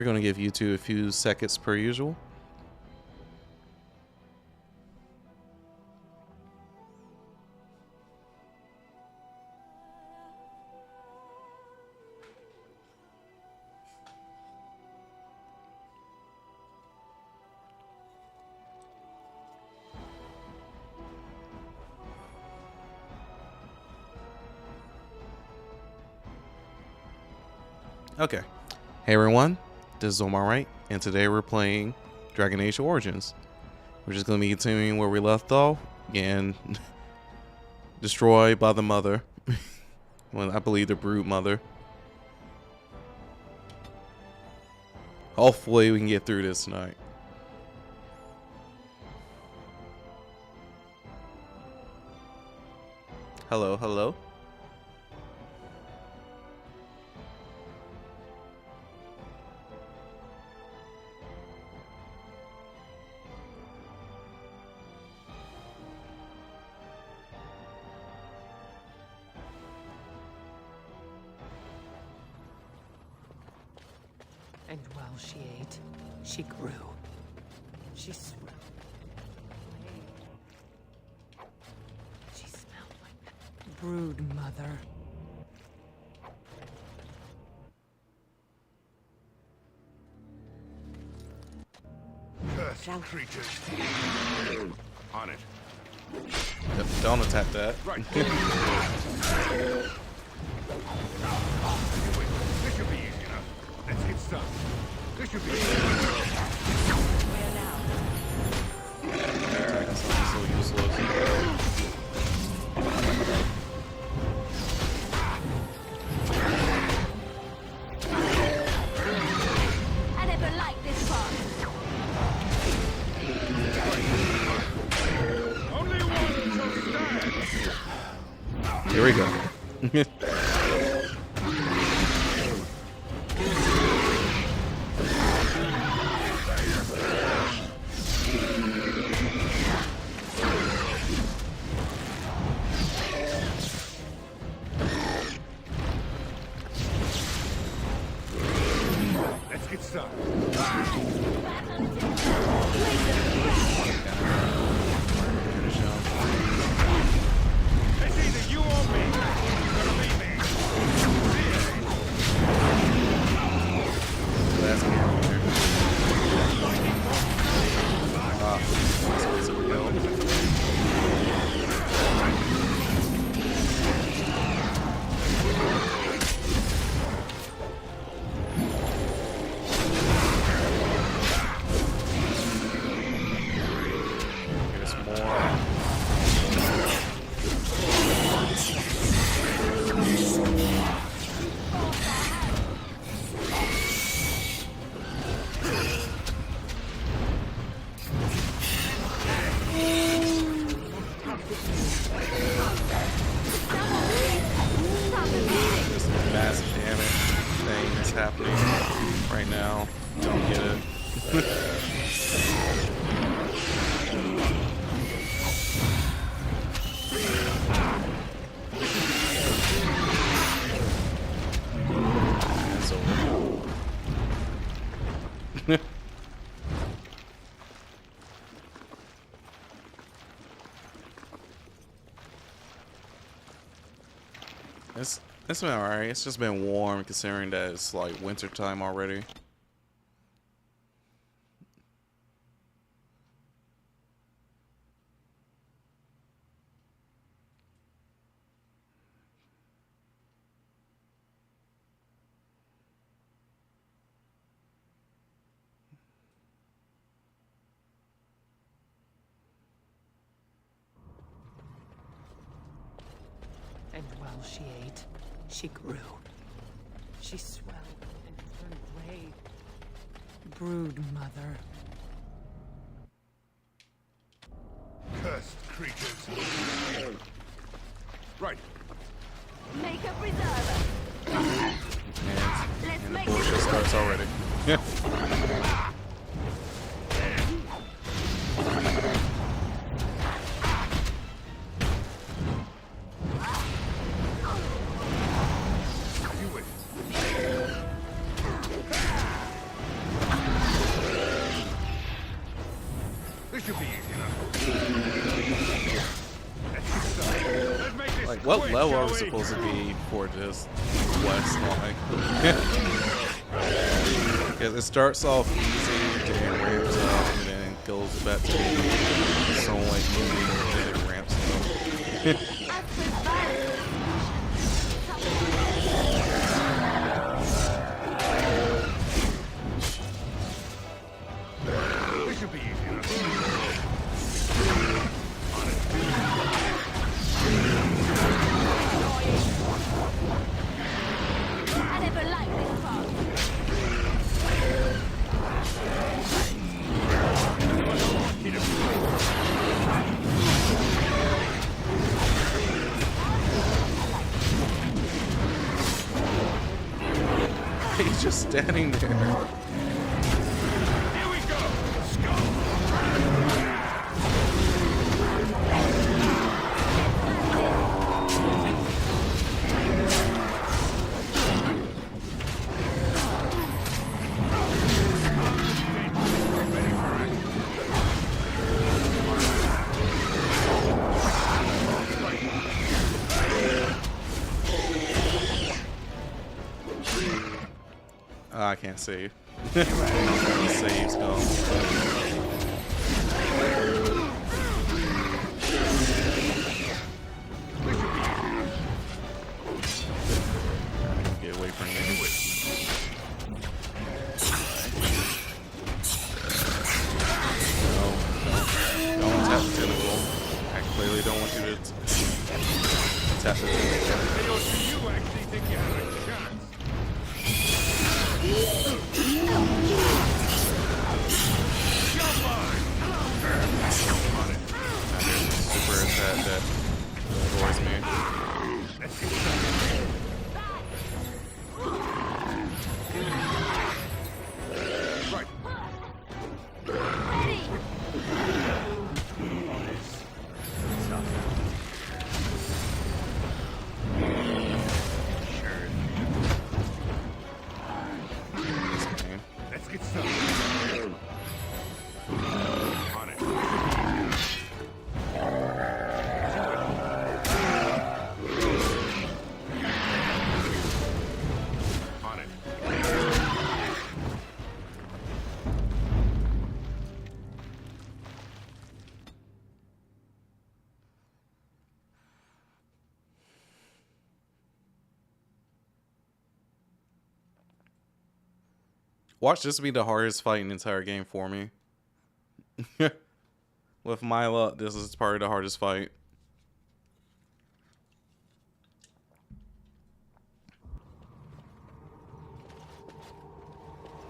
We're going to give you two a few seconds per usual. Okay. Hey everyone, this is Omar, Wright, and today we're playing Dragon Age Origins. We're just going to be continuing where we left off, and destroyed by the mother. Well, I believe the brood mother. Hopefully we can get through this tonight. Hello, hello. And while she ate, she grew. She swelled. She smelled like that brood mother. Cursed creatures. On it. Yep, don't attack that. Right. This should be easy enough. Let's get started. This should be easy. Where now? That's not so useless. I never liked this part. Only one shall stand. Here we go. Let's get started. It's either you or me. You're gonna leave me. Last game here. So we go. Here's more. This massive damage thing that's happening right now. Don't get it. It's over. It's been alright. It's just been warm considering that it's like winter time already. And while she ate, she grew. She swelled and turned gray. Brood mother. Cursed creatures. Right. Make a preserver. Let's And the make bullshit it. starts already. Yeah. You wait. This should be easy enough. Let's make this Like, what quick, level shall are we we? supposed to be for this quest line? Because it starts off easy, then it ramps up, and then it goes back to being somewhat easy, and then it ramps up. This should be easy enough. I never liked this part. He's just standing there. Here we go. Let's go. Oh, I can't save. Save's gone. Get away from me. No, don't tap the tentacle. I clearly don't want you to tap the tentacle. Hey, or do you actually think you have a chance? Jump on! Super attack that annoys me. Let's get started. Right. Ready? Let's get started. On it. On it. Watch this be the hardest fight in the entire game for me. With my luck, this is probably the hardest fight.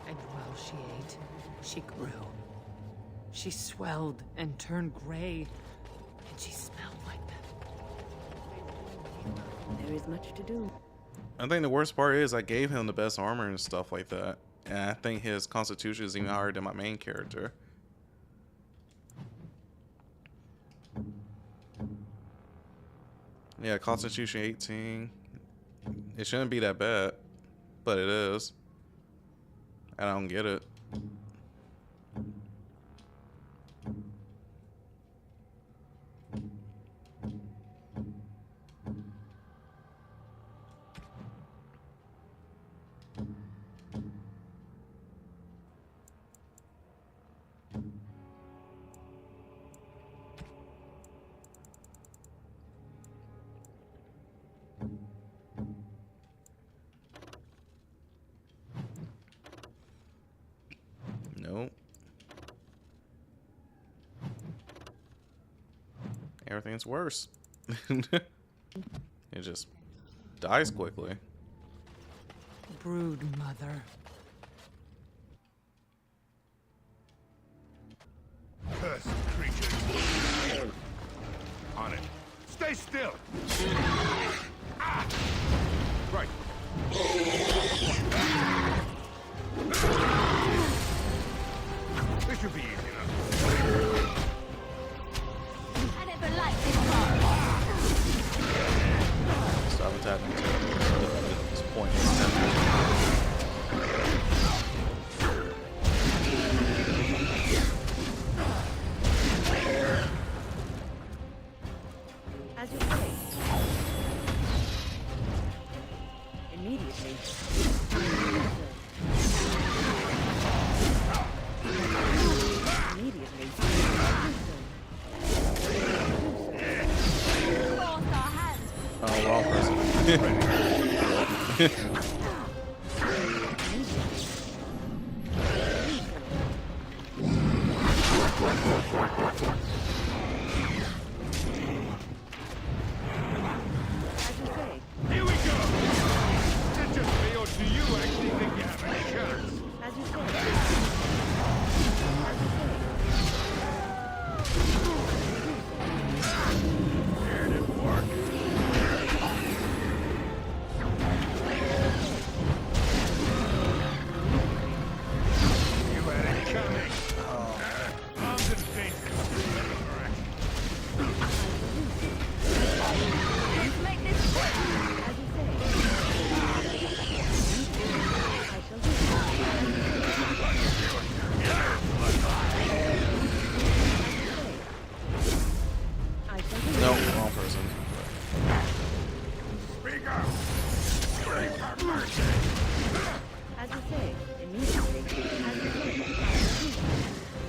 And while she ate, she grew. She swelled and turned gray, and she smelled like them. There is much to do. I think the worst part is I gave him the best armor and stuff like that. And I think his constitution is even higher than my main character. Yeah, constitution 18. It shouldn't be that bad, but it is. I don't get it. Nope. Everything's worse. It just dies quickly. Brood mother. Cursed creatures. On it. Stay still. Ah! Right. This should be easy enough. I never liked this part. Stop attacking to this point. Here we go! Is it just me, or do you actually think you have any chance? As you say. It didn't work. You had it coming. Arms and dangerous. Let's make this quick. As you say. I shall do so. I shall do No, so. wrong person. Speak up! Have mercy! As you say, immediately. As you say,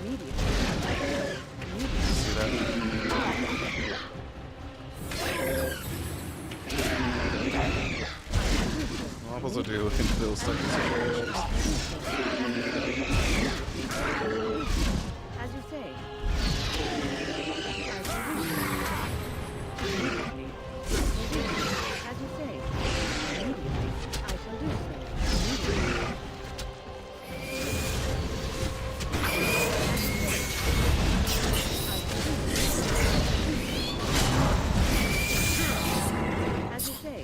immediately. Immediately. See that? What am I supposed to do in those type of situations? As you say. I shall do so. Immediately. As you say. Immediately. I shall do so. Immediately. As you say.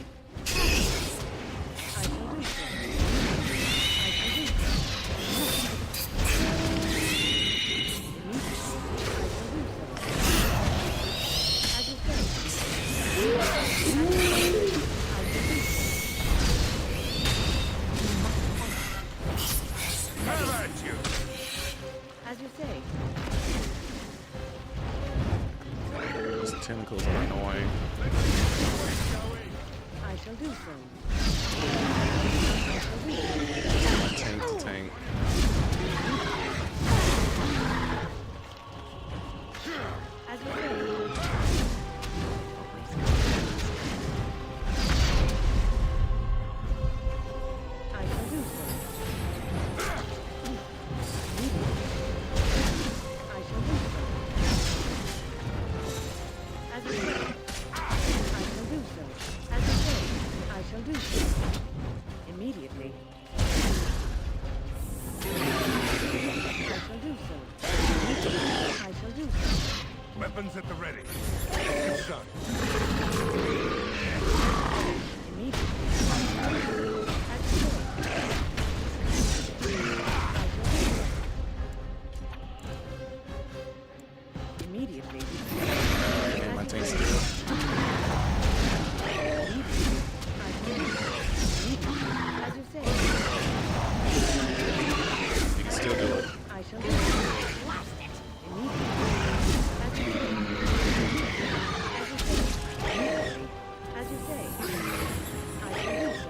I shall do so. I shall do so. As you say. Have at you! As you say. Those tentacles are annoying. I shall do so. Tank to tank. As you say. I shall do so. I shall do so. As you say. I shall do so. As you say. I shall do so. Immediately. I shall do so. I shall do so. Weapons at the ready. It's done. Immediately. As you say. I shall do so. Immediately. Yeah, my tank's still. As you say. You can still do it. I shall do so. Immediately. As you say. As you say. I shall do so.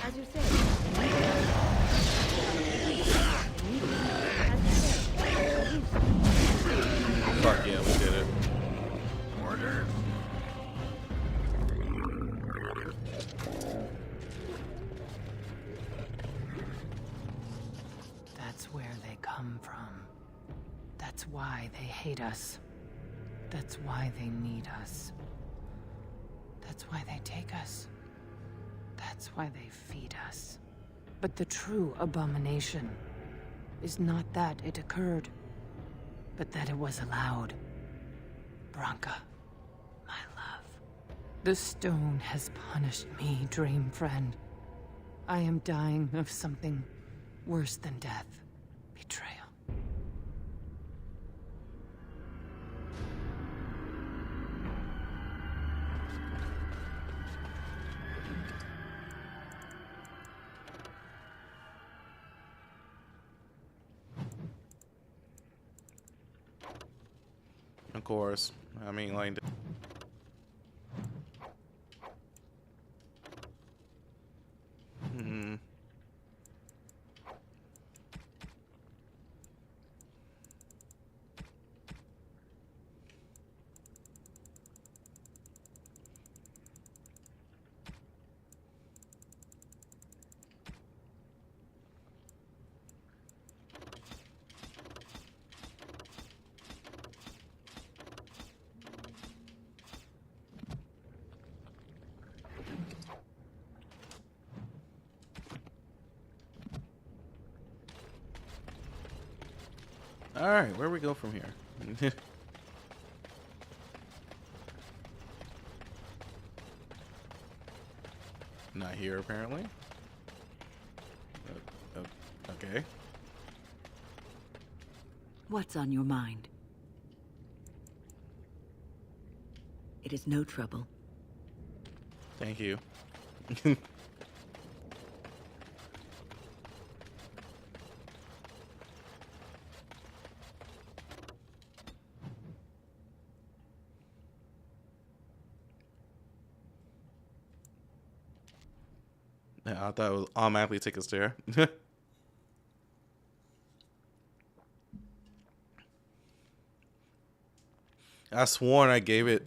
As you say. Fuck yeah, we did it. Order. That's where they come from. That's why they hate us. That's why they need us. That's why they take us. That's why they feed us. But the true abomination is not that it occurred, but that it was allowed. Branka, my love. The stone has punished me, dream friend. I am dying of something worse than death. Betrayal. Of course. I mean, like, Alright, where we go from here? Not here, apparently. Okay. What's on your mind? It is no trouble. Thank you. Yeah, I thought it would automatically take us there. I sworn I gave it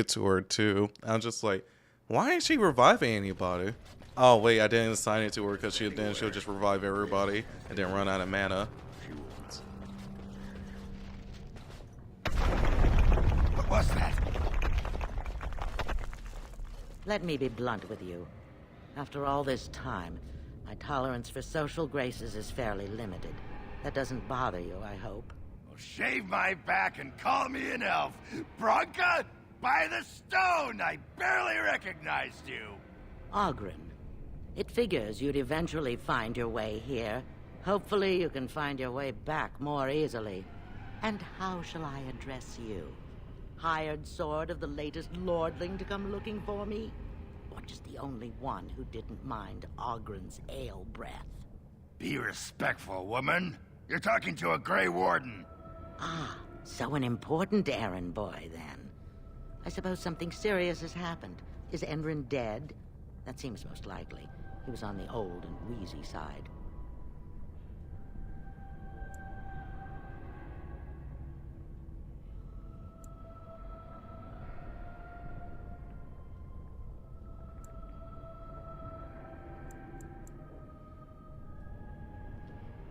to her too. I was just like, why ain't she reviving anybody? Oh wait, I didn't assign it to her because she'll just revive everybody and then run out of mana. What was that? Let me be blunt with you. After all this time, my tolerance for social graces is fairly limited. That doesn't bother you, I hope. Well, shave my back and call me an elf. Bronca, by the stone, I barely recognized you. Ogren. It figures you'd eventually find your way here. Hopefully you can find your way back more easily. And how shall I address you? Hired sword of the latest lordling to come looking for me? Or just the only one who didn't mind Ogren's ale breath? Be respectful, woman. You're talking to a Grey Warden. Ah, so an important errand boy, then. I suppose something serious has happened. Is Endrin dead? That seems most likely. He was on the old and wheezy side.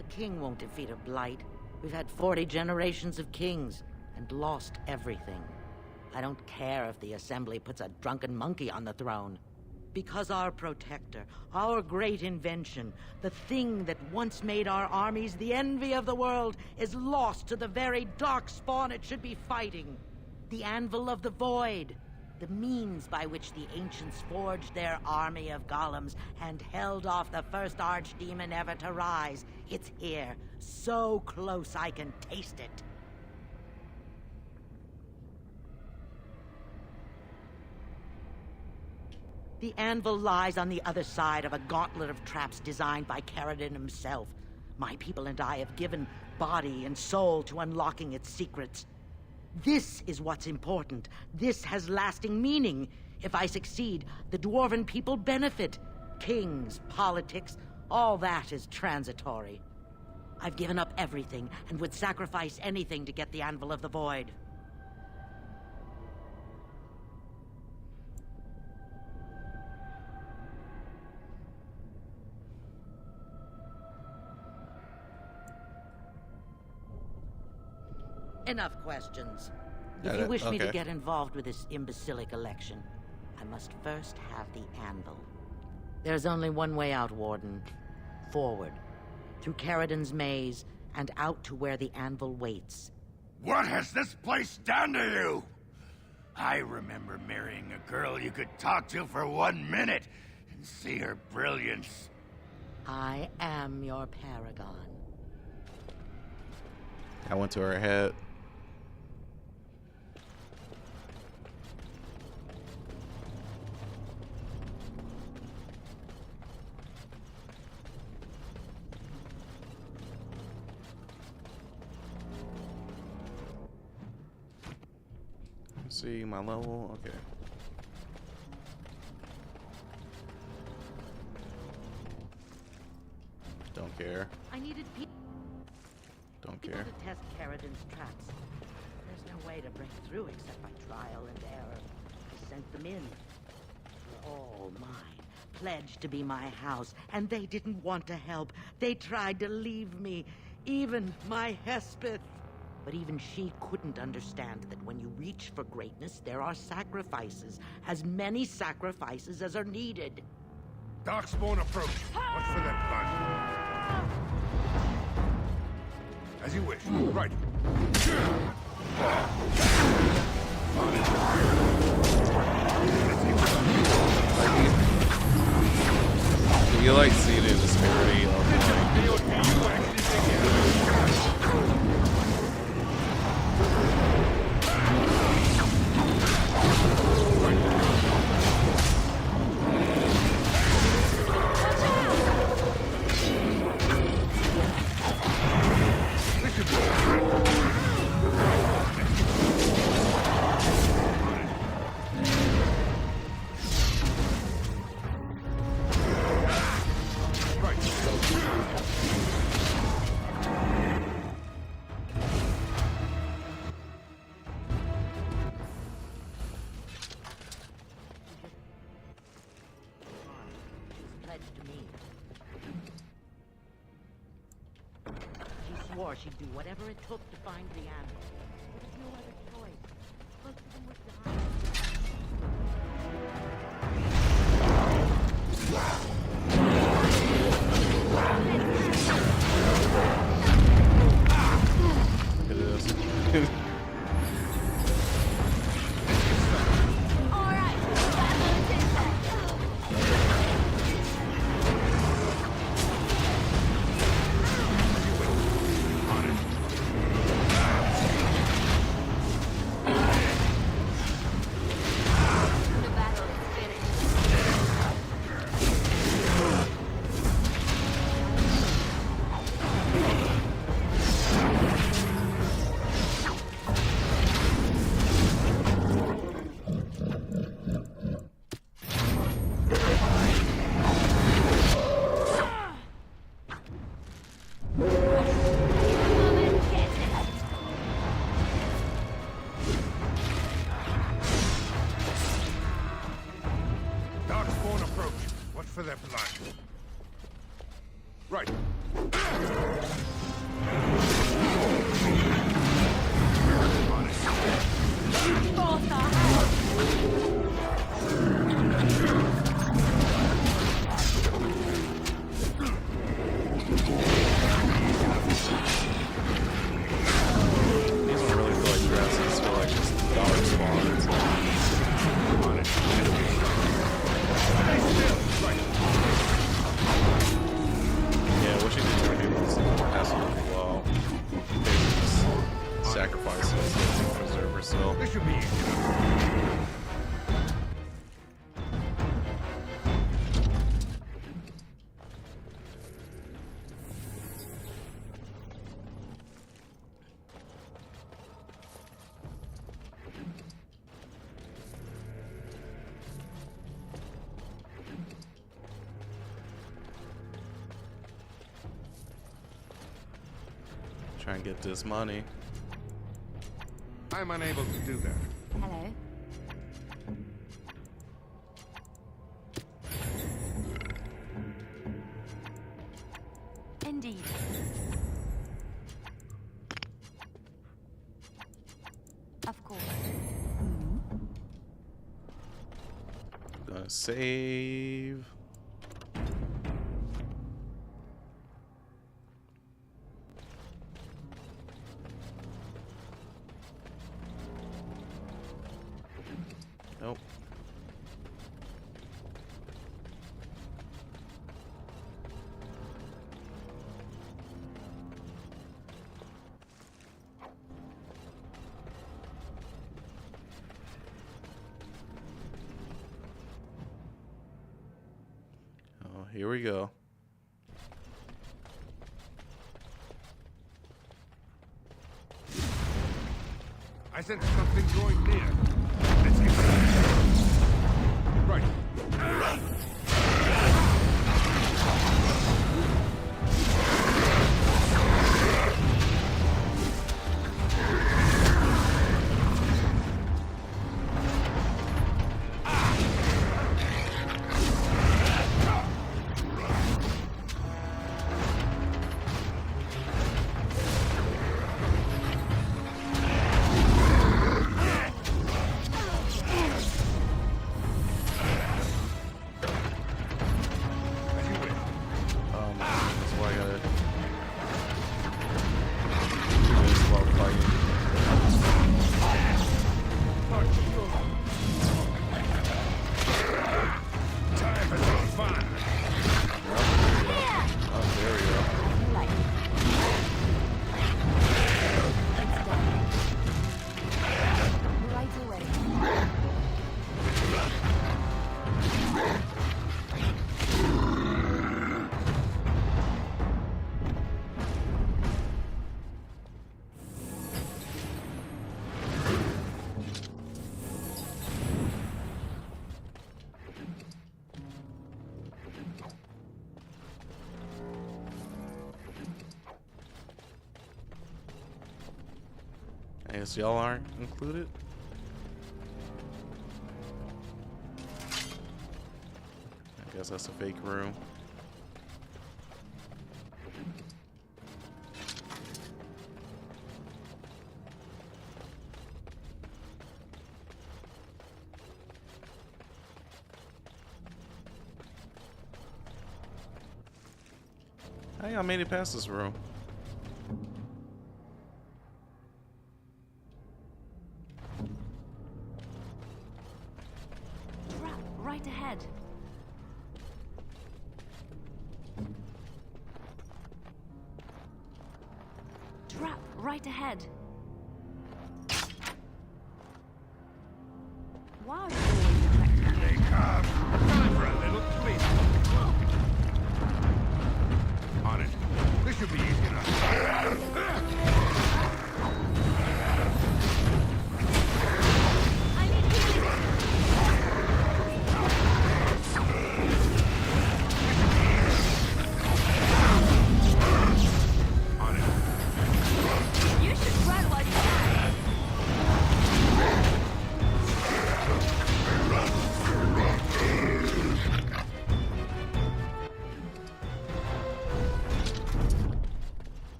A king won't defeat a blight. We've had 40 generations of kings and lost everything. I don't care if the Assembly puts a drunken monkey on the throne. Because our protector, our great invention, the thing that once made our armies the envy of the world, is lost to the very dark spawn it should be fighting. The Anvil of the Void. The means by which the ancients forged their army of golems and held off the first archdemon ever to rise. It's here, so close I can taste it. The anvil lies on the other side of a gauntlet of traps designed by Caradon himself. My people and I have given body and soul to unlocking its secrets. This is what's important. This has lasting meaning. If I succeed, the Dwarven people benefit. Kings, politics, all that is transitory. I've given up everything and would sacrifice anything to get the Anvil of the Void. Enough questions. If you wish me to get involved with this imbecilic election, I must first have the anvil. There's only one way out, Warden. Forward. Through Caradon's maze, and out to where the anvil waits. What has this place done to you? I remember marrying a girl you could talk to for 1 minute and see her brilliance. I am your paragon. I went to her head. See my level, okay. Don't care. I needed people Don't to care. test Caradon's traps. There's no way to break through except by trial and error. I sent them in. They're all mine, pledged to be my house, and they didn't want to help. They tried to leave me, even my Hespeth. But even she couldn't understand that when you reach for greatness, there are sacrifices. As many sacrifices as are needed. Darkspawn approach. Watch for that blood. As you wish. Right. You like seeing the disparity of Pledged to me. She swore she'd do whatever it took to find the animal. There was no other choice. Most of them would die. it is. All right, battle is in there. The battle is finished. Come and get it. Darkspawn approach. Watch for their blood. Right. Both are out. These don't really feel like dress, these feel like just dark spawns. Yeah, what you can turn people is absolutely well. Sacrifices to preserve herself. This should be easy. Try and get this money. I'm unable to do that. Hello. Indeed. Of course. Gonna save. Nope. Oh, here we go. I sense something growing near. Let's get it. Right. I guess y'all aren't included. I guess that's a fake room. How y'all made it past this room? Trap right ahead. Trap right ahead. Why are you always affected? Here they come. Time for a little sleep. On it. This should be easy enough. I need healing. On it. You should run while you can.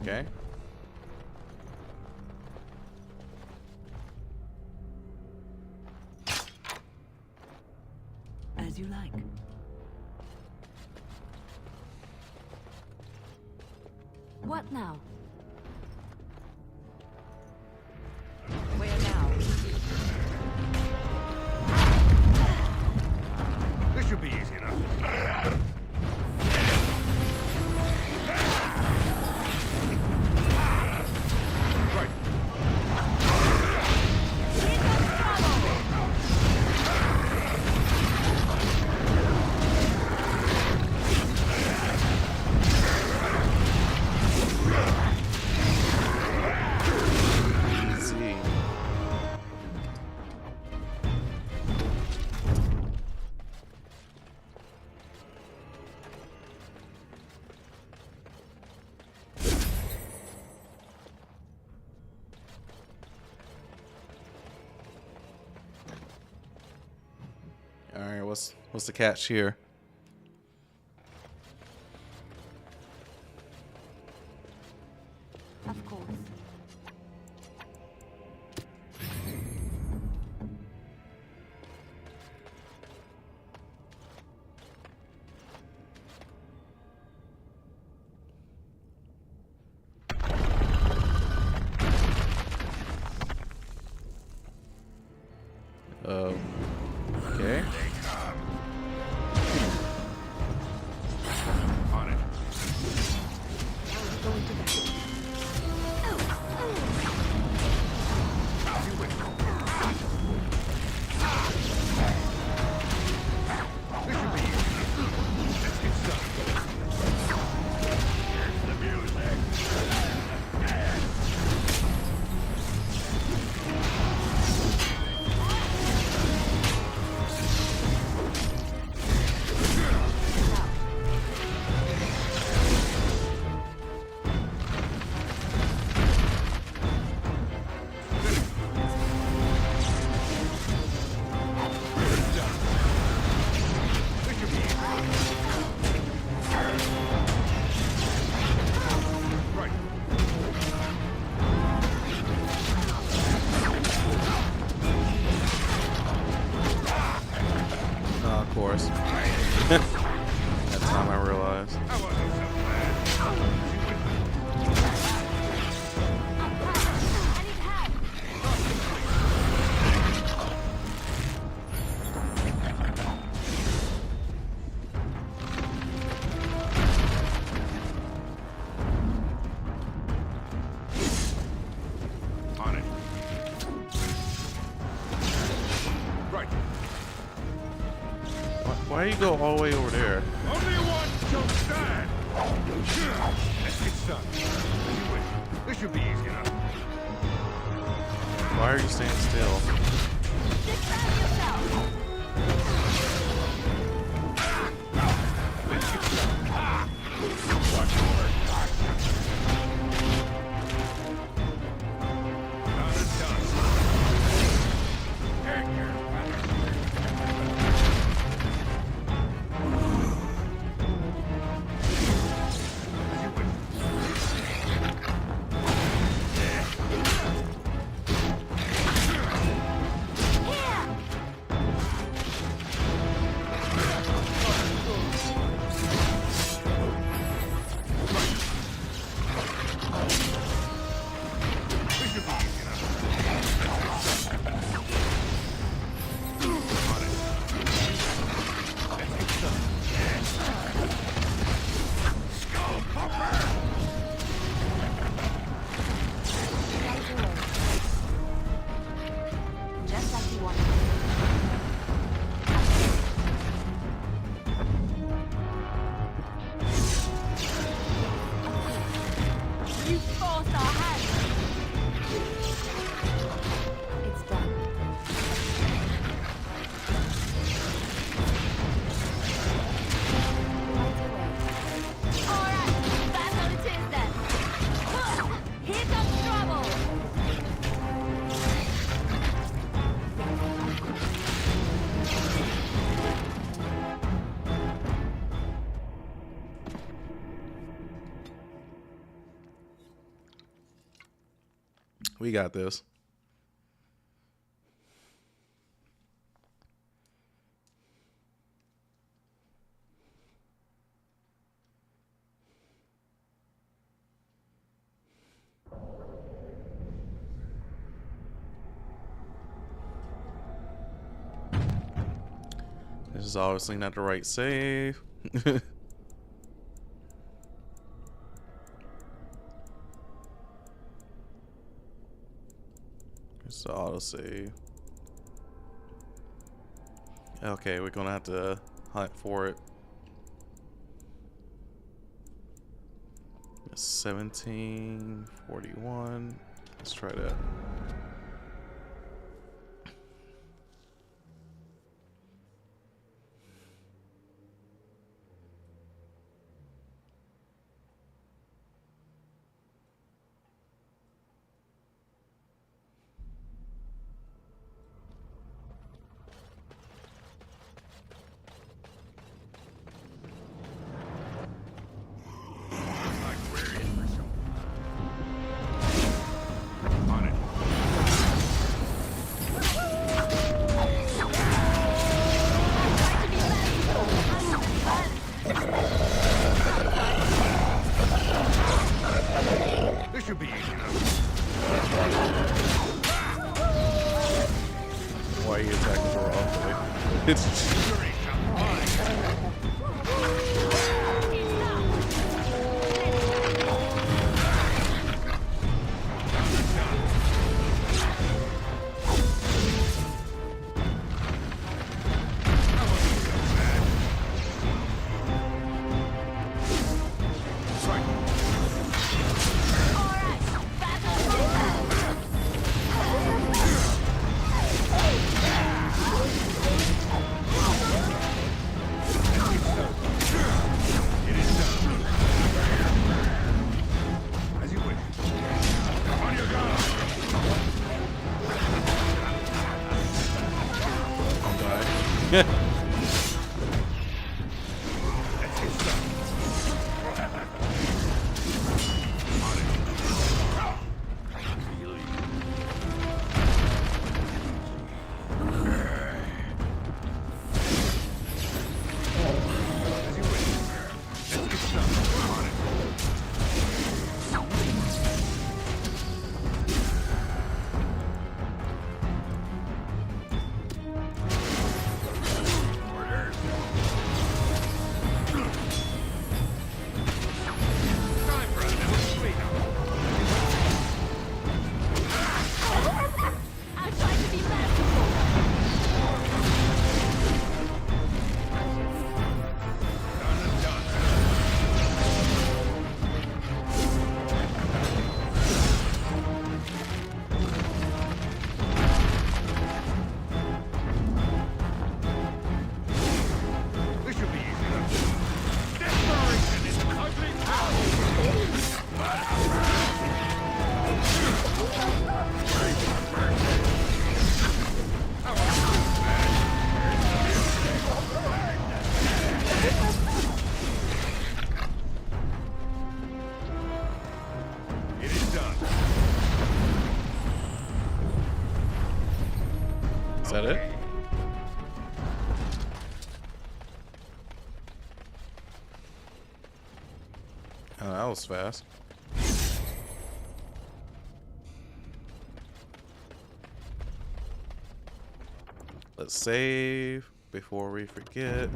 Okay. As you like. What now? Where now? This should be easy enough. Right. Easy. All right, what's the catch here? Of course. Okay. On it. Going to battle. You win. This should be easy. Let's get started. Here's the music. This should be easy. Right. Of course. That time I realized. I wasn't so bad. You win. I need help. On it. Right. Why do you go all the way over there? Only one shall stand. Let's get started. You win. This should be easy enough. Why are you staying still? Defend yourself. Let's get started. Watch your work. You forced our hand. It's done. Alright, that's what it is then. Here comes trouble. We got this. This is obviously not the right save. It's the autosave. Okay, we're gonna have to hunt for it. 1741. Let's try that. This should be easy enough. Why are you attacking the wrong way? It's As you wish. On your guard. I'll die. That's his son. As you wish. Let's get started. On it. Orders. Time for a little sweetener. I'll try to be merciful. Done and done. This should be easy enough. Desperation is an ugly power. It is done. Is that it? Oh, that was fast. Let's save before we forget.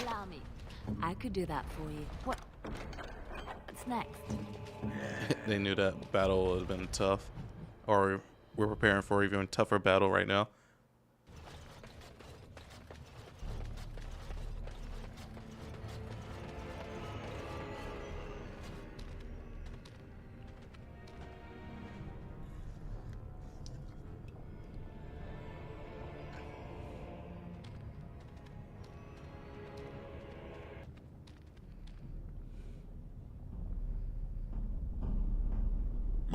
Allow me. I could do that for you. What's next? They knew that battle would have been tough, or we're preparing for an even tougher battle right now.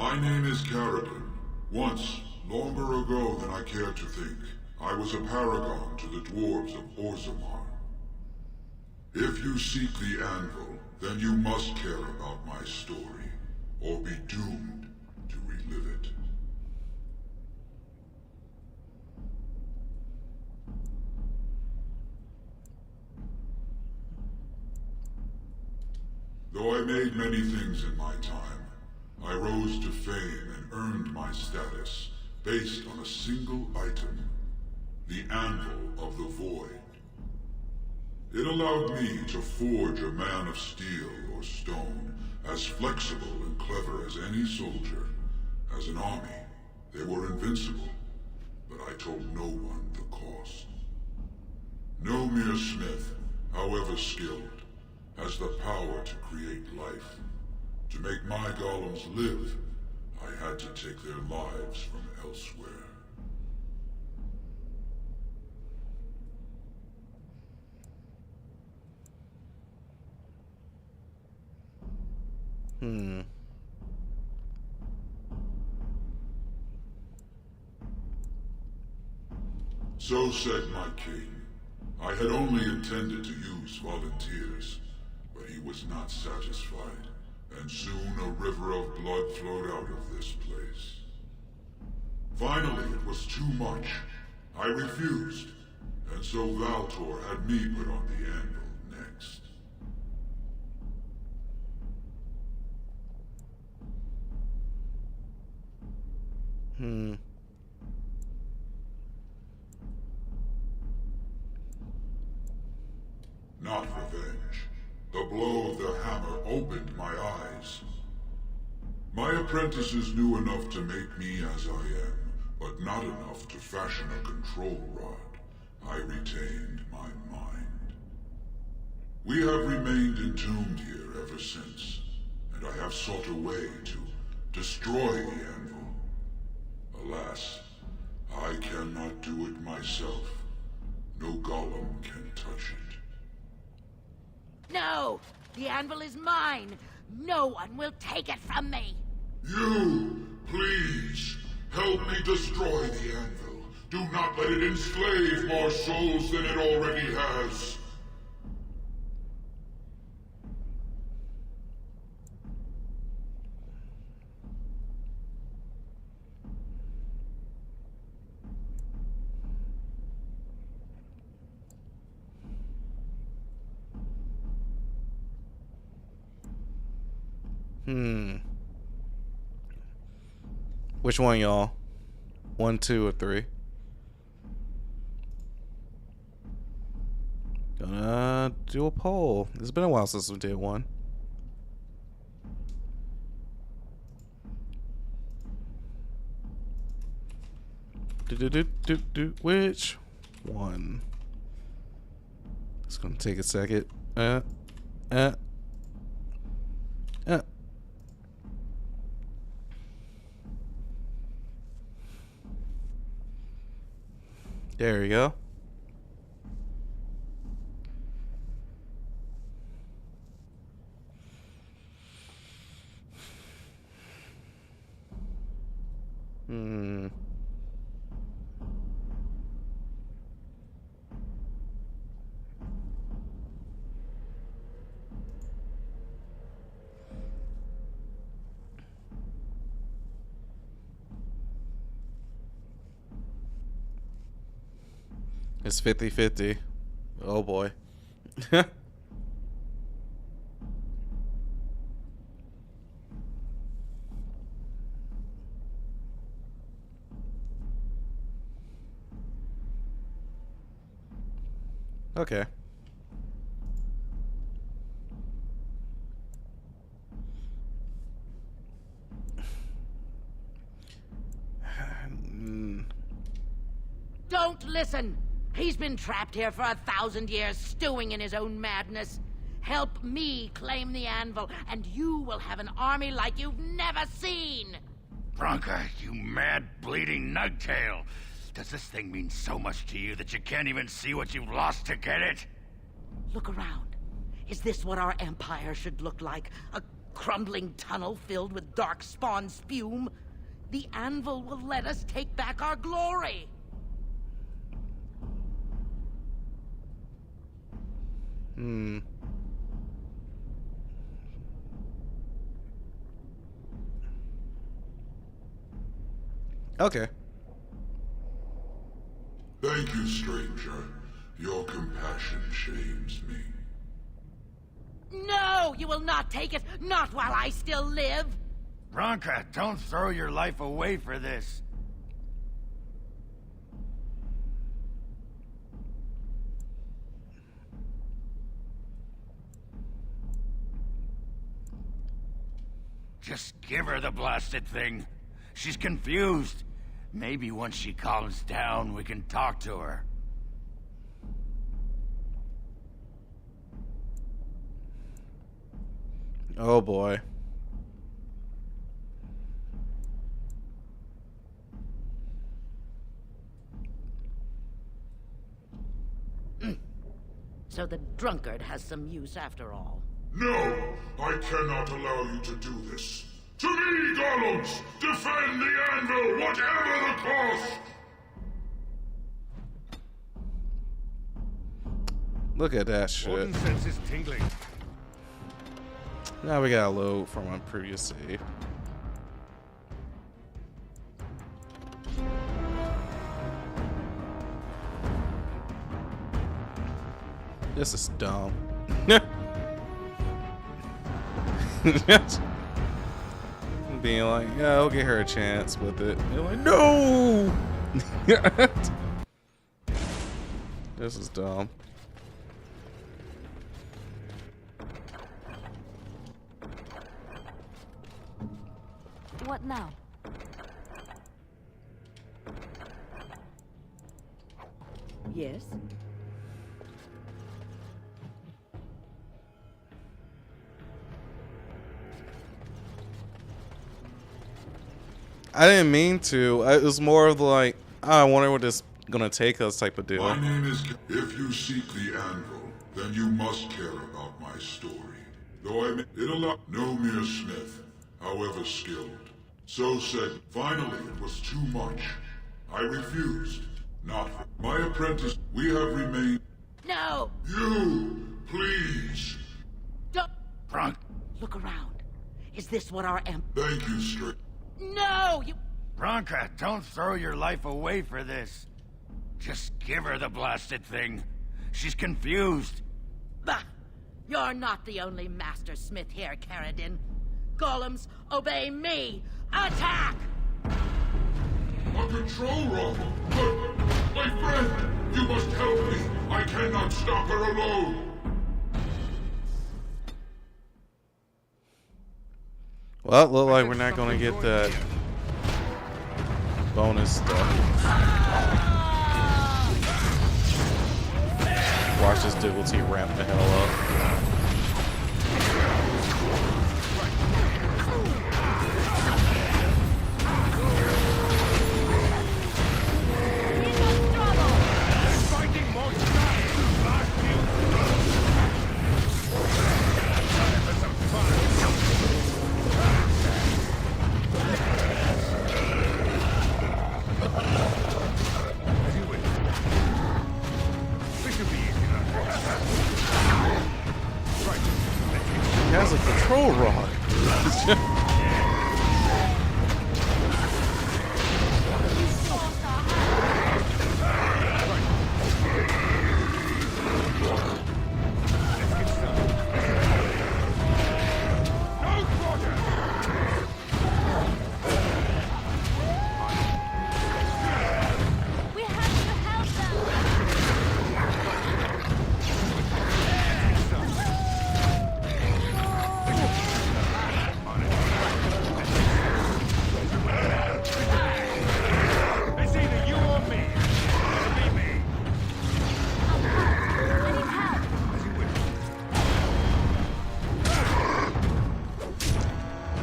My name is Carrigan. Once, longer ago than I care to think, I was a paragon to the dwarves of Orzammar. If you seek the anvil, then you must care about my story, or be doomed to relive it. Though I made many things in my time, I rose to fame and earned my status based on a single item, the Anvil of the Void. It allowed me to forge a man of steel or stone, as flexible and clever as any soldier. As an army, they were invincible, but I told no one the cost. No mere smith, however skilled, has the power to create life. To make my golems live, I had to take their lives from elsewhere. So said my king. I had only intended to use volunteers, but he was not satisfied, and soon a river of blood flowed out of this place. Finally, it was too much. I refused, and so Valtor had me put on the anvil next. Not revenge. The blow of the hammer opened my eyes. My apprentices knew enough to make me as I am, but not enough to fashion a control rod. I retained my mind. We have remained entombed here ever since, and I have sought a way to destroy the anvil. Alas, I cannot do it myself. No golem can touch it. No! The anvil is mine! No one will take it from me! You, please, help me destroy the anvil. Do not let it enslave more souls than it already has. Which one, y'all? 1, 2, or 3? Gonna do a poll. It's been a while since we did one. Which one? It's gonna take a second. There we go. It's 50-50. Oh boy. Okay. Don't listen! He's been trapped here for 1,000 years, stewing in his own madness. Help me claim the anvil, and you will have an army like you've never seen! Bronca, you mad, bleeding nugtail! Does this thing mean so much to you that you can't even see what you've lost to get it? Look around. Is this what our empire should look like? A crumbling tunnel filled with dark spawn spume. The anvil will let us take back our glory. Okay. Thank you, stranger. Your compassion shames me. No, you will not take it. Not while I still live. Bronca, don't throw your life away for this. Just give her the blasted thing. She's confused. Maybe once she calms down, we can talk to her. Oh boy. So the drunkard has some use after all. No! I cannot allow you to do this. To me, golems! Defend the anvil, whatever the cost! Look at that shit. Warden senses tingling. Now we got a load from my previous save. This is dumb. Being like, yeah, I'll get her a chance with it. They're like, no! This is dumb. What now? Yes? I didn't mean to. It was more of like, I wonder what this gonna take us type of deal. My name is... If you seek the anvil, then you must care about my story. Though I may... No mere smith, however skilled. So said, finally it was too much. I refused. Not for my apprentice. We have remained... No! You! Please! Don't... Bronca, Look around. Is this what our Thank you, straight. No! You... Bronca, don't throw your life away for this. Just give her the blasted thing. She's confused. Bah! You're not the only master smith here, Caradin. Golems, obey me! Attack! A control rod! But, my friend, you must help me. I cannot stop her alone. Well, look like we're not gonna get that bonus stuff. Watch this difficulty ramp the hell up. He has a control rod. We have to help them! It's either you or me. It'll be me. I need help! As you wish.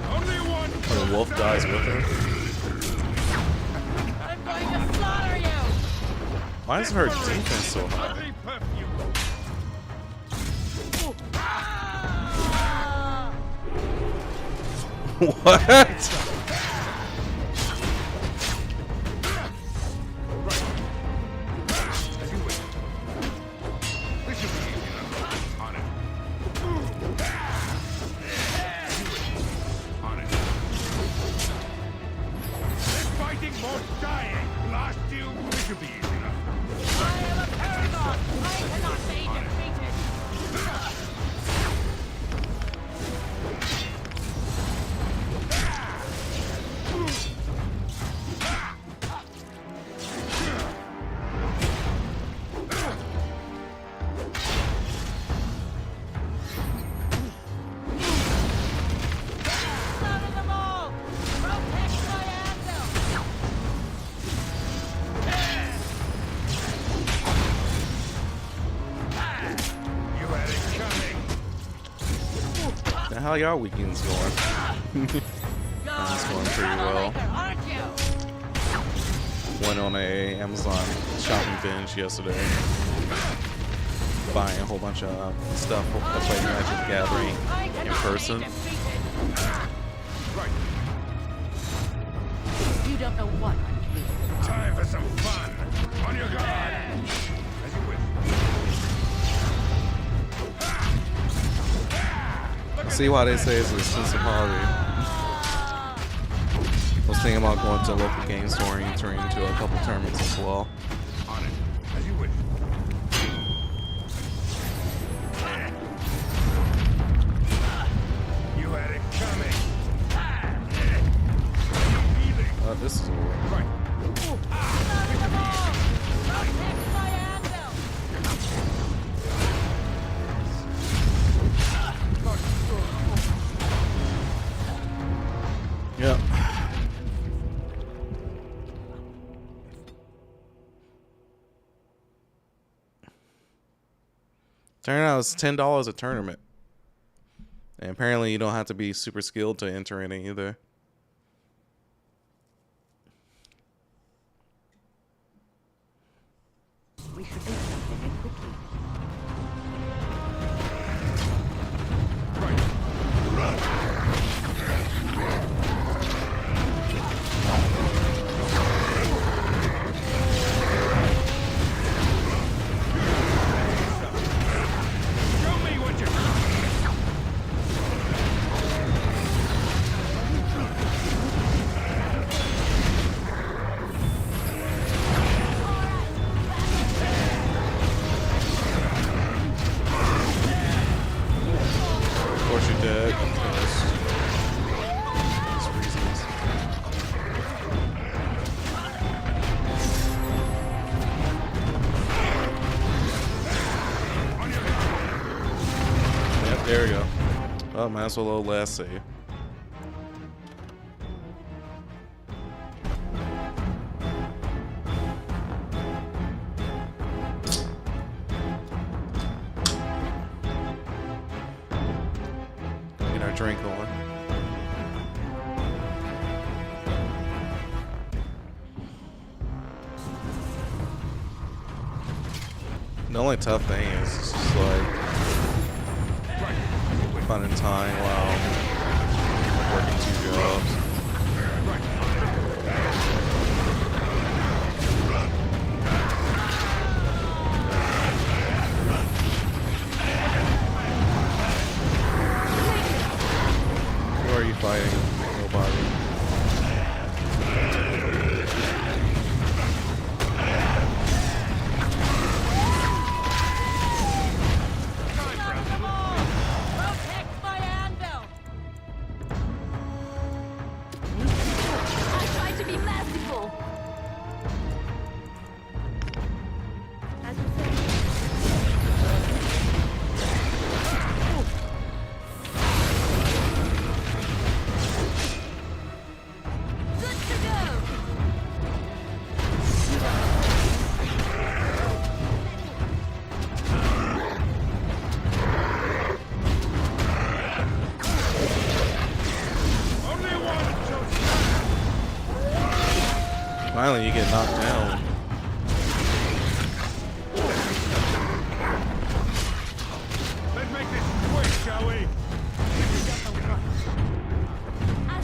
Only one. The wolf dies with her. I'm going to slaughter you! Why is her defense so high? Lovely perfume. What? How y'all weekends going? Mine's going pretty well. Went on a Amazon shopping binge yesterday, buying a whole bunch of stuff to play Magic the Gathering in person. You don't know what I'm capable of. Time for some fun. On your guard. As you wish. See why they say it's a sense of holiday. I was thinking about going to a local game store and entering into a couple tournaments as well. On it. As you wish. You had it coming. This is a Right. Yep. Turning out it's $10 a tournament. And apparently you don't have to be super skilled to enter in it either. We should do something and quickly. Show me what you Of course you're dead. These reasons. Yep, there we go. Oh, might as well load last save. Get our drink on. The only tough thing is it's just like finding time while working 2 jobs. Who are you fighting? Nobody. I try to be merciful. As you say, Good to go. only one until Finally, you get knocked down. Let's make this quick, shall we? I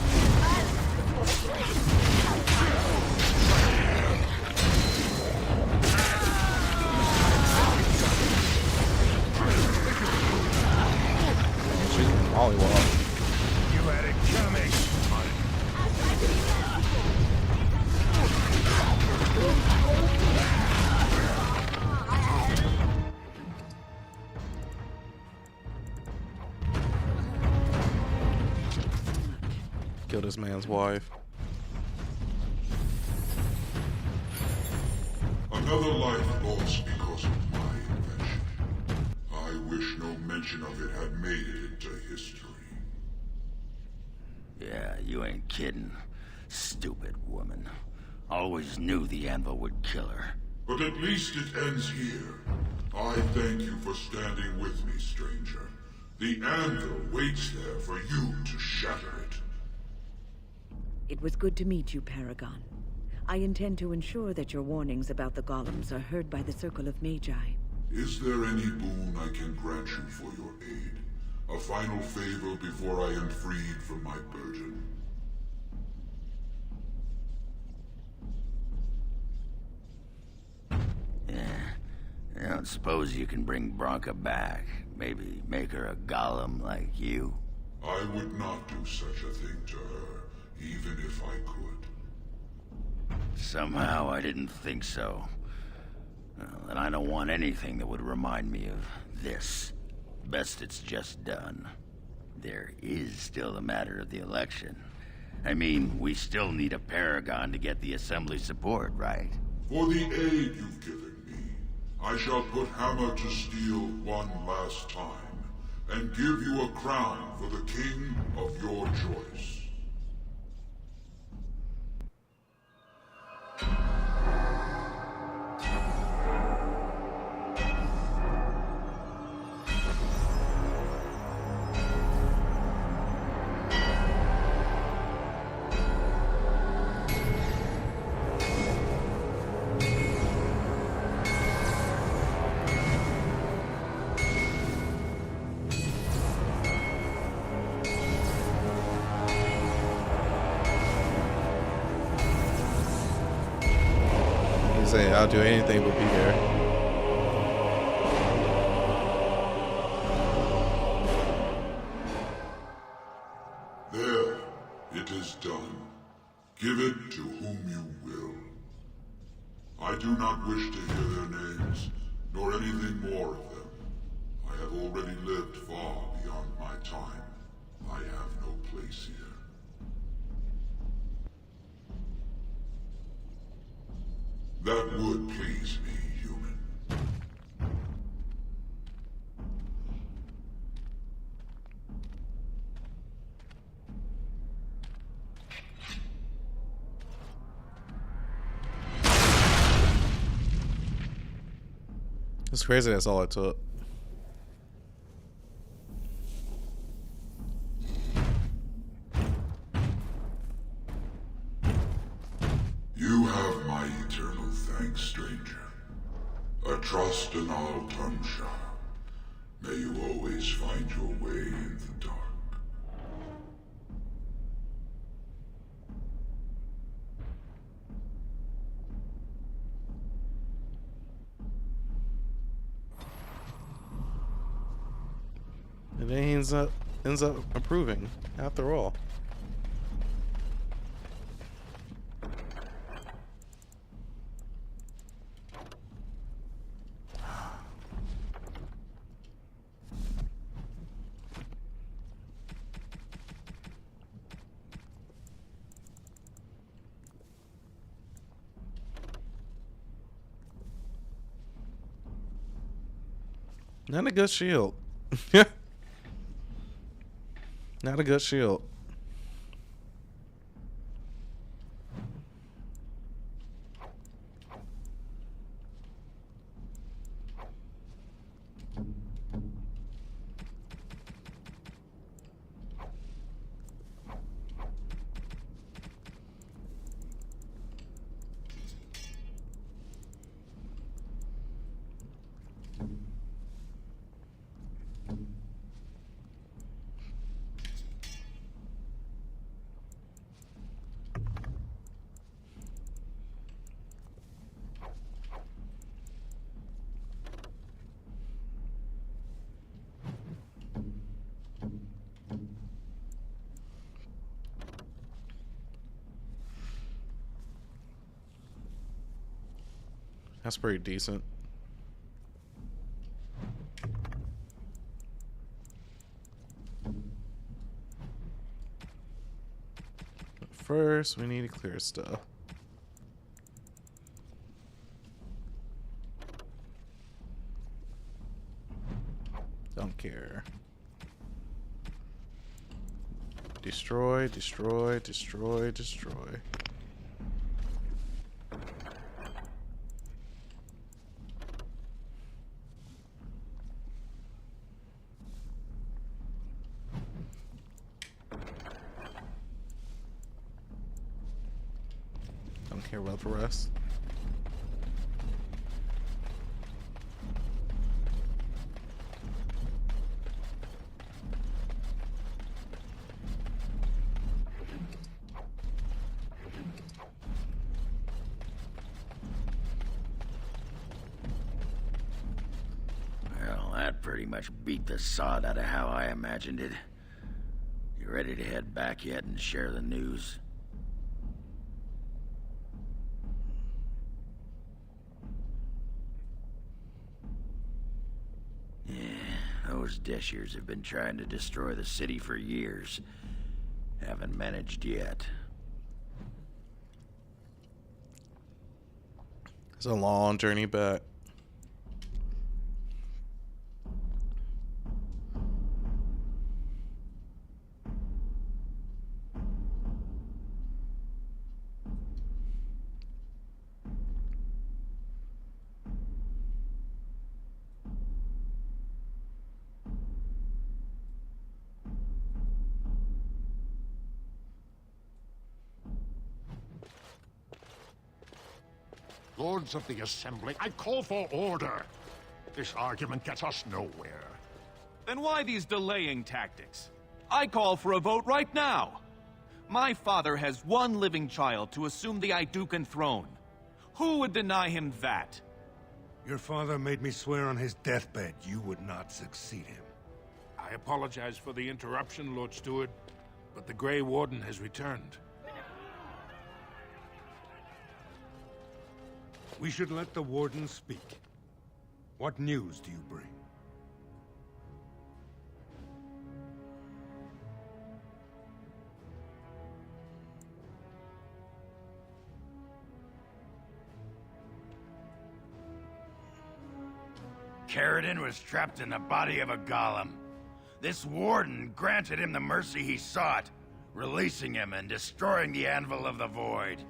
this man's wife. Another life lost because of my invention. I wish no mention of it had made it into history. Yeah, you ain't kidding. Stupid woman. Always knew the anvil would kill her. But at least it ends here. I thank you for standing with me, stranger. The anvil waits there for you to shatter it. It was good to meet you, Paragon. I intend to ensure that your warnings about the golems are heard by the Circle of Magi. Is there any boon I can grant you for your aid? A final favor before I am freed from my burden? I don't suppose you can bring Bronca back. Maybe make her a golem like you. I would not do such a thing to her, even if I could. Somehow I didn't think so. Well, and I don't want anything that would remind me of this. Best it's just done. There is still the matter of the election. I mean, we still need a paragon to get the assembly support, right? For the aid you've given me, I shall put hammer to steel one last time, and give you a crown for the king of your choice. Saying I'll do anything but be there. There, it is done. Give it to whom you will. I do not wish to hear their names, nor anything more of them. I have already lived far beyond my time. I have no place here. That would please me, human. It's crazy that's all it took. You have my eternal thanks, stranger. A trust in all Tumsha. May you always find your way in the dark. And then he ends up approving after all. Not a good shield. Not a good shield. That's pretty decent. first, we need to clear stuff. Don't care. Destroy, destroy, destroy, destroy. Don't care about the rest. Well, that pretty much beat the sod out of how I imagined it. You ready to head back yet and share the news? Yeah, those Deshirs have been trying to destroy the city for years. Haven't managed yet. It's a long journey back. Lords of the Assembly, I call for order. This argument gets us nowhere. Then why these delaying tactics? I call for a vote right now. My father has one living child to assume the Idukan throne. Who would deny him that? Your father made me swear on his deathbed you would not succeed him. I apologize for the interruption, Lord Steward, but the Grey Warden has returned. We should let the Warden speak. What news do you bring? Caridin was trapped in the body of a golem. This Warden granted him the mercy he sought, releasing him and destroying the Anvil of the Void.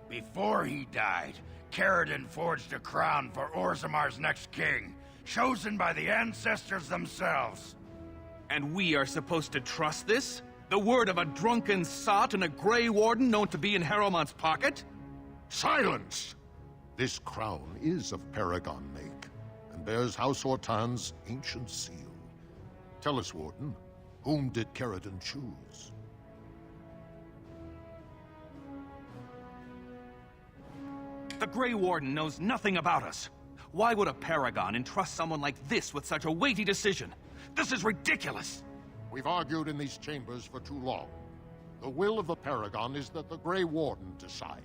Before he died, Caridin forged a crown for Orzamar's next king, chosen by the ancestors themselves. And we are supposed to trust this? The word of a drunken sot and a Grey Warden known to be in Harrowmont's pocket? Silence! This crown is of Paragon make, and bears House Hortan's ancient seal. Tell us, Warden, whom did Caridin choose? The Grey Warden knows nothing about us. Why would a Paragon entrust someone like this with such a weighty decision? This is ridiculous! We've argued in these chambers for too long. The will of the Paragon is that the Grey Warden decide.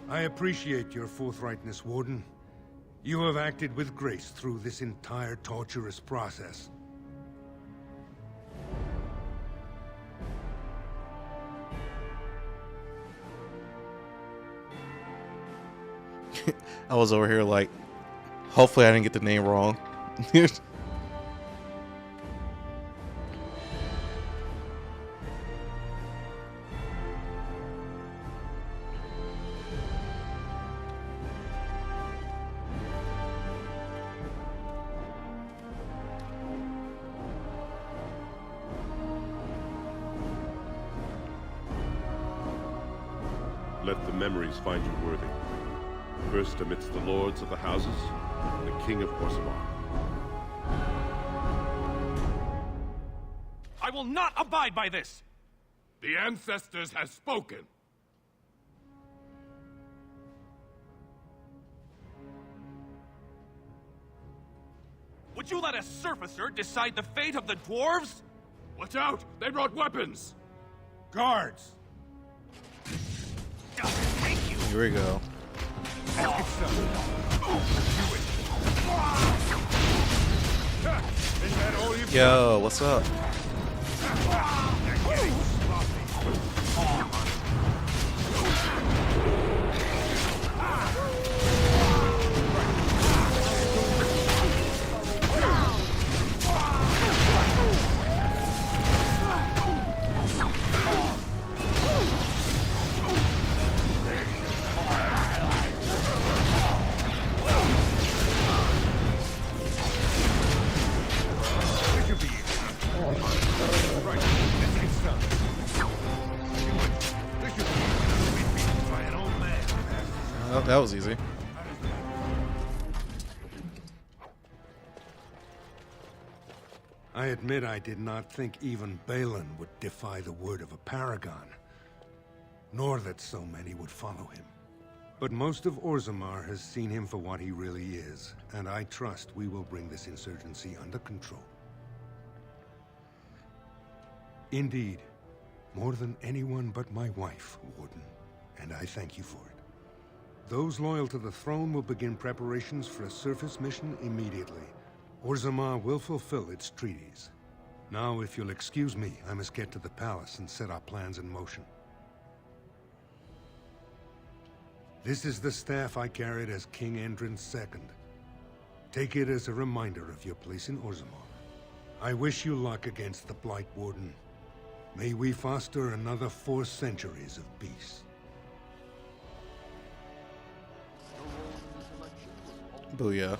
I appreciate your forthrightness, Warden. You have acted with grace through this entire torturous process. I was over here like, hopefully I didn't get the name wrong. Let the memories find you worthy. First amidst the lords of the houses, and the king of Orzammar. I will not abide by this! The ancestors have spoken. Would you let a surfacer decide the fate of the dwarves? Watch out! They brought weapons! Guards! Thank you! Here we go. Is that all you've Yo, what's up? They're getting sloppy. Oh, that was easy. I admit I did not think even Balin would defy the word of a paragon, nor that so many would follow him. But most of Orzammar has seen him for what he really is, and I trust we will bring this insurgency under control. Indeed, more than anyone but my wife, Warden, and I thank you for it. Those loyal to the throne will begin preparations for a surface mission immediately. Orzammar will fulfill its treaties. Now, if you'll excuse me, I must get to the palace and set our plans in motion. This is the staff I carried as King Endrin's second. Take it as a reminder of your place in Orzammar. I wish you luck against the Blight Warden. May we foster another 4 centuries of peace. Booyah.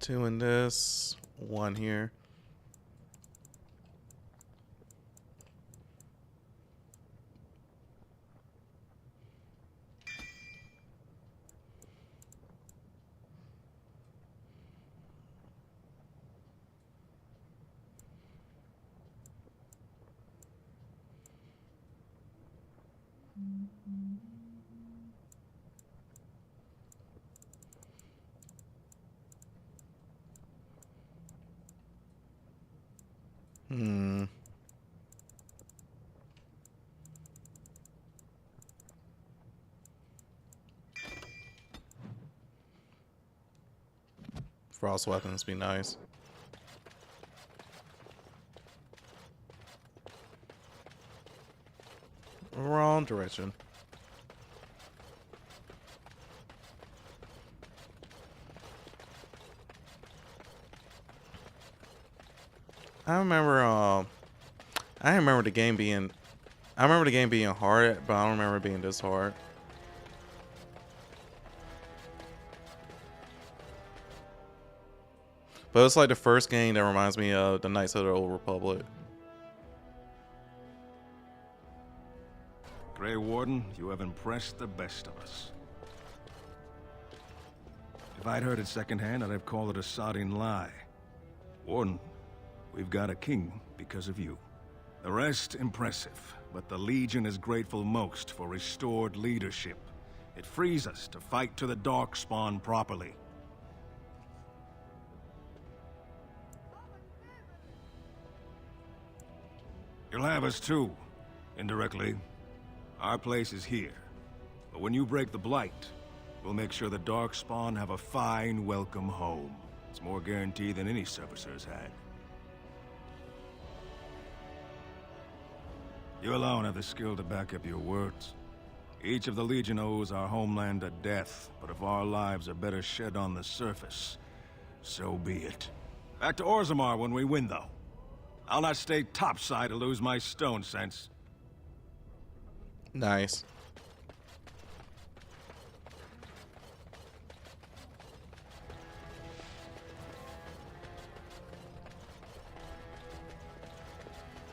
Two in this, 1 here. Frost weapons be nice. Wrong direction. I remember the game being hard, but I don't remember it being this hard. But it's like the first game that reminds me of the Knights of the Old Republic. Grey Warden, you have impressed the best of us. If I'd heard it secondhand, I'd have called it a sodding lie. Warden, we've got a king because of you. The rest, impressive, but the Legion is grateful most for restored leadership. It frees us to fight to the Darkspawn properly. You'll have us too, indirectly. Our place is here. But when you break the Blight, we'll make sure the Darkspawn have a fine welcome home. It's more guaranteed than any servicer's had. You alone have the skill to back up your words. Each of the Legion owes our homeland a death, but if our lives are better shed on the surface, so be it. Back to Orzammar when we win, though. I'll not stay topside to lose my stone sense. Nice.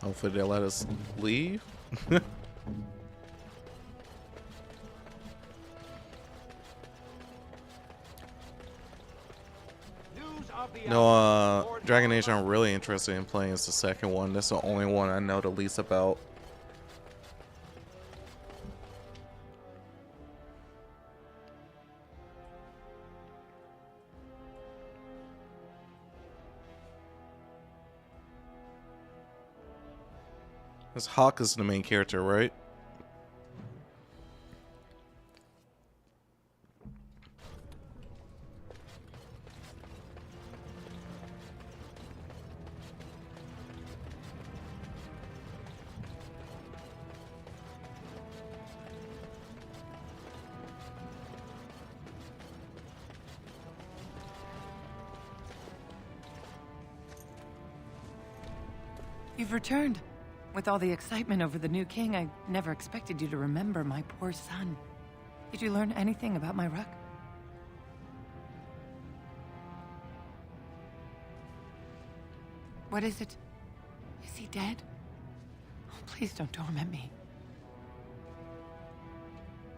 Hopefully they'll let us leave. No, Dragon Age I'm really interested in playing is the second one. That's the only one I know the least about. This Hawk is the main character, right? You've returned. With all the excitement over the new king, I never expected you to remember my poor son. Did you learn anything about my ruck? What is it? Is he dead? Oh, please don't torment me.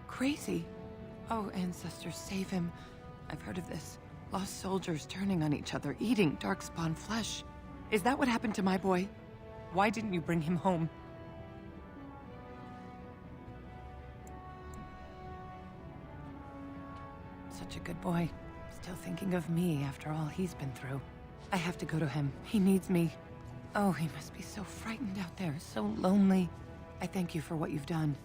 Crazy? Oh, ancestors, save him. I've heard of this. Lost soldiers turning on each other, eating darkspawn flesh. Is that what happened to my boy? Why didn't you bring him home? Such a good boy. Still thinking of me after all he's been through. I have to go to him. He needs me. Oh, he must be so frightened out there, so lonely. I thank you for what you've done.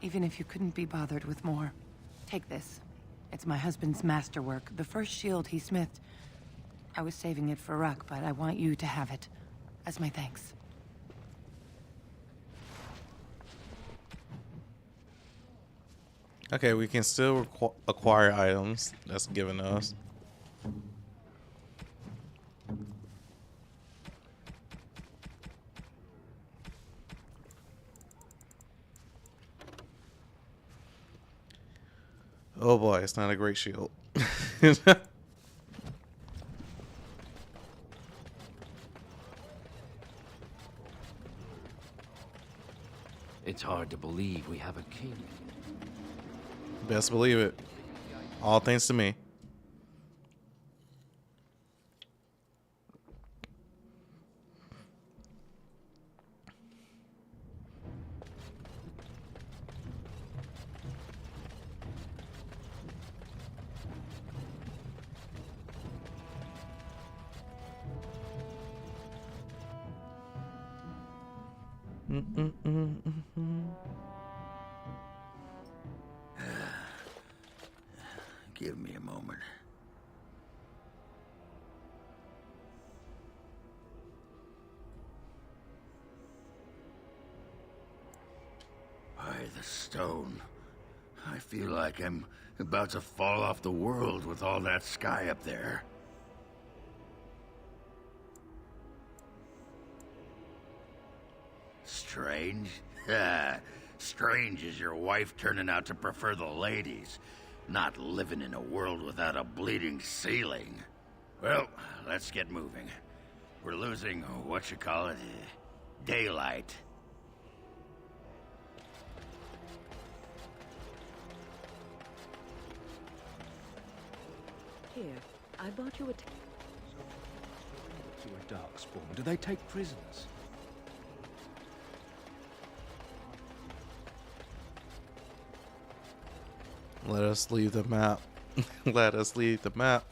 Even if you couldn't be bothered with more. Take this. It's my husband's masterwork, the first shield he smithed. I was saving it for Ruck, but I want you to have it. As my thanks. Okay, we can still acquire items that's given us. Oh boy, it's not a great shield. It's hard to believe we have a king. Best believe it. All thanks to me. Give me a moment. By the stone. I feel like I'm about to fall off the world with all that sky up there. Strange? Strange is your wife turning out to prefer the ladies. Not living in a world without a bleeding ceiling. Well, let's get moving. We're losing, what you call it, daylight. Here, I bought you a... To a darkspawn. Do they take prisoners? Let us leave the map. Let us leave the map.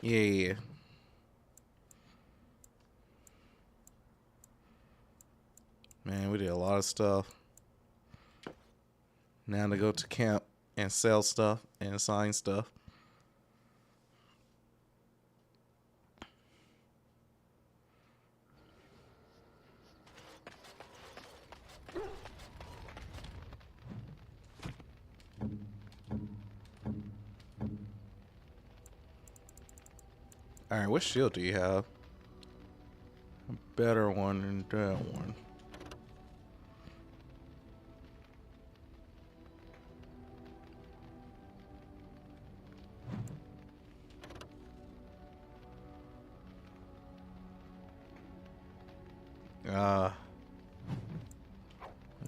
Yeah. Man, we did a lot of stuff. Now to go to camp and sell stuff and sign stuff. Alright, what shield do you have? A better one than that one.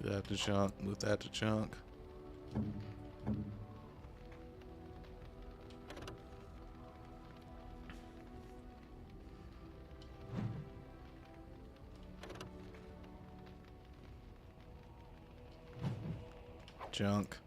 Got the chunk, move that to chunk. Junk.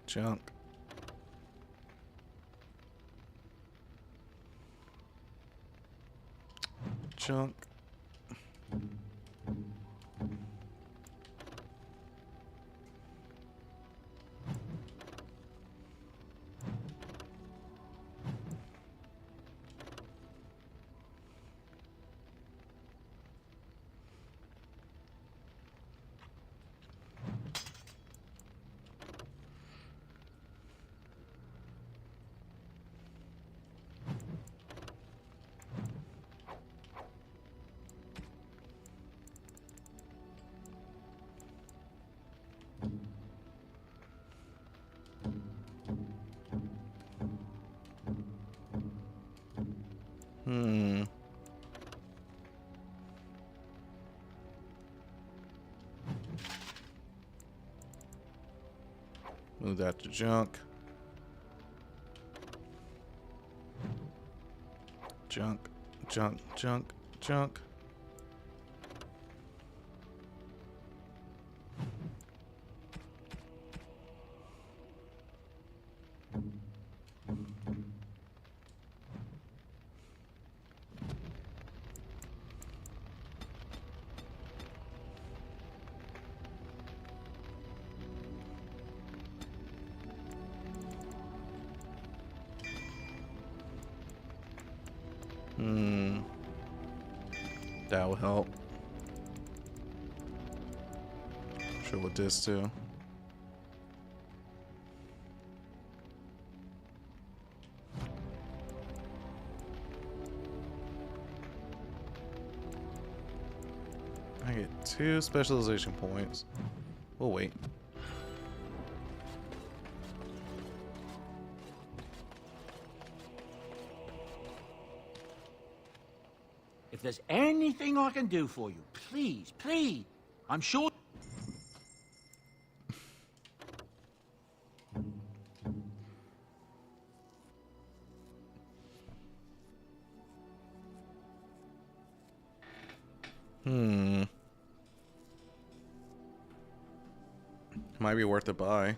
Junk. Junk. Move that to junk. Junk, junk, junk, junk. That will help. Sure with this too. I get 2 specialization points. We'll wait. If there's anything I can do for you, please, please, I'm sure... Might be worth a buy.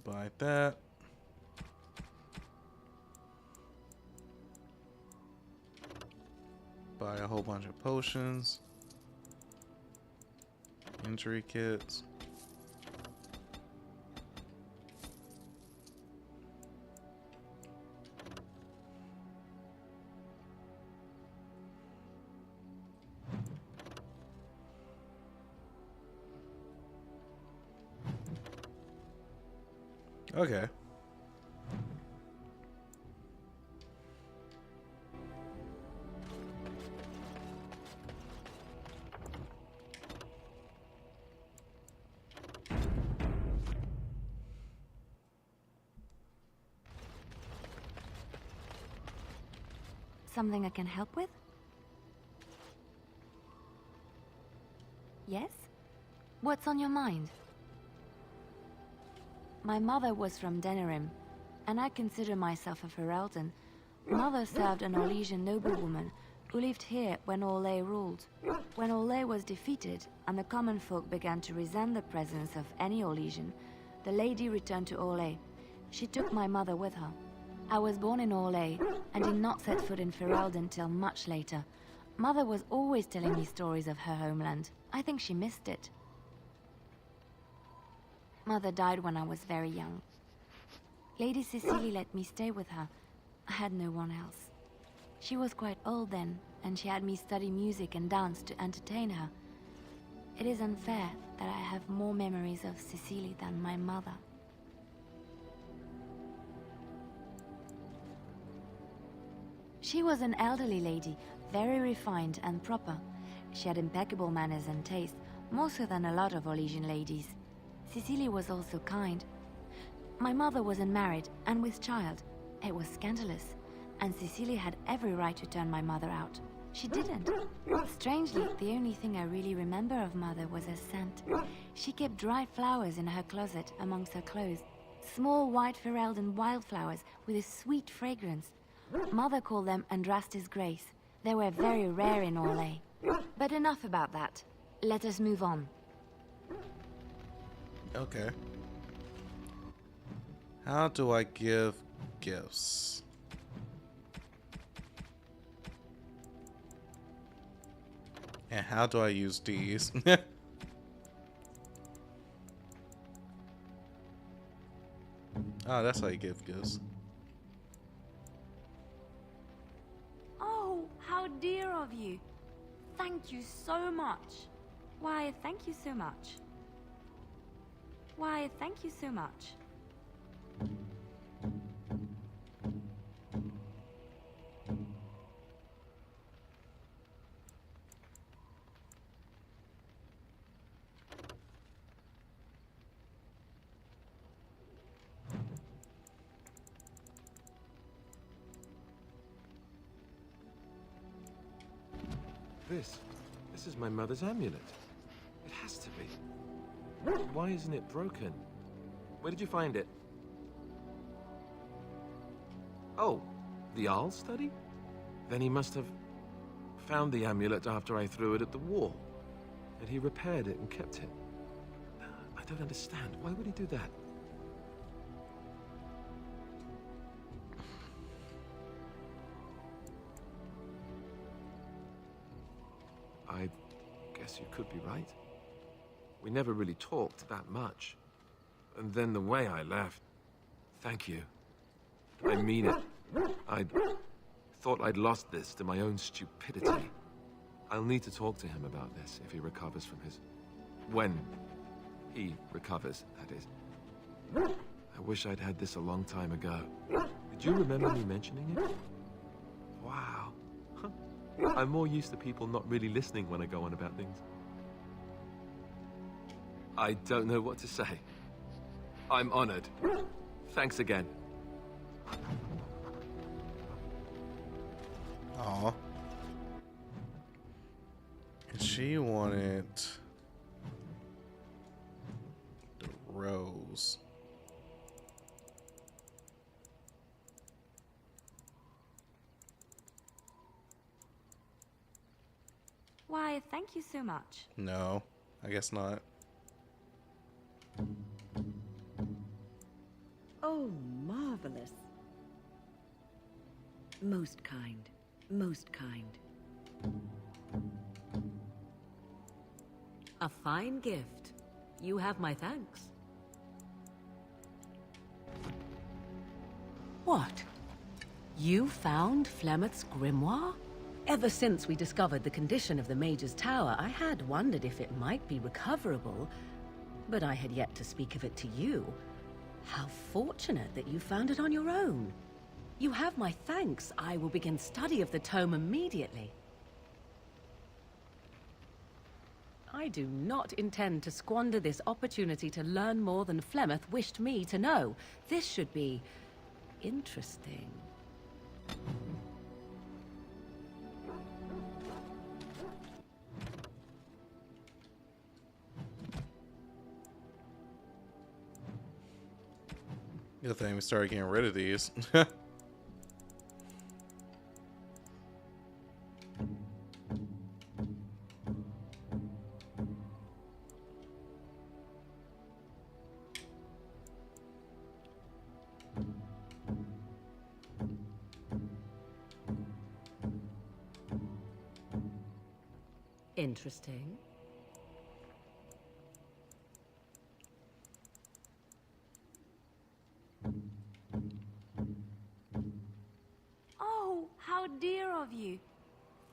Buy that. Buy a whole bunch of potions. Injury kits. Okay. Something I can help with? Yes? What's on your mind? My mother was from Denerim, and I consider myself a Ferelden. Mother served an Orlesian noblewoman who lived here when Orlais ruled. When Orlais was defeated and the common folk began to resent the presence of any Orlesian, the lady returned to Orlais. She took my mother with her. I was born in Orlais and did not set foot in Ferelden till much later. Mother was always telling me stories of her homeland. I think she missed it. Mother died when I was very young. Lady Cecily let me stay with her. I had no one else. She was quite old then, and she had me study music and dance to entertain her. It is unfair that I have more memories of Cecily than my mother. She was an elderly lady, very refined and proper. She had impeccable manners and taste, more so than a lot of Orlesian ladies. Cecily was also kind. My mother was unmarried and with child. It was scandalous, and Cecily had every right to turn my mother out. She didn't. Strangely, the only thing I really remember of Mother was her scent. She kept dried flowers in her closet amongst her clothes. Small white Ferelden wildflowers with a sweet fragrance. Mother called them Andrastis Grace. They were very rare in Orlais. But enough about that. Let us move on. Okay. How do I give gifts? And how do I use these? Oh, that's how you give gifts. Oh, how dear of you. Thank you so much. Why, thank you so much. Why, thank you so much. This is my mother's amulet. It has to be. Why isn't it broken? Where did you find it? Oh, the Arl study? Then he must have found the amulet after I threw it at the wall. And he repaired it and kept it. I don't understand. Why would he do that? I guess you could be right. We never really talked that much. And then the way I left... Thank you. I mean it. I thought I'd lost this to my own stupidity. I'll need to talk to him about this if he recovers from his... When he recovers, that is. I wish I'd had this a long time ago. Did you remember me mentioning it? Wow. I'm more used to people not really listening when I go on about things. I don't know what to say. I'm honored. Thanks again. Aw. She wanted the rose. Why, thank you so much. No, I guess not. Oh, marvelous. Most kind. Most kind. A fine gift. You have my thanks. What? You found Flemeth's grimoire? Ever since we discovered the condition of the Mage's Tower, I had wondered if it might be recoverable, but I had yet to speak of it to you. How fortunate that you found it on your own. You have my thanks. I will begin study of the tome immediately. I do not intend to squander this opportunity to learn more than Flemeth wished me to know. This should be interesting. Good thing we started getting rid of these. Interesting. Oh, how dear of you.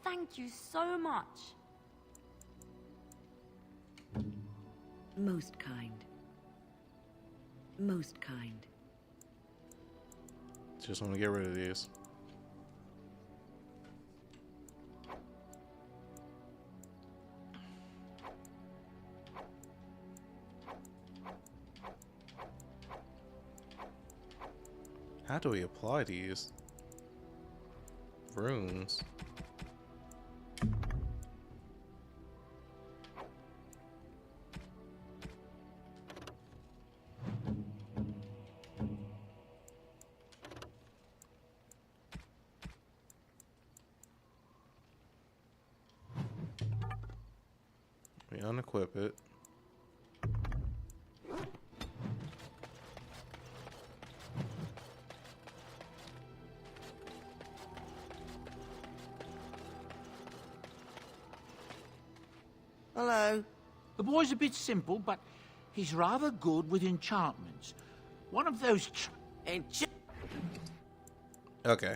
Thank you so much. Most kind. Most kind. Just want to get rid of these. How do we apply these runes? We unequip it. Hello. The boy's a bit simple, but he's rather good with enchantments. One of those Okay.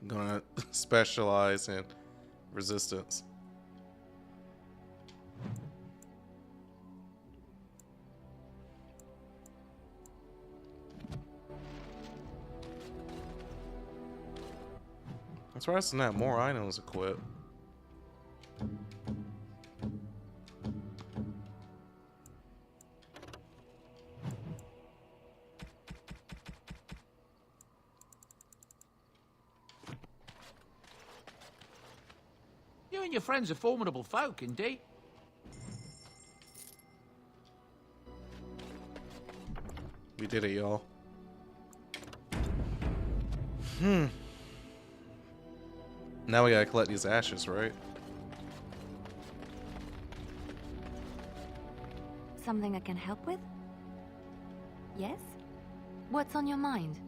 Gonna specialize in resistance. That's right, it's not more items equipped. You and your friends are formidable folk, indeed. We did it, y'all. Now we gotta collect these ashes, right? Something I can help with? Yes? What's on your mind?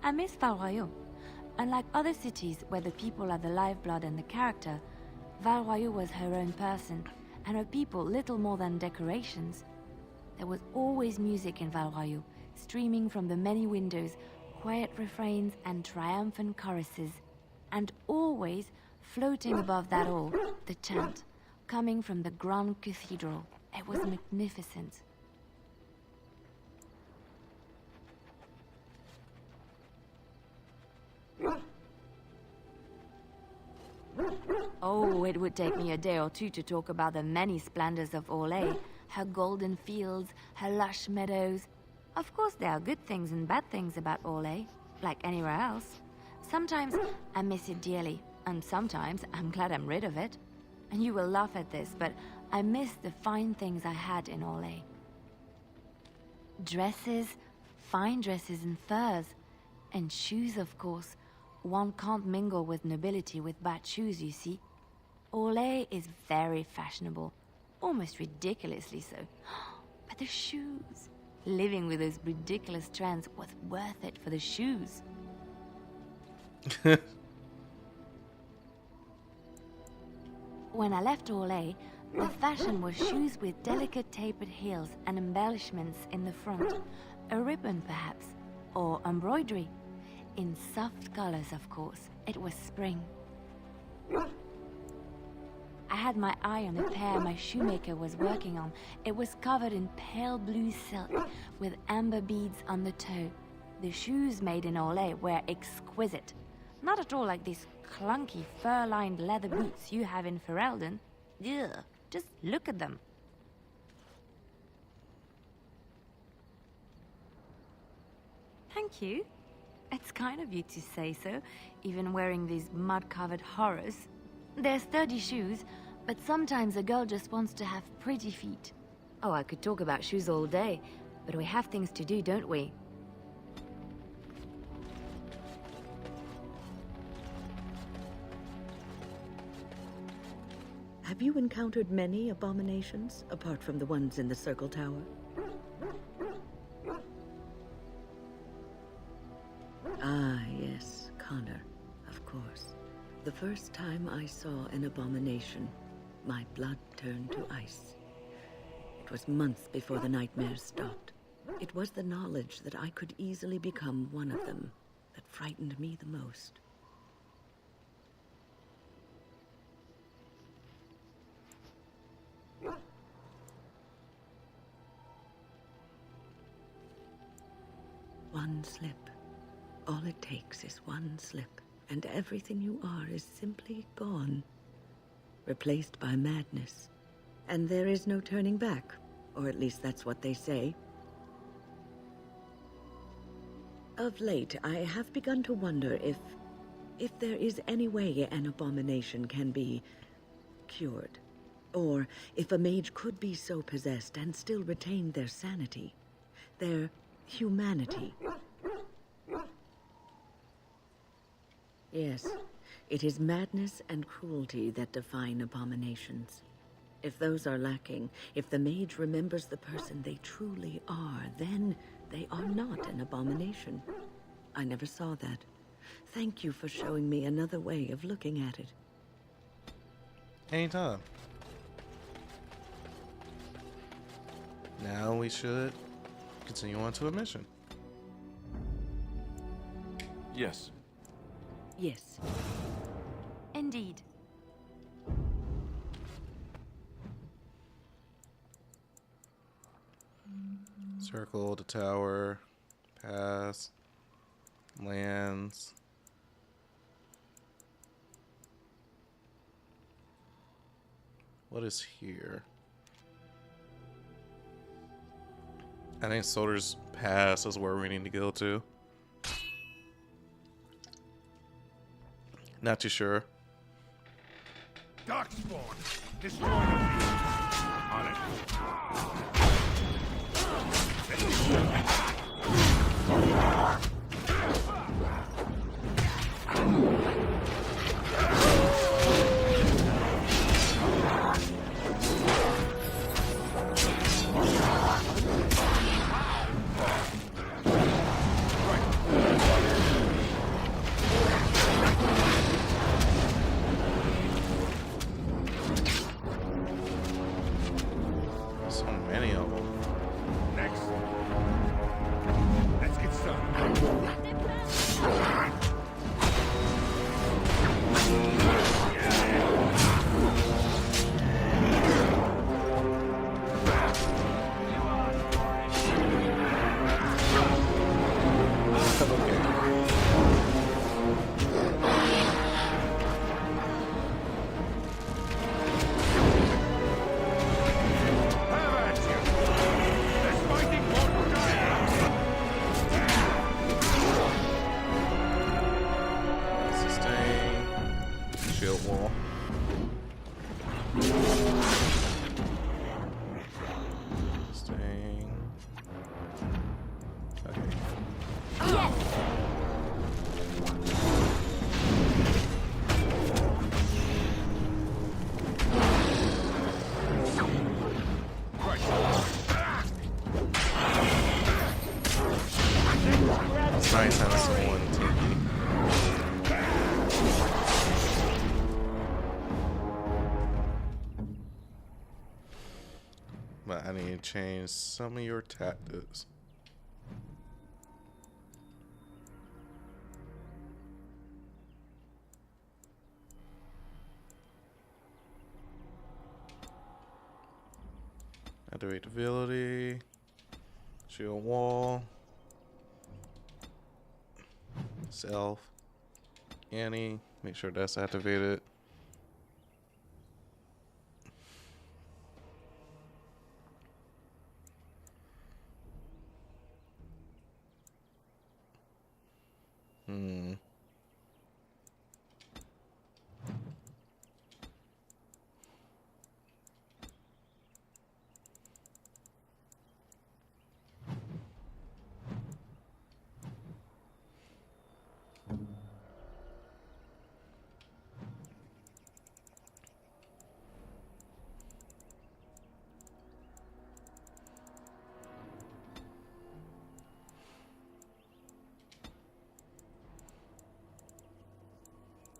I miss Val Royeaux. Unlike other cities where the people are the lifeblood and the character, Val Royeaux was her own person, and her people little more than decorations. There was always music in Val Royeaux, streaming from the many windows, quiet refrains and triumphant choruses, and always, floating above that all, the chant, coming from the Grand Cathedral. It was magnificent. Oh, it would take me a day or two to talk about the many splendors of Orlais, her golden fields, her lush meadows. Of course, there are good things and bad things about Orlais, like anywhere else. Sometimes I miss it dearly, and sometimes I'm glad I'm rid of it. And you will laugh at this, but I miss the fine things I had in Orlais. Dresses, fine dresses and furs, and shoes, of course. One can't mingle with nobility with bad shoes, you see. Orlais is very fashionable, almost ridiculously so. But the shoes, living with those ridiculous trends was worth it for the shoes. When I left Orlais, the fashion was shoes with delicate tapered heels and embellishments in the front, a ribbon perhaps, or embroidery. In soft colors, of course. It was spring. I had my eye on a pair my shoemaker was working on. It was covered in pale blue silk with amber beads on the toe. The shoes made in Orlais were exquisite. Not at all like these clunky fur-lined leather boots you have in Ferelden. Ugh, just look at them. Thank you. It's kind of you to say so, even wearing these mud-covered horrors. They're sturdy shoes, but sometimes a girl just wants to have pretty feet. Oh, I could talk about shoes all day, but we have things to do, don't we? Have you encountered many abominations, apart from the ones in the Circle Tower? Ah, yes, Connor, of course. The first time I saw an abomination, my blood turned to ice. It was months before the nightmares stopped. It was the knowledge that I could easily become one of them that frightened me the most. One slip. All it takes is one slip, and everything you are is simply gone. Replaced by madness. And there is no turning back, or at least that's what they say. Of late, I have begun to wonder if there is any way an abomination can be cured. Or if a mage could be so possessed and still retain their sanity, their humanity. Yes, it is madness and cruelty that define abominations. If those are lacking, if the mage remembers the person they truly are, then they are not an abomination. I never saw that. Thank you for showing me another way of looking at it. Anytime. Now we should continue on to a mission. Yes. Yes. Indeed. Circle the tower, pass, lands. What is here? I think Soldier's Pass is where we need to go to. Not too sure. Darkspawn! Destroy the on it. So many of them. Next. Let's get started. Nice having someone TP. But I need to change some of your tactics. Activate ability. Shield wall. Self. Annie. Make sure that's activated.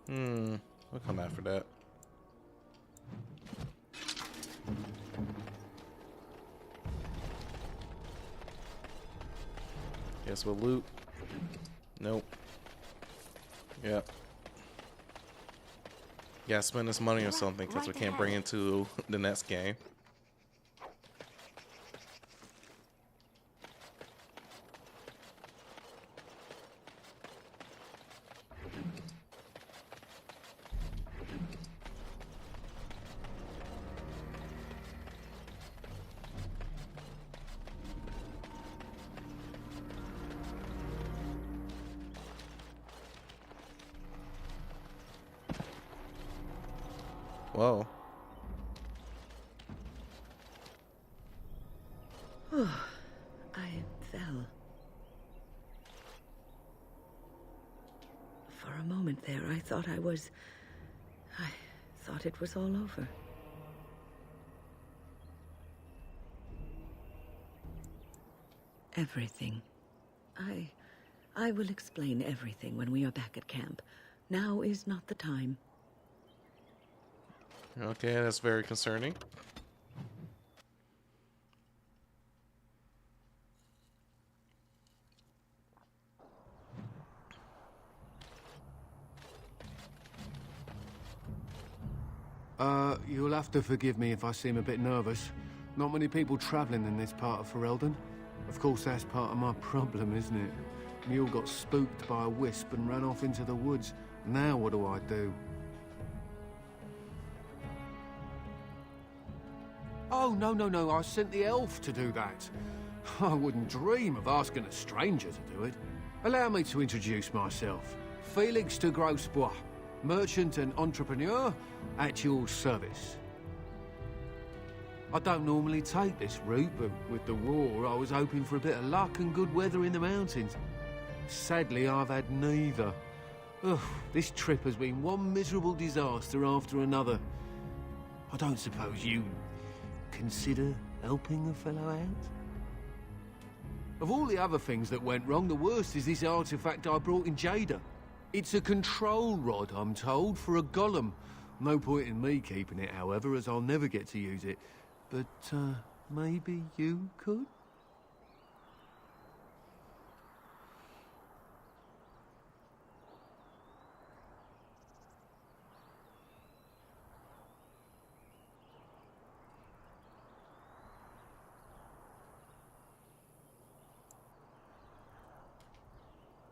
We'll come after that. Guess we'll loot. Nope. Yep. Yeah, spend this money or something because we can't bring it to the next game. Whoa. I fell. For a moment there, I thought it was all over. Everything. I will explain everything when we are back at camp. Now is not the time. Okay, that's very concerning. You'll have to forgive me if I seem a bit nervous. Not many people traveling in this part of Ferelden. Of course, that's part of my problem, isn't it? Mule got spooked by a wisp and ran off into the woods. Now what do I do? Oh, no, I sent the elf to do that. I wouldn't dream of asking a stranger to do it. Allow me to introduce myself. Felix de Grosbois, merchant and entrepreneur at your service. I don't normally take this route, but with the war, I was hoping for a bit of luck and good weather in the mountains. Sadly, I've had neither. Ugh, this trip has been one miserable disaster after another. I don't suppose you consider helping a fellow out? Of all the other things that went wrong, the worst is this artifact I brought in Jada. It's a control rod, I'm told, for a golem. No point in me keeping it, however, as I'll never get to use it. But, maybe you could?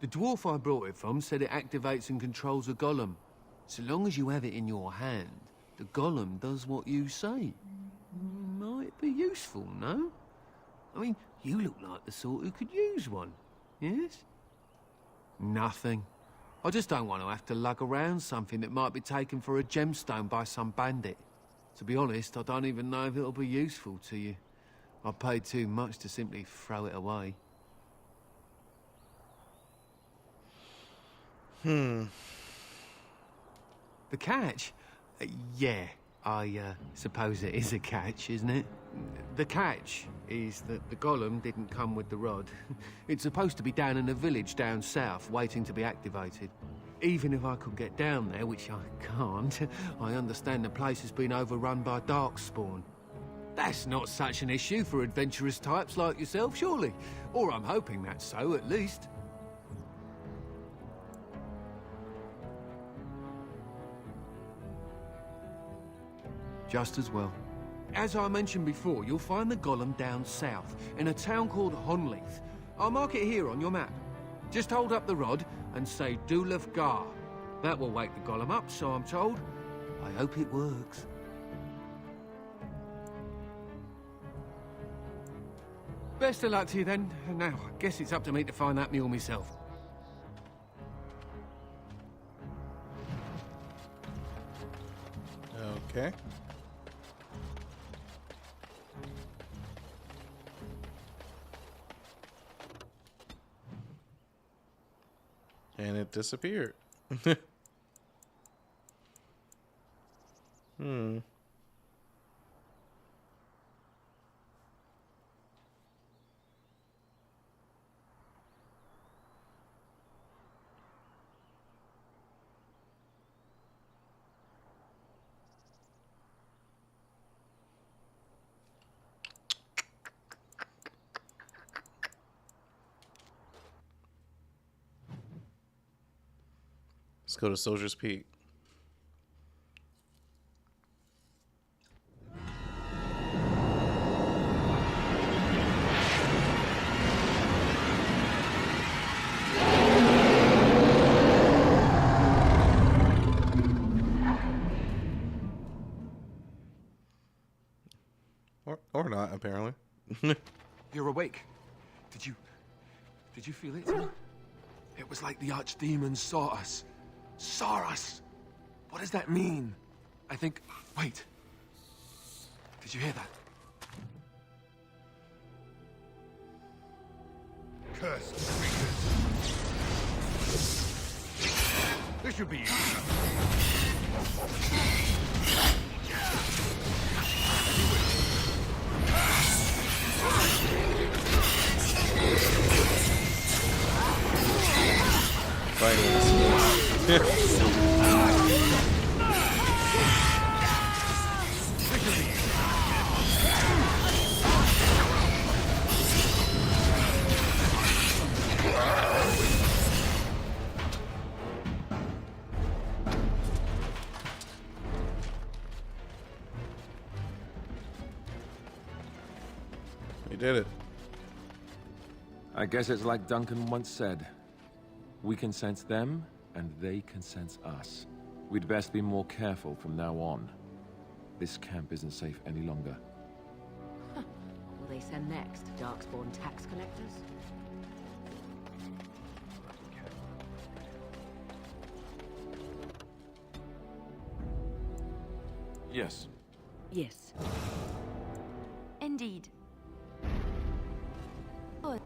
The dwarf I brought it from said it activates and controls a golem. So long as you have it in your hand, the golem does what you say. Might be useful, no? I mean, you look like the sort who could use one, yes? Nothing. I just don't want to have to lug around something that might be taken for a gemstone by some bandit. To be honest, I don't even know if it'll be useful to you. I paid too much to simply throw it away. The catch? Yeah, I suppose it is a catch, isn't it? The catch is that the golem didn't come with the rod. It's supposed to be down in a village down south, waiting to be activated. Even if I could get down there, which I can't, I understand the place has been overrun by darkspawn. That's not such an issue for adventurous types like yourself, surely? Or I'm hoping that's so, at least. Just as well. As I mentioned before, you'll find the golem down south, in a town called Honleith. I'll mark it here on your map. Just hold up the rod and say Dulaf Gar. That will wake the golem up, so I'm told. I hope it works. Best of luck to you then. Now, I guess it's up to me to find that mule myself. Okay. And it disappeared. Let's go to Soldier's Peak. Or not, apparently. You're awake. Did you feel it? It was like the archdemon saw us. Saw us! What does that mean? I think... Wait. Did you hear that? Cursed creatures. This should be easy. We did it. I guess it's like Duncan once said. We can sense them, and they can sense us. We'd best be more careful from now on. This camp isn't safe any longer. What will they send next? Darkspawn tax collectors? Yes. Yes. Indeed. Oh.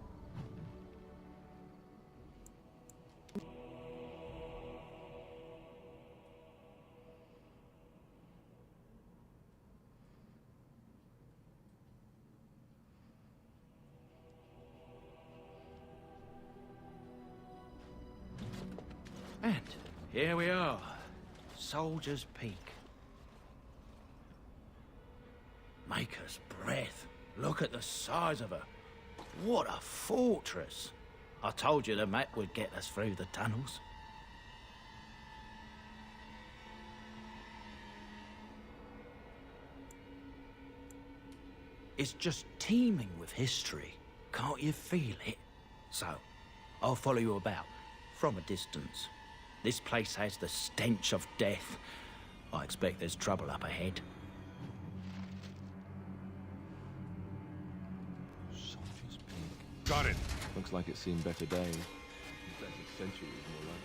And here we are, Soldier's Peak. Maker's breath. Look at the size of her. What a fortress. I told you the map would get us through the tunnels. It's just teeming with history. Can't you feel it? So, I'll follow you about, from a distance. This place has the stench of death. I expect there's trouble up ahead. Soldier's Peak. Got it. Looks like it's seen better days. Better centuries, more like.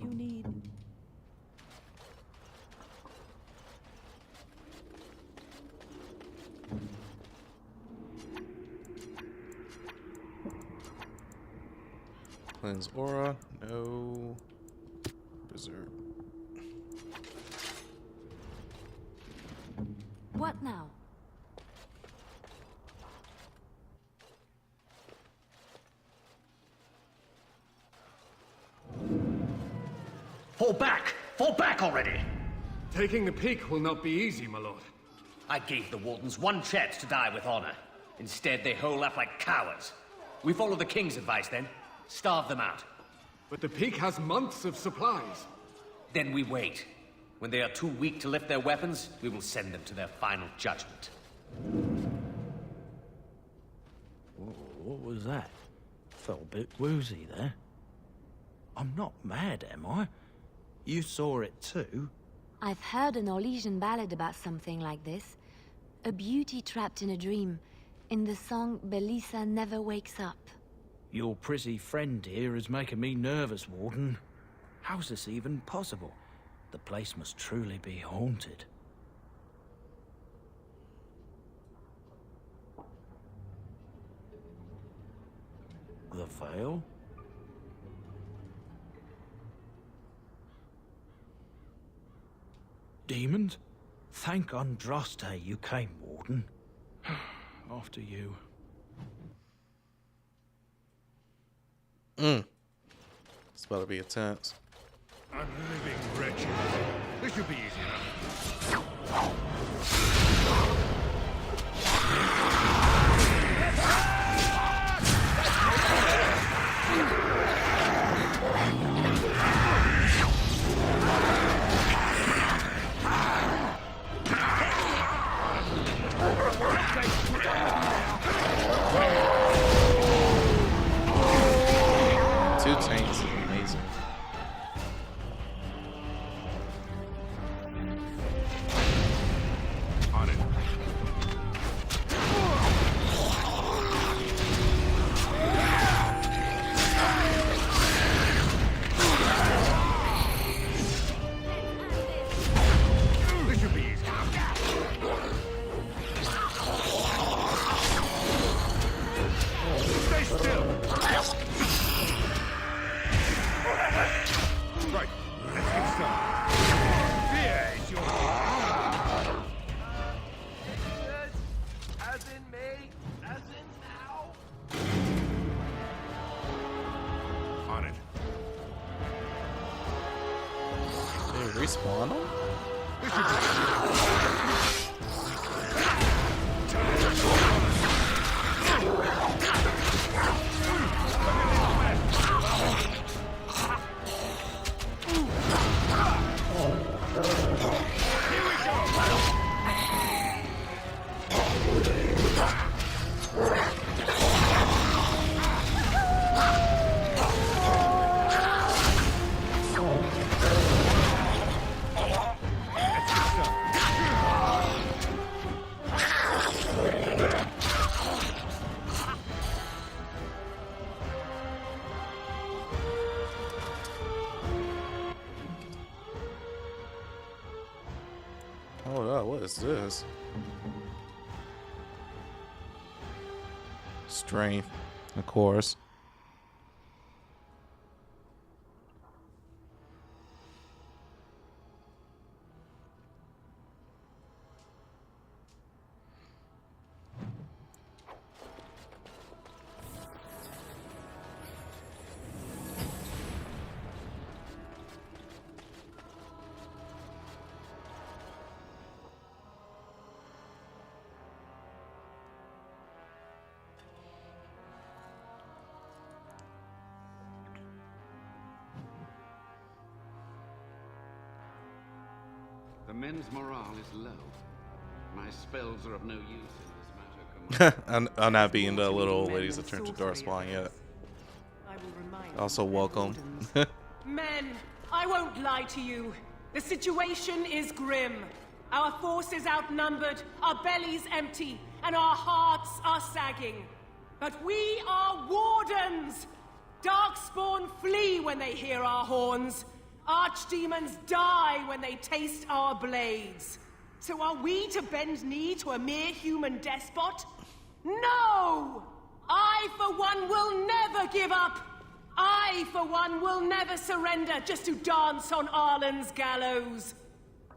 You need... Cleanse aura, no. Berserk. What now? Fall back! Fall back already! Taking the peak will not be easy, my lord. I gave the Wardens one chance to die with honor. Instead, they hole up like cowards. We follow the King's advice, then. Starve them out. But the peak has months of supplies. Then we wait. When they are too weak to lift their weapons, we will send them to their final judgment. Whoa, what was that? Felt a bit woozy there. I'm not mad, am I? You saw it too? I've heard an Orlesian ballad about something like this. A beauty trapped in a dream. In the song, Belisa never wakes up. Your prissy friend here is making me nervous, Warden. How's this even possible? The place must truly be haunted. the veil? Demons? Thank Andraste you came, Warden. After you. It's about to be intense. Unliving wretches. This should be easy enough. Two tanks is amazing. On it. This should be easy. Stay still. Right. Let's get started. Fear is your As in me, as in now. on it. They respawn them? Hold up, what is this? Strength, of course. The men's morale is low. My spells are of no use in this matter. I'm not being the little old ladies that turn to Darkspawn yet. Also, welcome. Men, I won't lie to you. The situation is grim. Our forces outnumbered, our bellies empty, and our hearts are sagging. But we are wardens! Darkspawn flee when they hear our horns. Archdemons die when they taste our blades. So are we to bend knee to a mere human despot? No! I, for one, will never give up. I, for one, will never surrender just to dance on Arlen's gallows.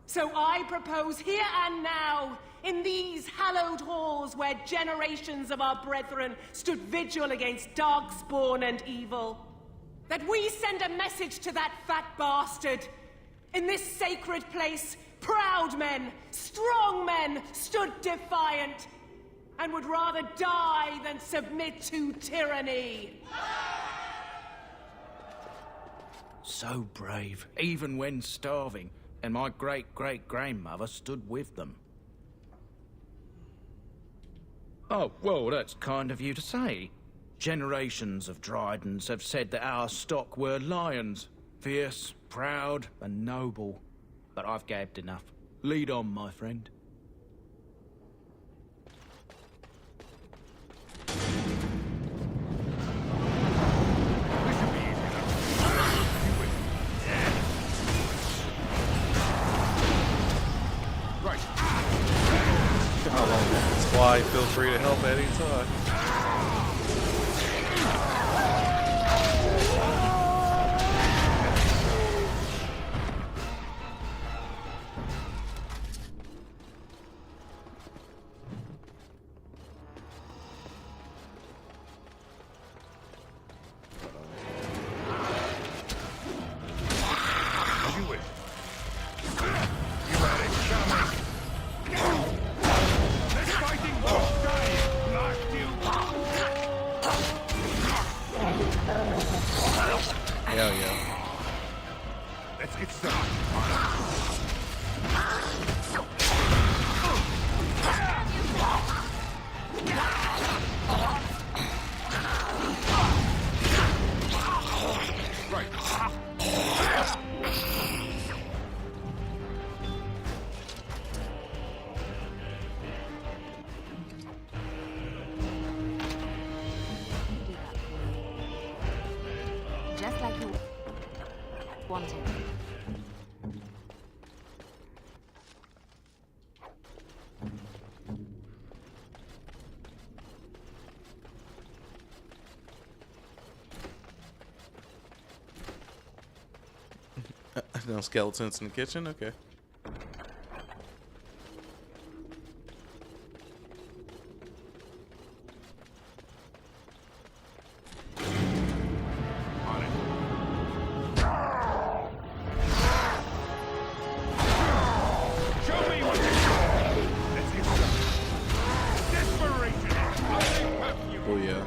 So I propose here and now, in these hallowed halls where generations of our brethren stood vigil against darkspawn and evil, that we send a message to that fat bastard. In this sacred place, proud men, strong men stood defiant, and would rather die than submit to tyranny. So brave, even when starving, and my great-great-grandmother stood with them. Oh, well, that's kind of you to say. Generations of Dryden's have said that our stock were lions, fierce, proud, and noble. But I've gabbed enough. Lead on, my friend. Right. That's why feel free to help at any time. Hell yeah. Let's get started. Right. Just like you wanted. No skeletons in the kitchen? Okay. Oh yeah.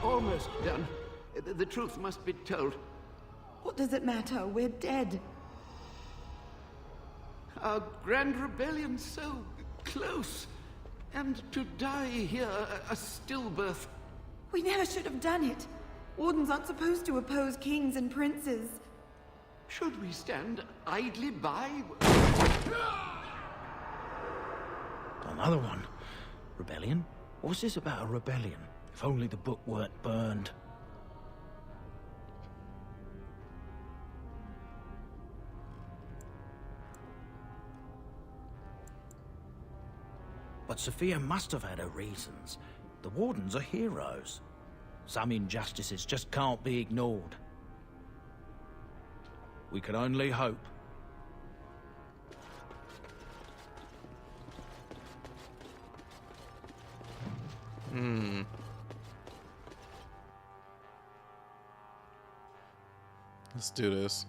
Almost done. The truth must be told. What does it matter? We're dead. Our grand rebellion so close. And to die here, a stillbirth. We never should have done it. Wardens aren't supposed to oppose kings and princes. Should we stand idly by? Another one. Rebellion? What's this about a rebellion? If only the book weren't burned. But Sophia must have had her reasons. The Wardens are heroes. Some injustices just can't be ignored. We can only hope. Let's do this.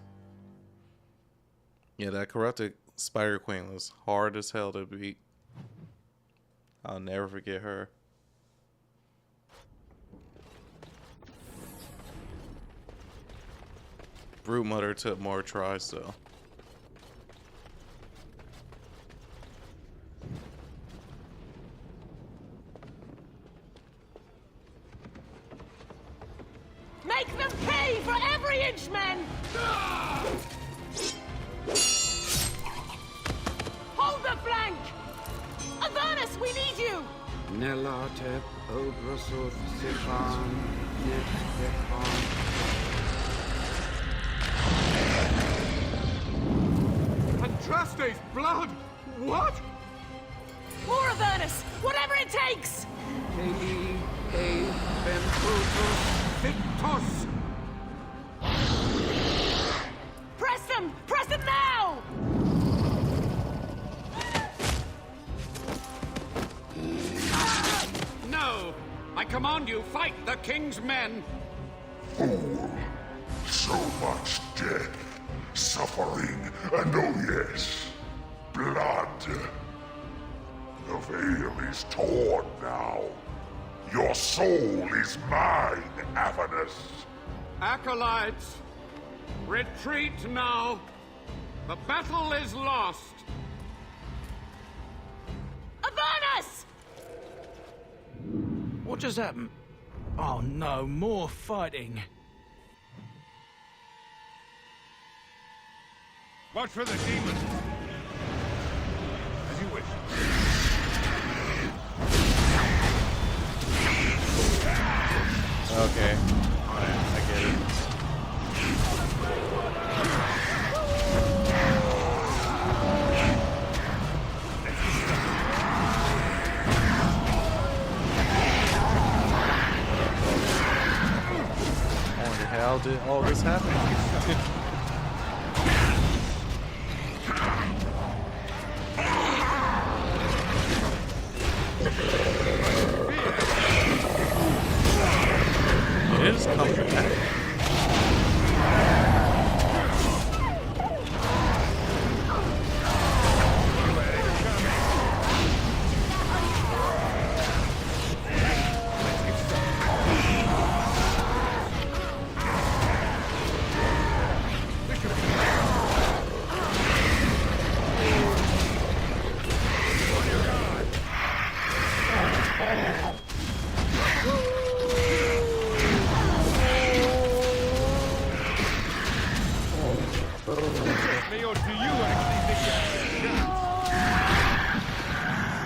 Yeah, that corrupted Spider Queen was hard as hell to beat. I'll never forget her. Brute Mother took more tries though. Make them pay for every inch, men! Hold the flank! Avernus, we need you! Nelatep, Obrasoth, Sifan, Nefefan. Andraste's blood! What? More Avernus! Whatever it takes! Hei, Benfotos, Victos! Press them! Press them now! No! I command you, fight the king's men! Fool! So much death, suffering, and oh yes, blood. The veil is torn now. Your soul is mine, Avernus. Acolytes, retreat now. The battle is lost. Avernus! What just happened? Oh no, more fighting. Watch for the demon. As you wish. Okay. Alright, I get it. did all this happen? It is coming back.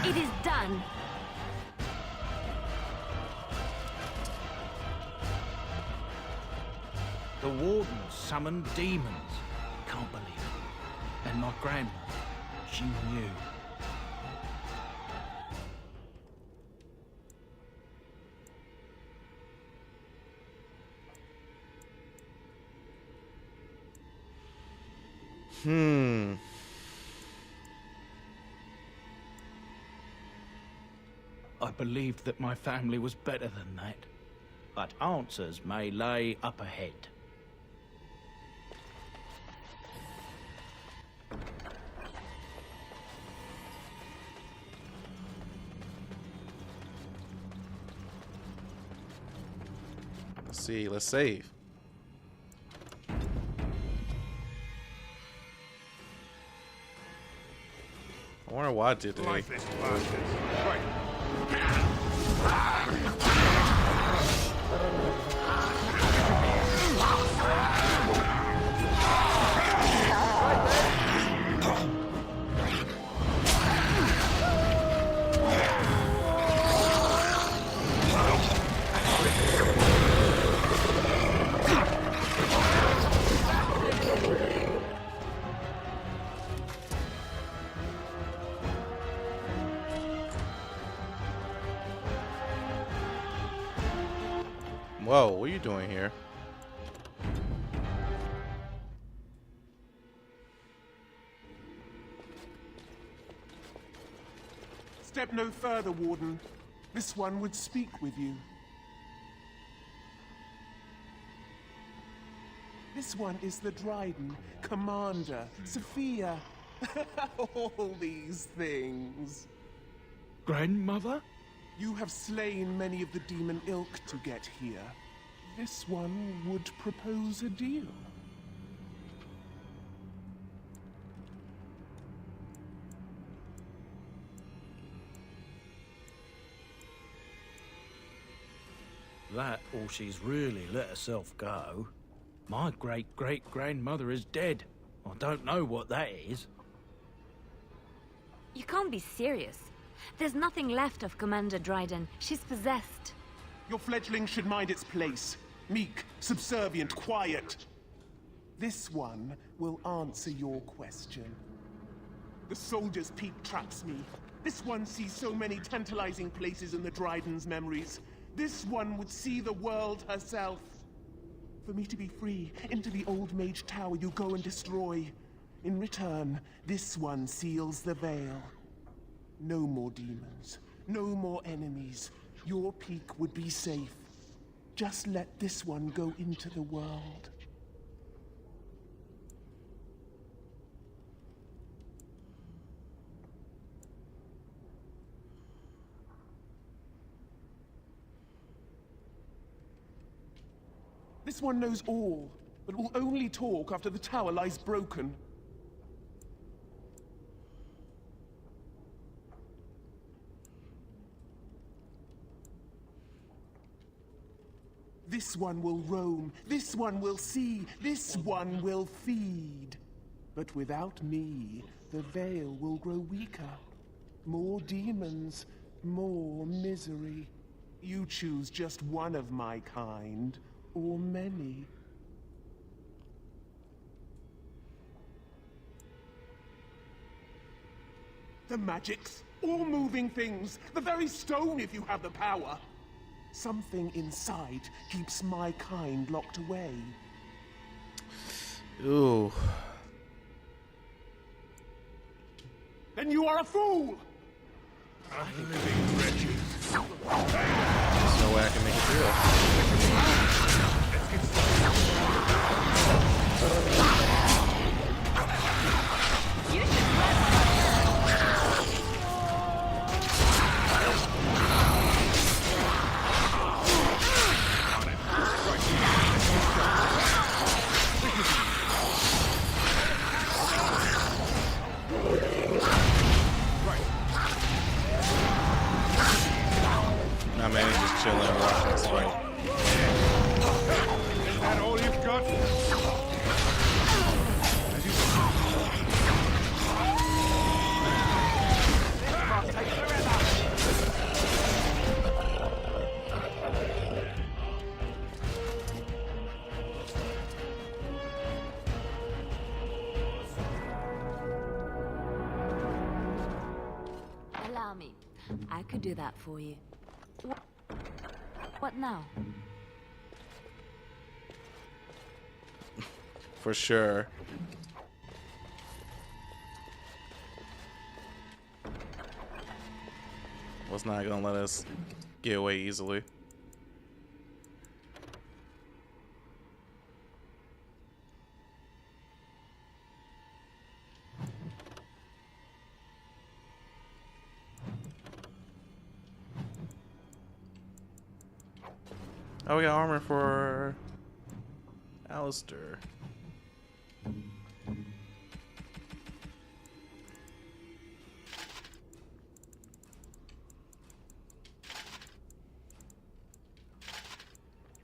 It is done. The Warden summoned demons. Can't believe it. And my grandmother, she knew. I believed that my family was better than that. But answers may lay up ahead. Let's see, let's save. I wonder why I did that. Whoa, what are you doing here? Step no further, Warden. This one would speak with you. This one is the Dryden, Commander, Sophia. All these things. Grandmother? You have slain many of the demon ilk to get here. This one would propose a deal. That or she's really let herself go. My great-great-grandmother is dead. I don't know what that is. You can't be serious. There's nothing left of Commander Dryden. She's possessed. Your fledgling should mind its place. Meek, subservient, quiet. This one will answer your question. The Soldier's Peak traps me. This one sees so many tantalizing places in the Dryden's memories. This one would see the world herself. For me to be free, into the Old Mage Tower you go and destroy. In return, this one seals the veil. No more demons, no more enemies. Your peak would be safe. Just let this one go into the world. This one knows all, but will only talk after the tower lies broken. This one will roam, this one will see, this one will feed. But without me, the veil will grow weaker. More demons, more misery. You choose just one of my kind, or many. The magics, all moving things, the very stone if you have the power. Something inside keeps my kind locked away. Ooh. Then you are a fool! Living wretches. There's no way I can make it through Nah, man, he's just chilling and watching this fight. Is that all you've got? Allow me. I could do that for you. What now? For sure. Was not gonna let us get away easily. Oh, we got armor for Alistair.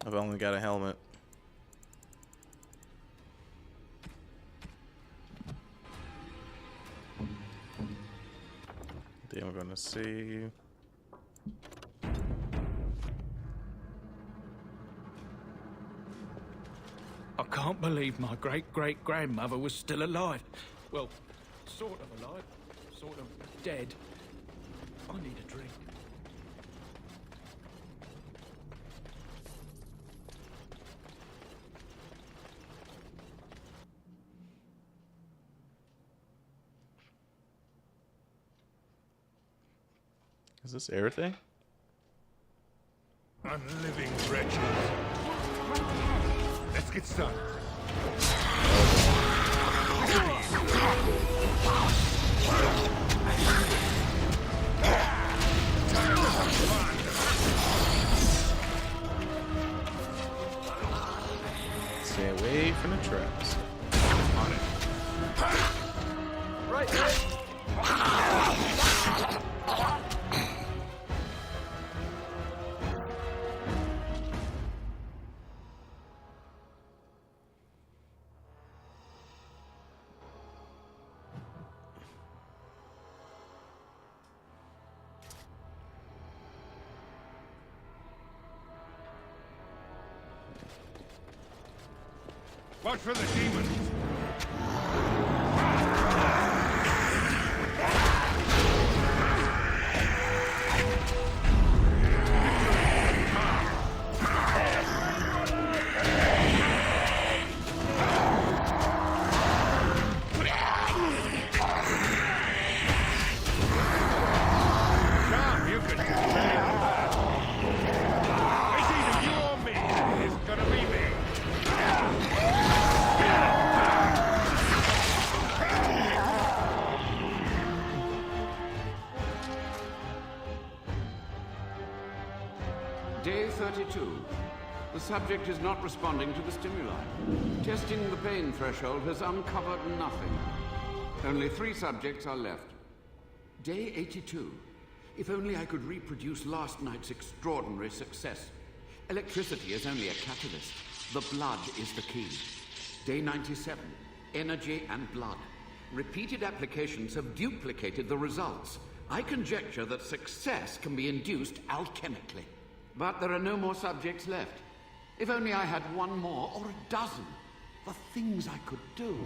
I've only got a helmet. Then we're gonna see. I can't believe my great-great-grandmother was still alive. Well, sort of alive, sort of dead. I need a drink. Is this everything? Unliving wretches. Let's get started. Stay away from the traps. On it. Right. Watch for the demons. Come, you can handle that. It's either you or me. It's gonna be me. Day 32. The subject is not responding to the stimuli. Testing the pain threshold has uncovered nothing. Only 3 subjects are left. Day 82. If only I could reproduce last night's extraordinary success. Electricity is only a catalyst. The blood is the key. Day 97. Energy and blood. Repeated applications have duplicated the results. I conjecture that success can be induced alchemically. But there are no more subjects left. If only I had 1 more or a dozen. The things I could do.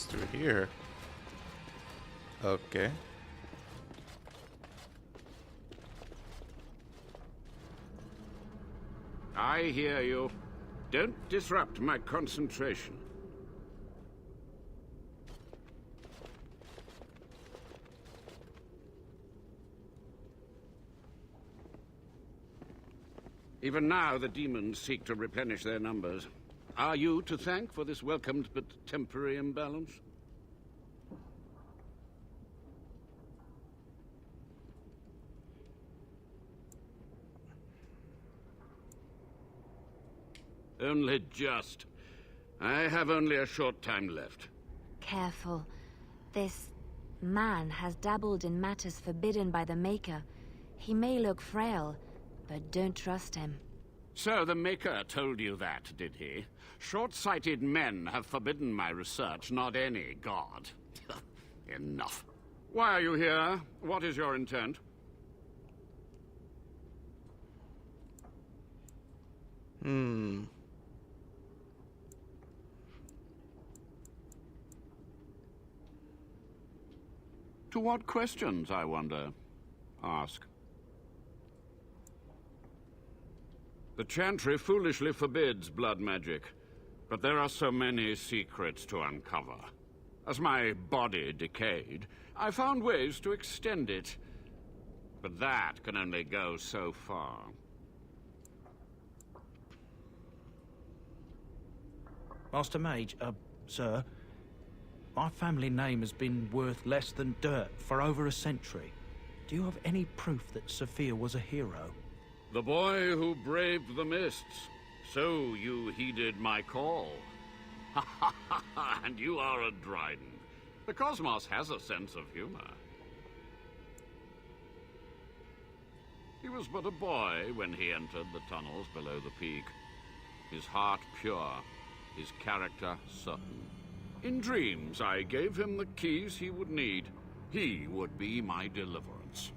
It's through here. Okay. I hear you. Don't disrupt my concentration. Even now, the demons seek to replenish their numbers. Are you to thank for this welcomed but temporary imbalance? Only just. I have only a short time left. Careful. This man has dabbled in matters forbidden by the Maker. He may look frail, but don't trust him. So the Maker told you that, did he? Short-sighted men have forbidden my research, not any god. Enough. Why are you here? What is your intent? To what questions, I wonder? Ask. The Chantry foolishly forbids blood magic, but there are so many secrets to uncover. As my body decayed, I found ways to extend it. But that can only go so far. Master Mage, sir, my family name has been worth less than dirt for over a century. Do you have any proof that Sophia was a hero? The boy who braved the mists. So you heeded my call. And you are a Dryden. The cosmos has a sense of humor. He was but a boy when he entered the tunnels below the peak. His heart pure, his character certain. In dreams, I gave him the keys he would need. He would be my deliverance.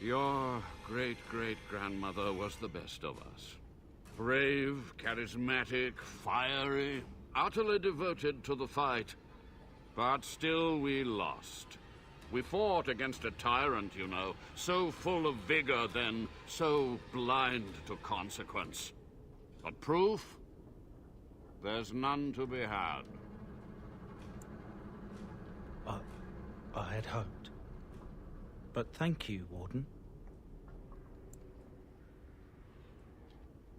Your great-great-grandmother was the best of us. Brave, charismatic, fiery, utterly devoted to the fight. But still we lost. We fought against a tyrant, you know, so full of vigor then, so blind to consequence. But proof? There's none to be had. I had hoped. But thank you, Warden.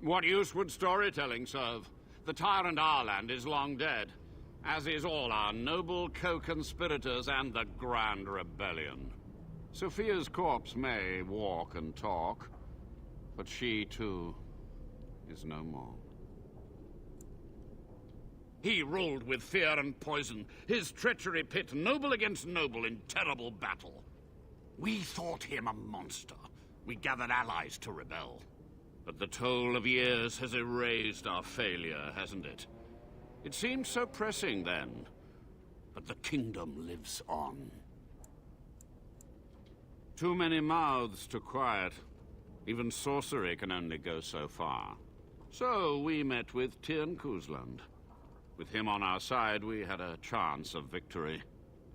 What use would storytelling serve? The tyrant Arland is long dead, as is all our noble co-conspirators and the Grand Rebellion. Sophia's corpse may walk and talk, but she, too, is no more. He ruled with fear and poison, his treachery pit noble against noble in terrible battle. We thought him a monster. We gathered allies to rebel. But the toll of years has erased our failure, hasn't it? It seemed so pressing then, but the kingdom lives on. Too many mouths to quiet. Even sorcery can only go so far. So we met with Tirn Kuzland. With him on our side, we had a chance of victory.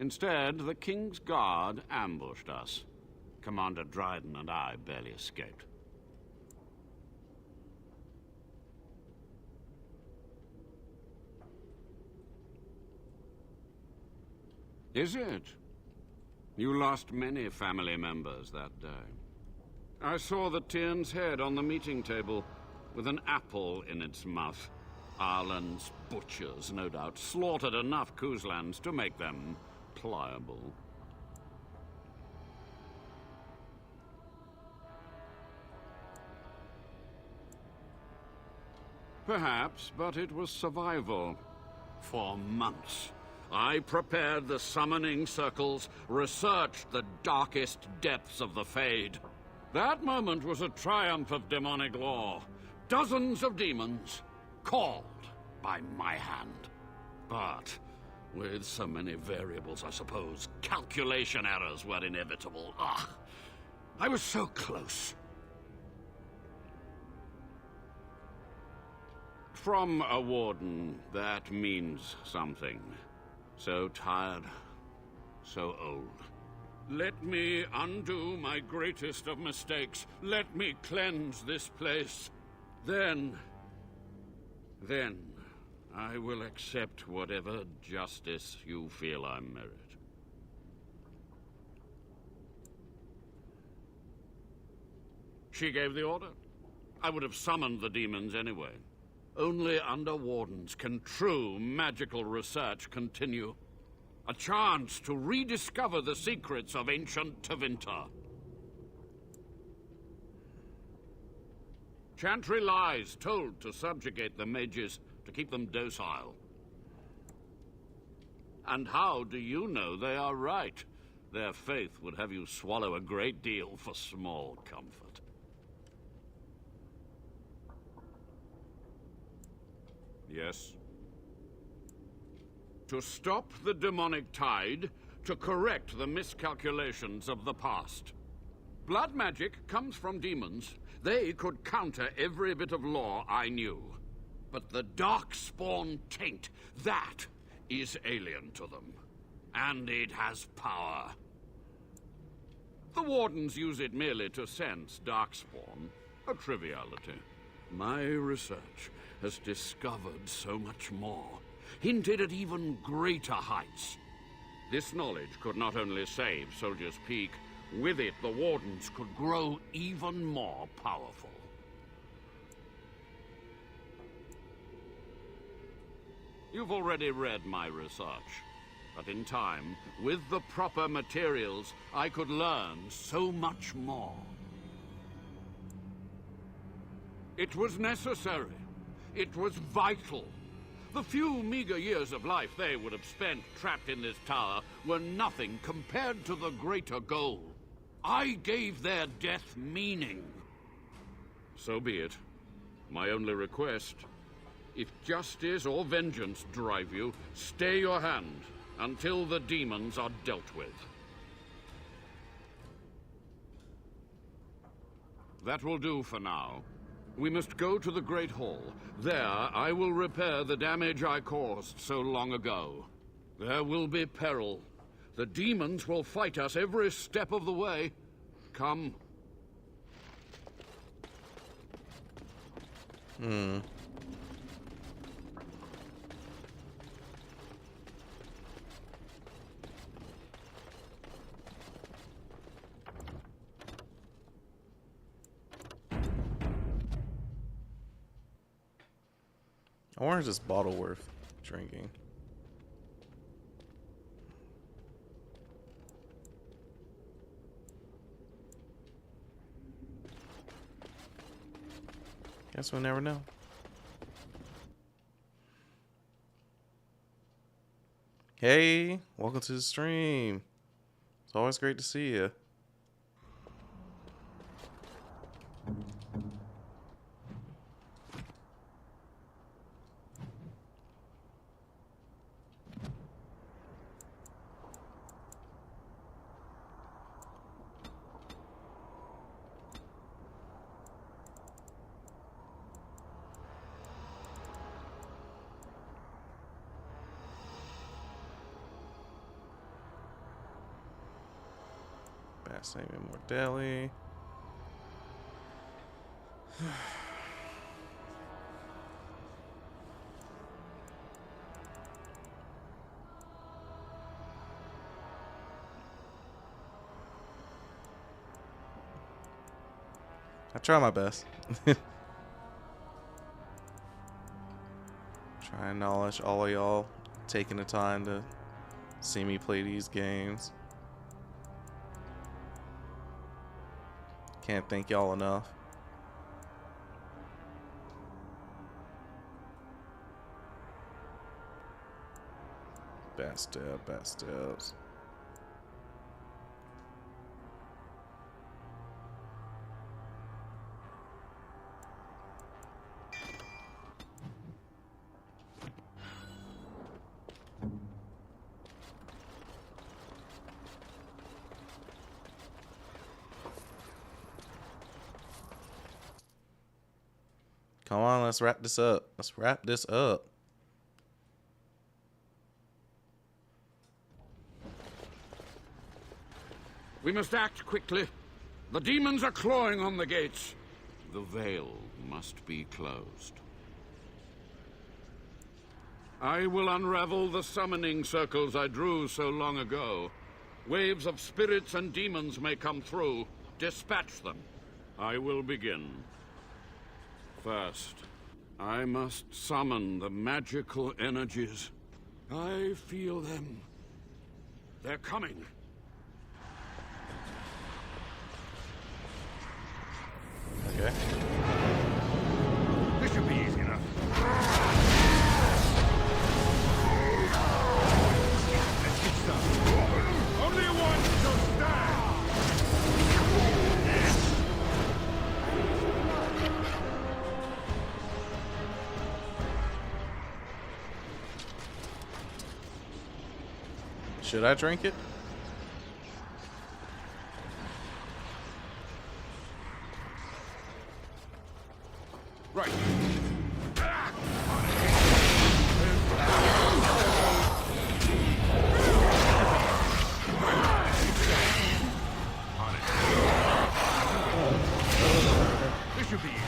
Instead, the King's Guard ambushed us. Commander Dryden and I barely escaped. Is it? You lost many family members that day. I saw the Tyrn's head on the meeting table, with an apple in its mouth. Arland's butchers, no doubt, slaughtered enough Kuzlands to make them pliable. Perhaps, but it was survival. For months, I prepared the summoning circles, researched the darkest depths of the Fade. That moment was a triumph of demonic law. Dozens of demons, called by my hand. But with so many variables, I suppose, calculation errors were inevitable. I was so close. from a warden, that means something. So tired, so old. Let me undo my greatest of mistakes. Let me cleanse this place. Then I will accept whatever justice you feel I merit. She gave the order. I would have summoned the demons anyway. Only under wardens can true magical research continue. A chance to rediscover the secrets of ancient Tevinter. Chantry lies told to subjugate the mages, to keep them docile. And how do you know they are right? Their faith would have you swallow a great deal for small comfort. Yes? To stop the demonic tide, to correct the miscalculations of the past. Blood magic comes from demons. They could counter every bit of law I knew. But the darkspawn taint, that is alien to them. And it has power. The wardens use it merely to sense darkspawn, a triviality. My research has discovered so much more, hinted at even greater heights. This knowledge could not only save Soldier's Peak, with it the wardens could grow even more powerful. You've already read my research, but in time, with the proper materials, I could learn so much more. It was necessary. It was vital. The few meager years of life they would have spent trapped in this tower were nothing compared to the greater goal. I gave their death meaning. So be it. My only request, if justice or vengeance drive you, stay your hand until the demons are dealt with. That will do for now. We must go to the Great Hall. There, I will repair the damage I caused so long ago. There will be peril. The demons will fight us every step of the way. Come. I wonder if this bottle worth drinking. Guess we'll never know. Hey, welcome to the stream. It's always great to see you. Same immortality. I try my best. Try and acknowledge all of y'all taking the time to see me play these games. Can't thank y'all enough. Best steps. Come on, let's wrap this up. Let's wrap this up. We must act quickly. The demons are clawing on the gates. The veil must be closed. I will unravel the summoning circles I drew so long ago. Waves of spirits and demons may come through. Dispatch them. I will begin. First, I must summon the magical energies. I feel them. They're coming. Okay. This should be easy enough. Let's get started. Only one shall stand! Should I drink it? Right. This should be easy.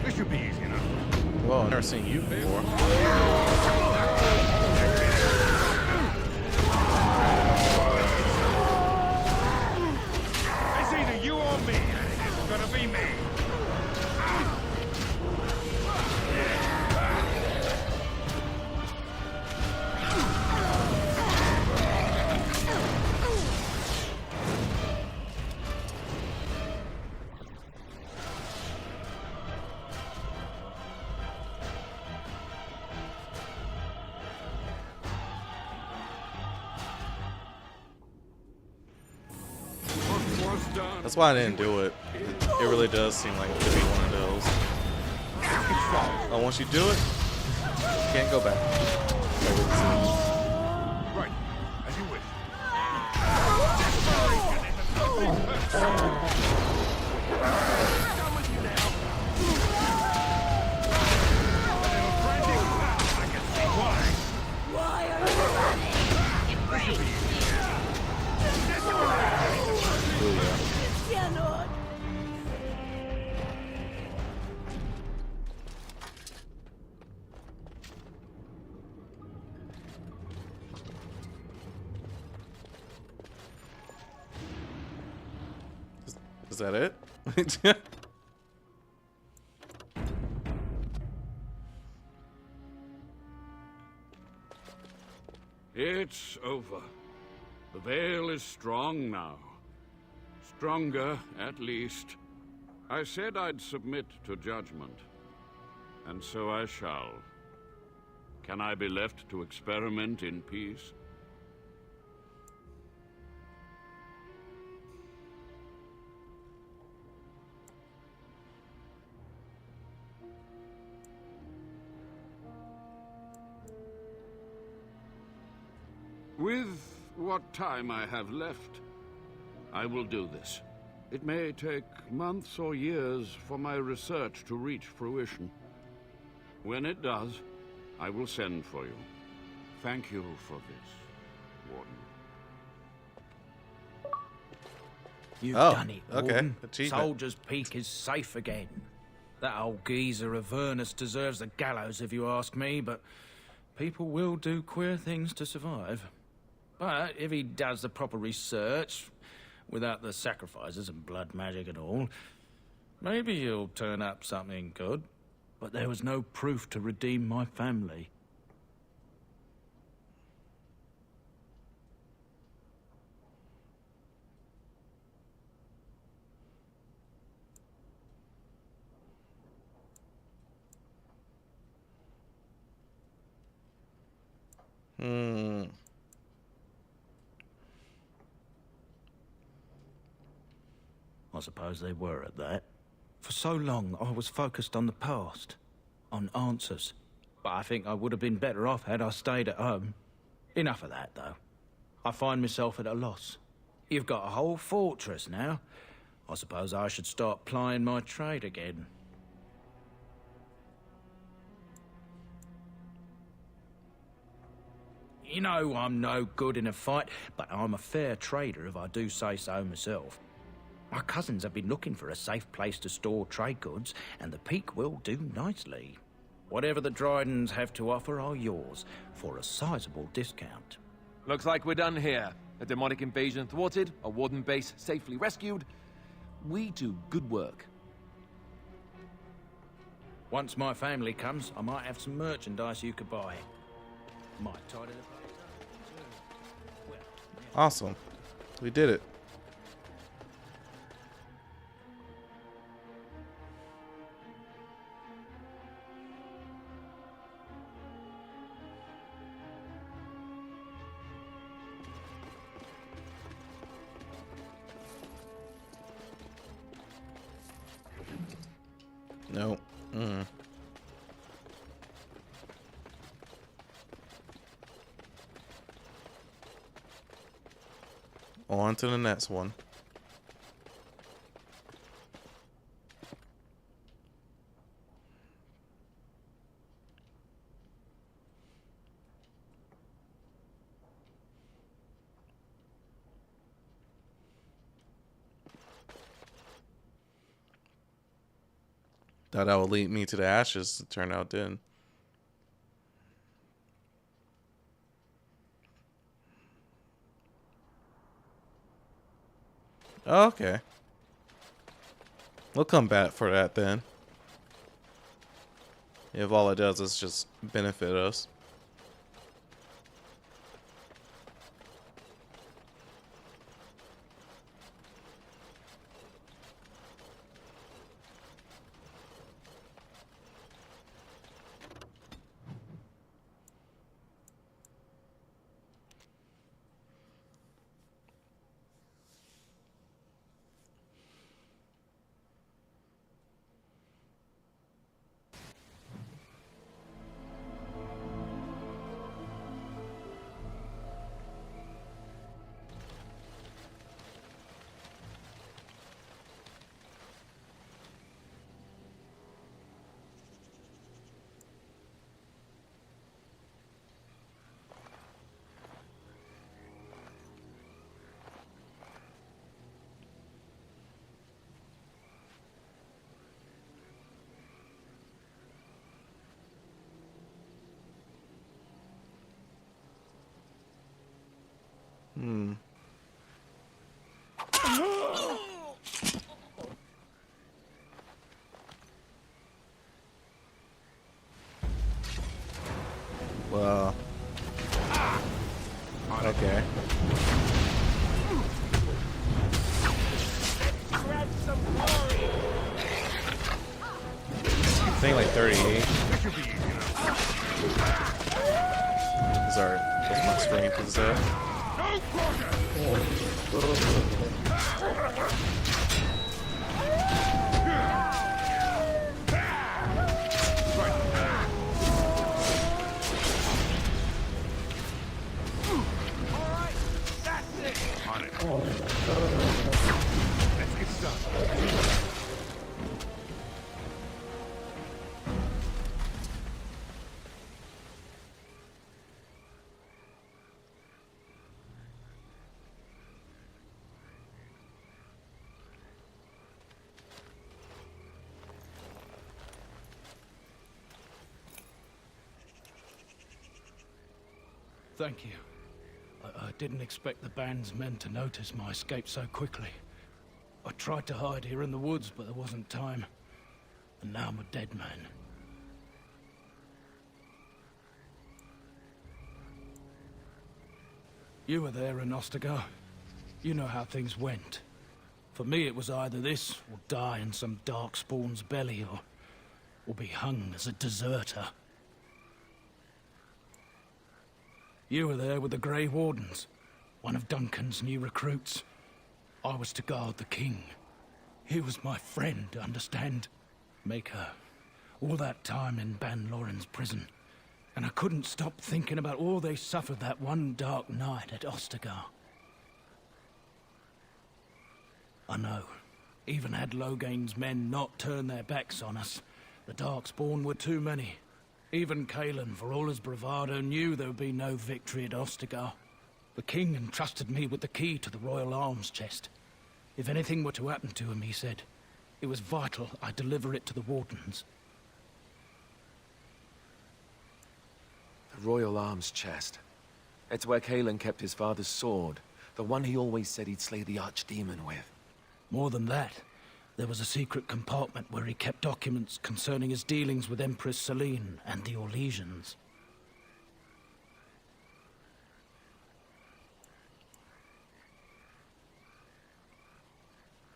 This should be easy enough. Whoa, I've never seen you before. It's either you or me, and it's gonna be me. That's why I didn't do it. It really does seem like it could be one of those. Oh, once you do it, you can't go back. Right, as you wish. Why are you running? Cannot. Is that it? It's over. The veil is strong now. Stronger, at least. I said I'd submit to judgment. And so I shall. Can I be left to experiment in peace? With what time I have left, I will do this. It may take months or years for my research to reach fruition. When it does, I will send for you. Thank you for this, Warden. You've Oh, done it, okay. Warden. Achievement. Soldier's Peak is safe again. That old geezer Avernus deserves the gallows if you ask me, but people will do queer things to survive. But if he does the proper research, without the sacrifices and blood magic and all, maybe he'll turn up something good. But there was no proof to redeem my family. suppose they were at that. For so long, I was focused on the past, on answers. But I think I would have been better off had I stayed at home. Enough of that, though. I find myself at a loss. You've got a whole fortress now. I suppose I should start plying my trade again. You know I'm no good in a fight, but I'm a fair trader if I do say so myself. My cousins have been looking for a safe place to store trade goods, and the Peak will do nicely. Whatever the Drydens have to offer are yours, for a sizable discount. Looks like we're done here. A demonic invasion thwarted, a Warden base safely rescued. We do good work. Once my family comes, I might have some merchandise you could buy. Might tidy the place up, too. Awesome. We did it. No. On to the next one. Thought that would lead me to the ashes. It turned out it didn't. Oh, okay. We'll come back for that then. If all it does is just benefit us. Well, okay. I think like 38. What's my strength is that? Let's get started. Thank you. I didn't expect the band's men to notice my escape so quickly. I tried to hide here in the woods, but there wasn't time. And now I'm a dead man. You were there in Ostagar. You know how things went. For me, it was either this, or die in some darkspawn's belly, or be hung as a deserter. You were there with the Grey Wardens, one of Duncan's new recruits. I was to guard the king. He was my friend, understand? Maker. All that time in Ban Loren's prison. And I couldn't stop thinking about all they suffered that one dark night at Ostagar. I know. Even had Loghain's men not turned their backs on us, the Darkspawn were too many. Even Cailan, for all his bravado, knew there would be no victory at Ostagar. The king entrusted me with the key to the royal arms chest. If anything were to happen to him, he said, it was vital I deliver it to the Wardens. The royal arms chest. It's where Cailan kept his father's sword. The one he always said he'd slay the archdemon with. More than that, there was a secret compartment where he kept documents concerning his dealings with Empress Selene and the Orlesians.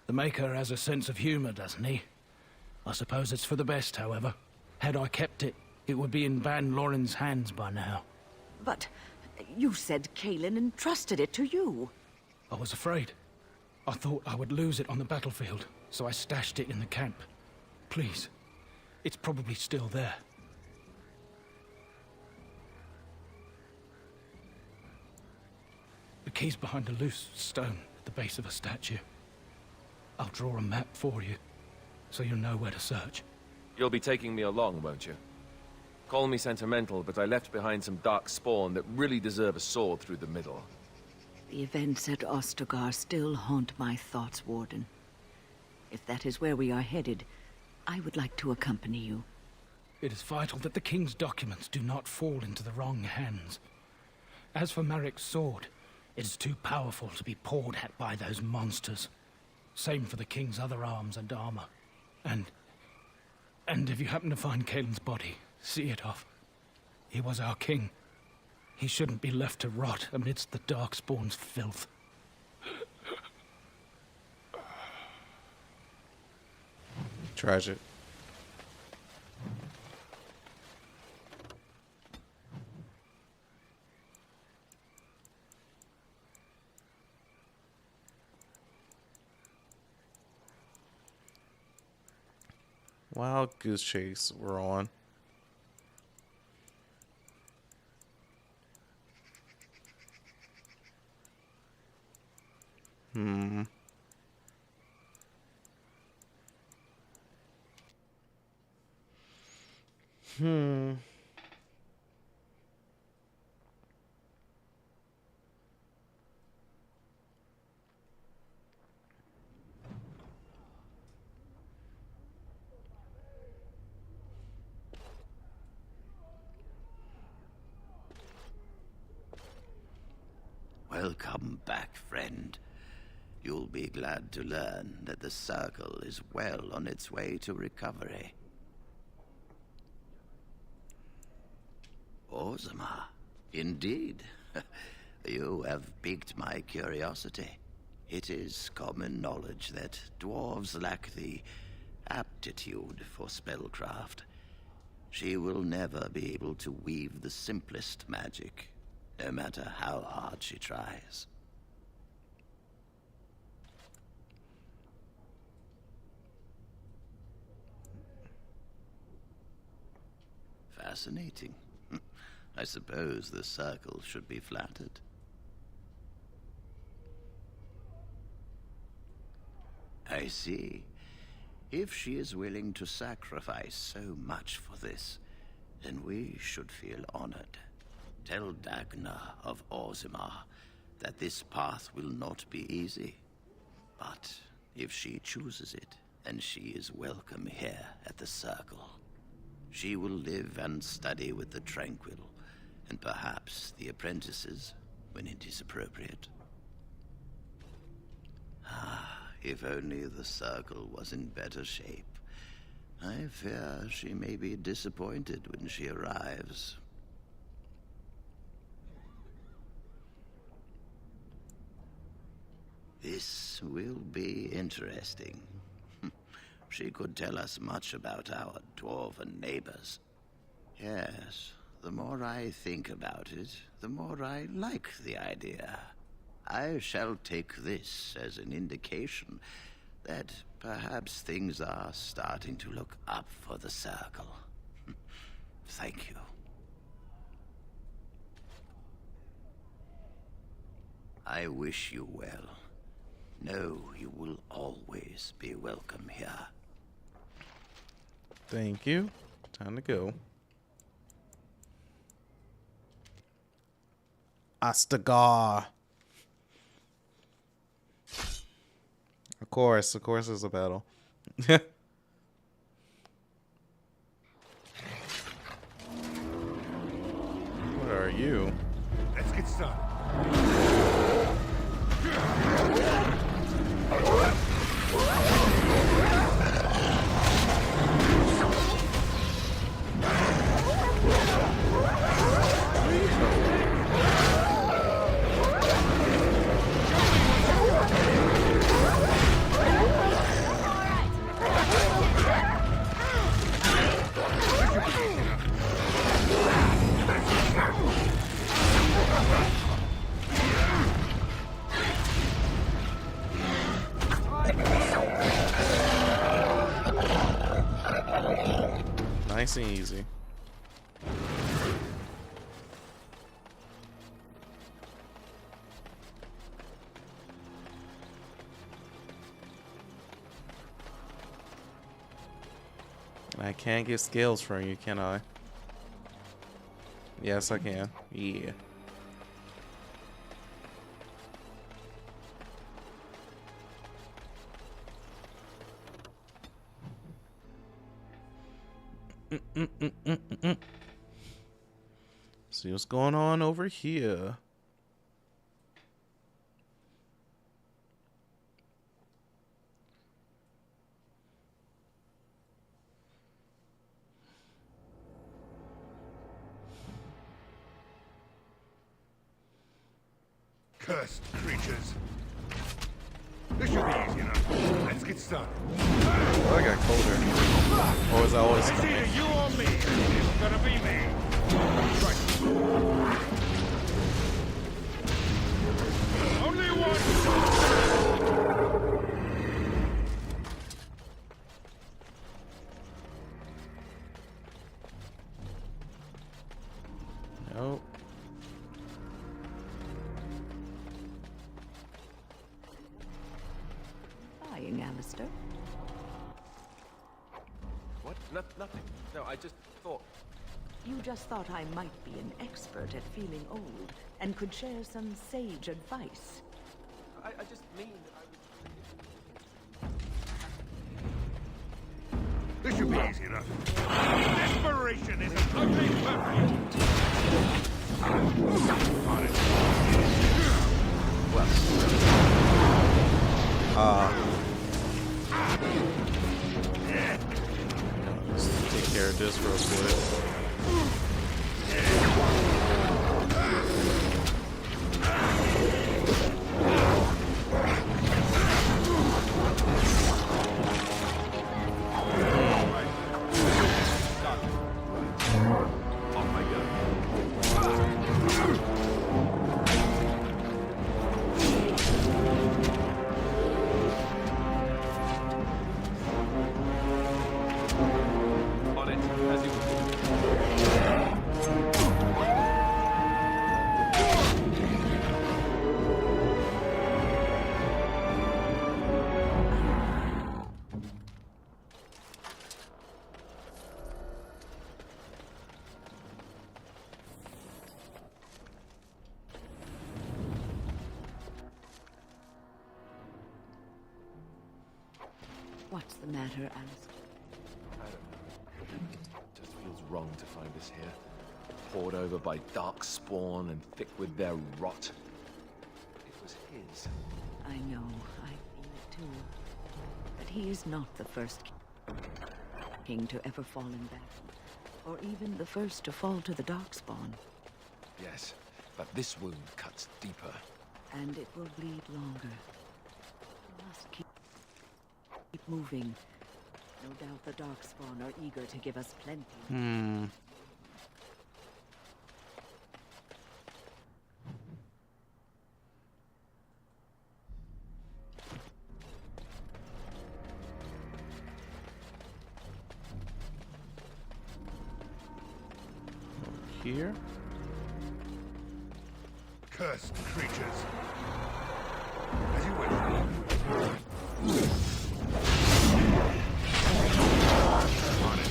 The Maker has a sense of humor, doesn't he? I suppose it's for the best, however. Had I kept it, it would be in Ban Loren's hands by now. But you said Cailan entrusted it to you. I was afraid. I thought I would lose it on the battlefield, so I stashed it in the camp. Please, it's probably still there. The key's behind a loose stone at the base of a statue. I'll draw a map for you, so you'll know where to search. You'll be taking me along, won't you? Call me sentimental, but I left behind some dark spawn that really deserve a sword through the middle. The events at Ostagar still haunt my thoughts, Warden. If that is where we are headed, I would like to accompany you. It is vital that the king's documents do not fall into the wrong hands. As for Marik's sword, it is too powerful to be pawed at by those monsters. Same for the king's other arms and armor. And if you happen to find Cailan's body, see it off. He was our king. He shouldn't be left to rot amidst the Darkspawn's filth. Tragic. Wild goose chase we're on. Welcome back, friend. You'll be glad to learn that the Circle is well on its way to recovery. Orzammar, indeed. You have piqued my curiosity. It is common knowledge that dwarves lack the aptitude for spellcraft. She will never be able to weave the simplest magic, no matter how hard she tries. Fascinating. I suppose the Circle should be flattered. I see. If she is willing to sacrifice so much for this, then we should feel honored. Tell Dagna of Orzammar that this path will not be easy. But if she chooses it, then she is welcome here at the Circle. She will live and study with the Tranquil, and perhaps the apprentices, when it is appropriate. If only the Circle was in better shape. I fear she may be disappointed when she arrives. This will be interesting. She could tell us much about our dwarven neighbors. Yes, the more I think about it, the more I like the idea. I shall take this as an indication that Perhaps things are starting to look up for the Circle. Thank you. I wish you well. Know you will always be welcome here. Thank you. Time to go. Astagar. Of course there's a battle. What are you? Let's get started. Nice and easy. I can't get skills from you, can I? Yes, I can. Yeah. See what's going on over here. Cursed creatures. This should be easy enough. Let's get started. Oh, I got colder. Or was I always? It's either you or me. It's gonna be me. Right. Only one. Nope. Buying, Alistair. What? Nothing. No, I just thought... You just thought I might be an expert at feeling old and could share some sage advice. I just mean that This should be easy enough. Desperation is an ugly weapon. Let's take care of this real quick. What's the matter, Alistair? I don't know. It just feels wrong to find us here. Poured over by dark spawn and thick with their rot. It was his. I know, I feel it too. But he is not the first king to ever fall in battle, or even the first to fall to the darkspawn. Yes, but this wound cuts deeper. And it will bleed longer. We must keep moving. No doubt the darkspawn are eager to give us plenty. here. Cursed creatures. As you wish. On it.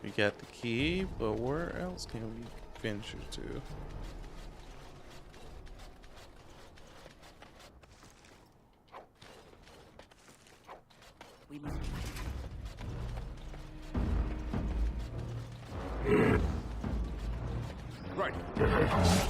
We got the key, but where else can we venture to? We must Right. Okay, alright.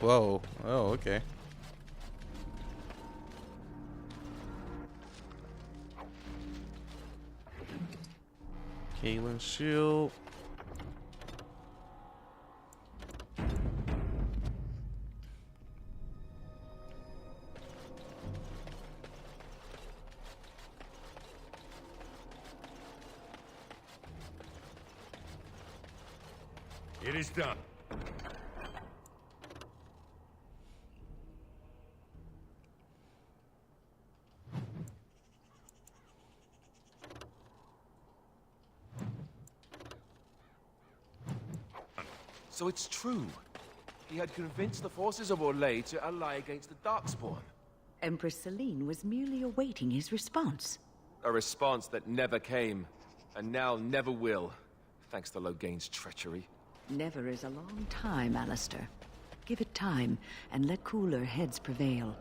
Whoa. Oh, okay. Kalen's shield. It is done. So it's true. He had convinced the forces of Orlais to ally against the Darkspawn. Empress Celine was merely awaiting his response. A response that never came, and now never will, thanks to Loghain's treachery. Never is a long time, Alistair. Give it time, and let cooler heads prevail.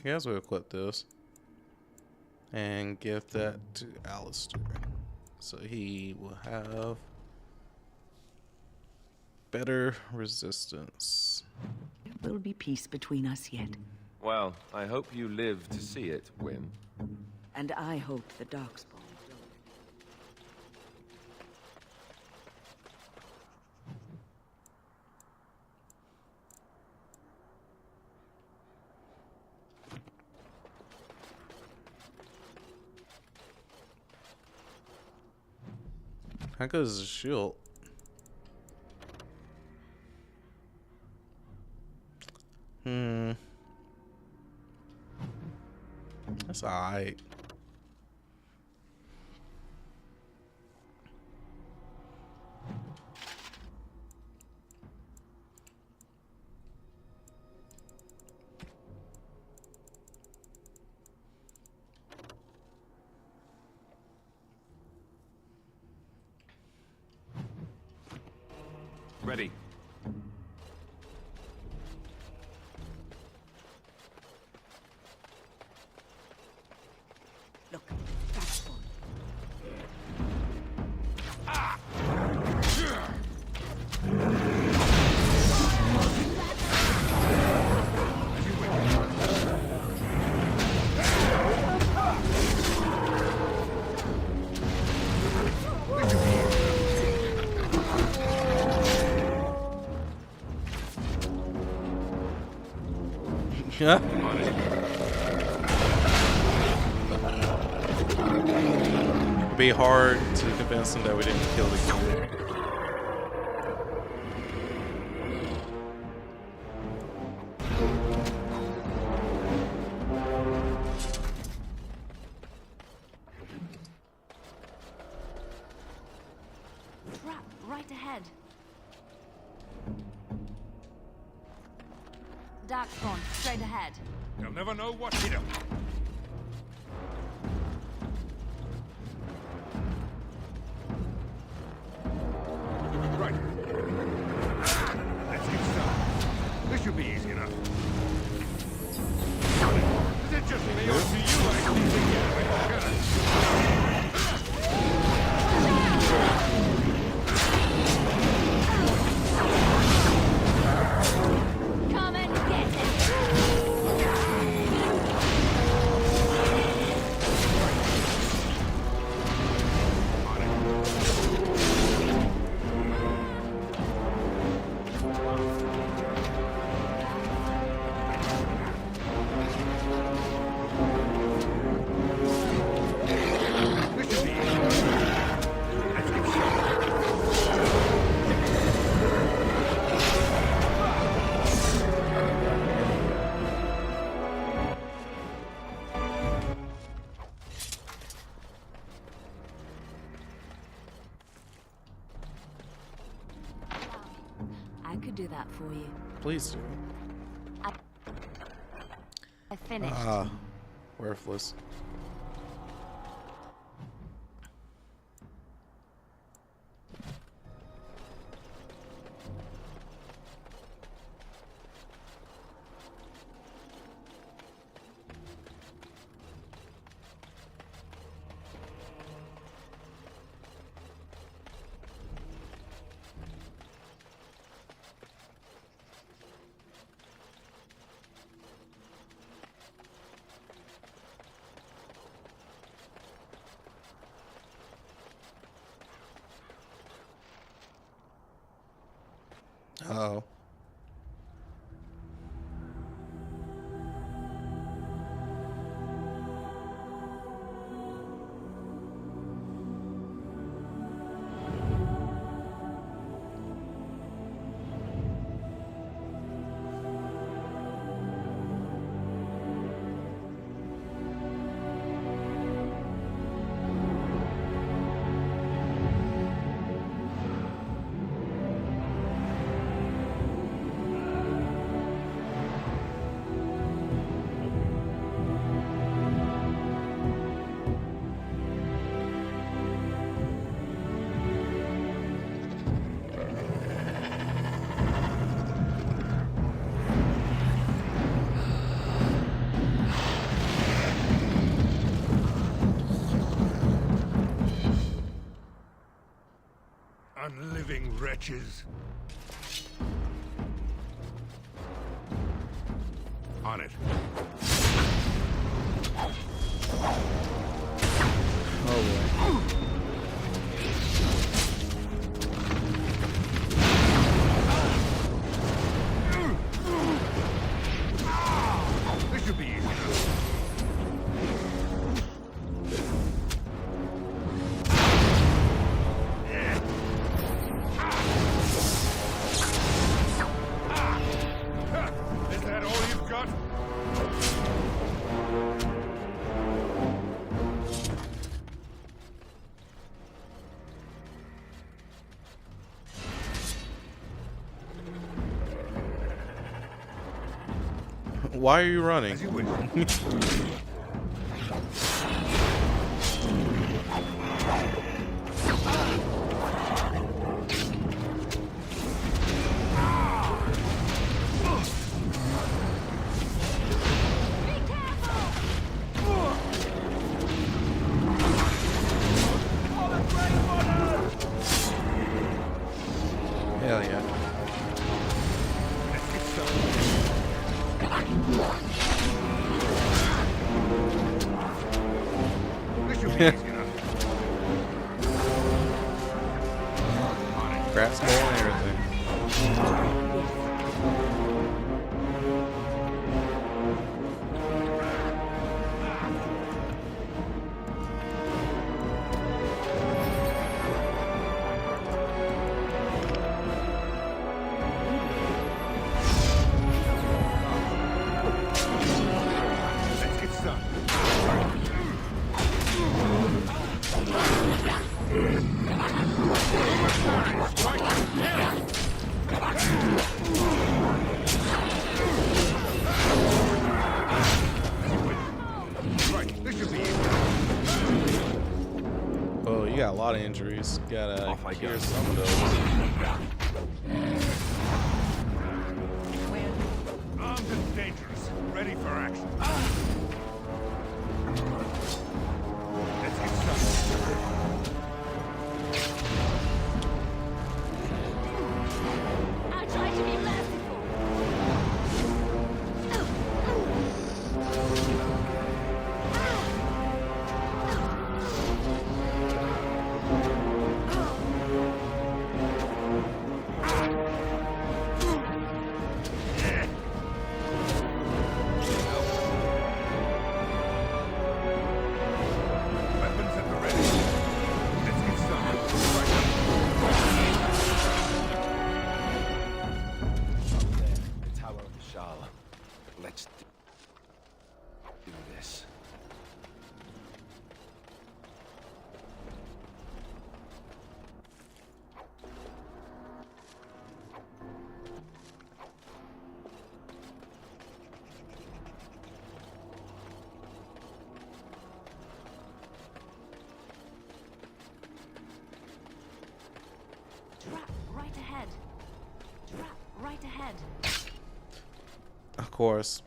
I guess we'll equip this and give that to Alistair, so he will have better resistance. There will be peace between us yet. Well, I hope you live to see it, Win. And I hope the Darkspawn. How good is the shield? That's alright. Ready. Look, Darkspawn. Yeah. It'd be hard to convince them that we didn't kill the king. Trap right ahead. Darkspawn, straight ahead. They'll never know what hit them. Right. Let's get started. This should be easy enough. Is it just me or do you actually think you're a killer? Come and get it! I could do that for you. Please do. I finished. Ah, worthless. Oh. unliving wretches. On it. Oh boy. This should be easy enough. Is that all you've got? Why are you running? As you wish. Hell yeah. Let's get started. This should be easy enough. Crap skull and everything. Let's get started. Right, this should be easy. Oh, you got a lot of injuries. Gotta cure some of those. Armed and dangerous. Ready for action. Let's get started. I'll try to be merciful. Weapons at the ready. Let's get started. The Tower of the Shah. Let's do this. Trap right ahead. Trap right ahead. Of course.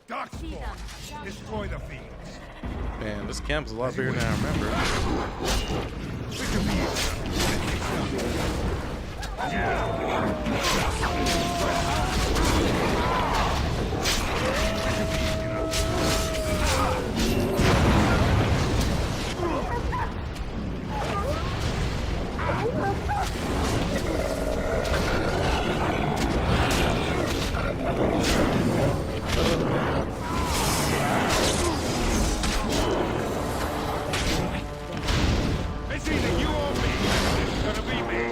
Darkspawn, destroy the fiends. Man, this camp is a lot bigger than I remember. This should be easy enough. Let's get It's either you or me. It's gonna be me.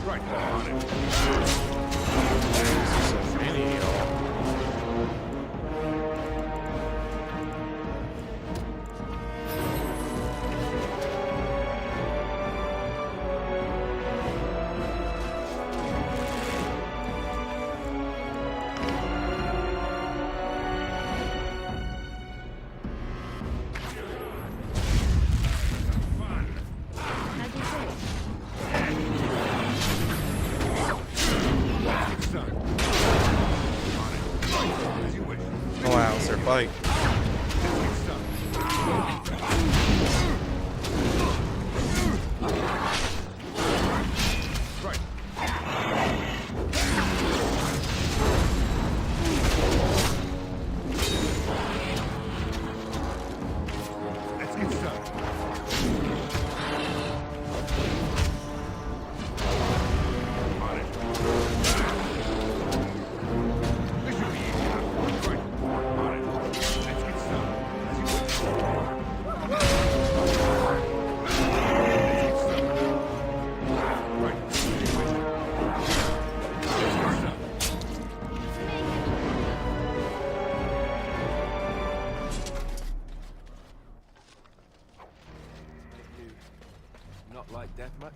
Right, on it. So many, y'all. fight. Not like death much?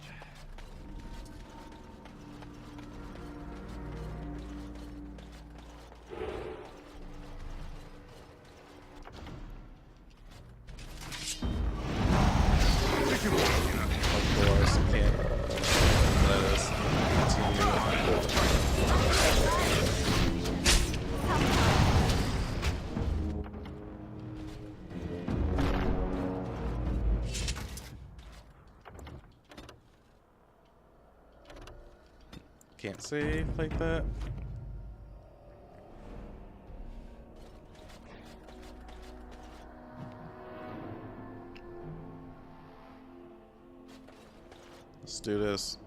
Of course, can't let us continue. Can't save like that. Let's do this.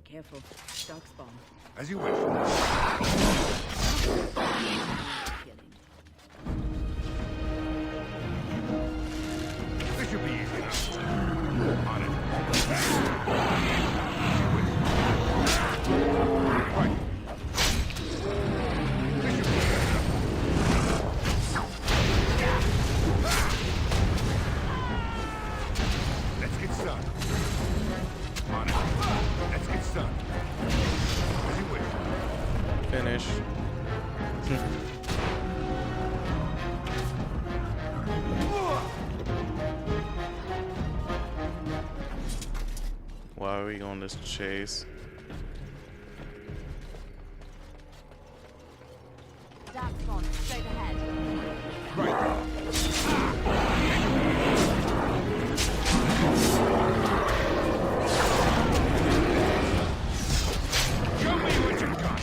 Careful. Dark spawn. As you wish. This should be easy enough. On it. Right. This should be easy enough. Let's get started. On it. Let's get started. As you wish. Finish. Why are we on this chase? Dark spawn, straight ahead. Show me what you got.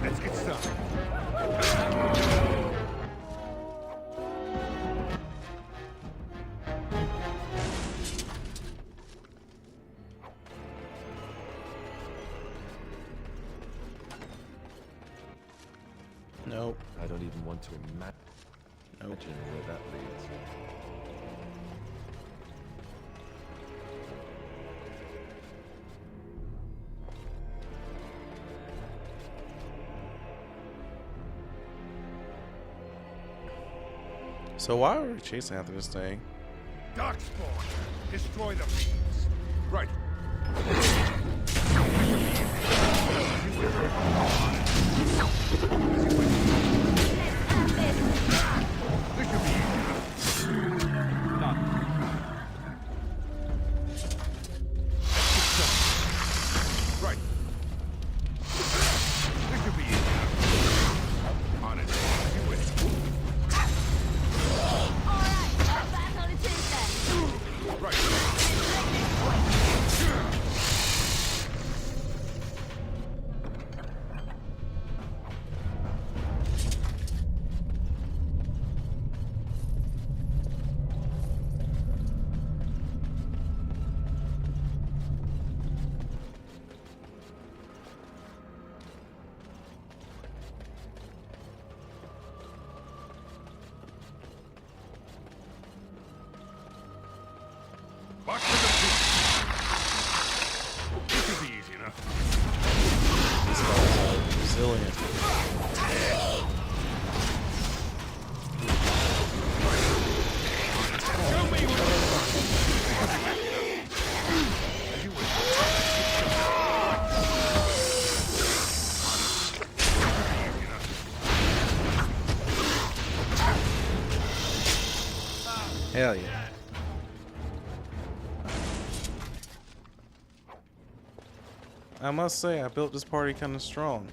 Let's get started. Nope. I don't even want to imagine where that leads. So why are we chasing after this thing? Darkspawn, destroy the fiends. Right. This should be easy. Done. Right. This should be easy. On it. As you wish. Alright, back on it is then. Right. I must say, I built this party kind of strong.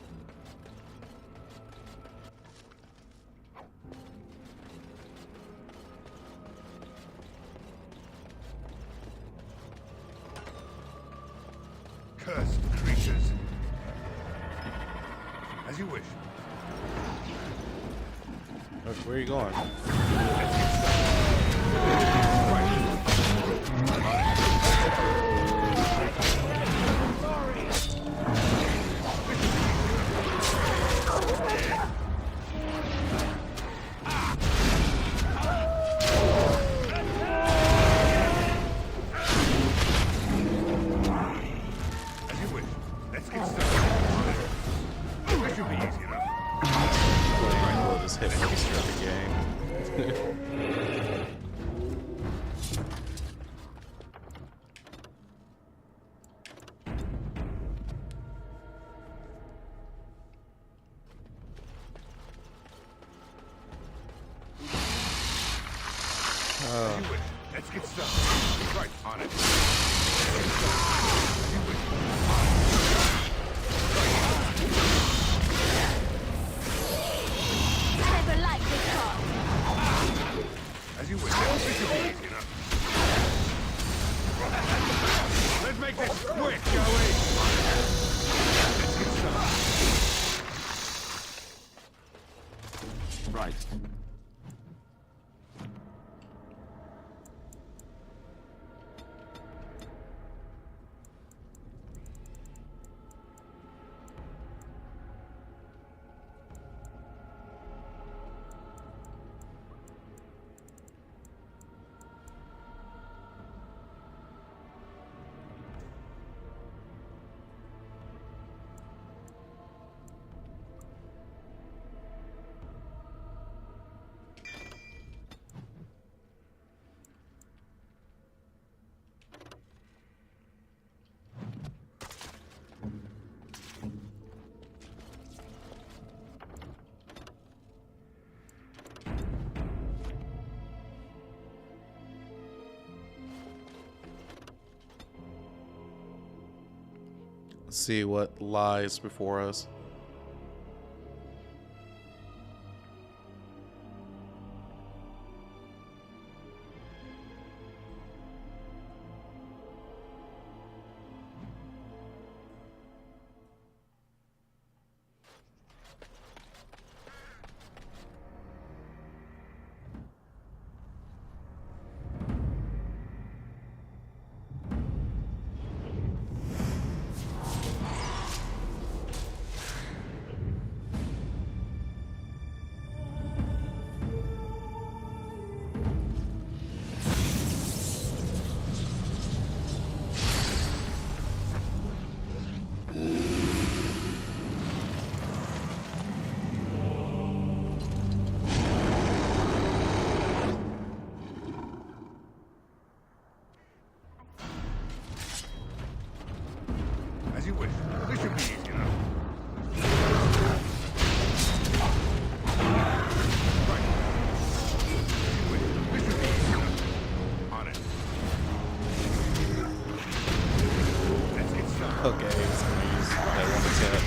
Cursed creatures. As you wish. Look, where are you going? Let's get started. Right, on it. Never liked this card. As you wish. This should be easy enough. Let's make this quick, shall we? Let's get started. Right. See what lies before us. As you wish. This should be easy enough. Right. As you wish. This should be easy enough. On it. Let's get started. Okay, it's gonna use that one attack.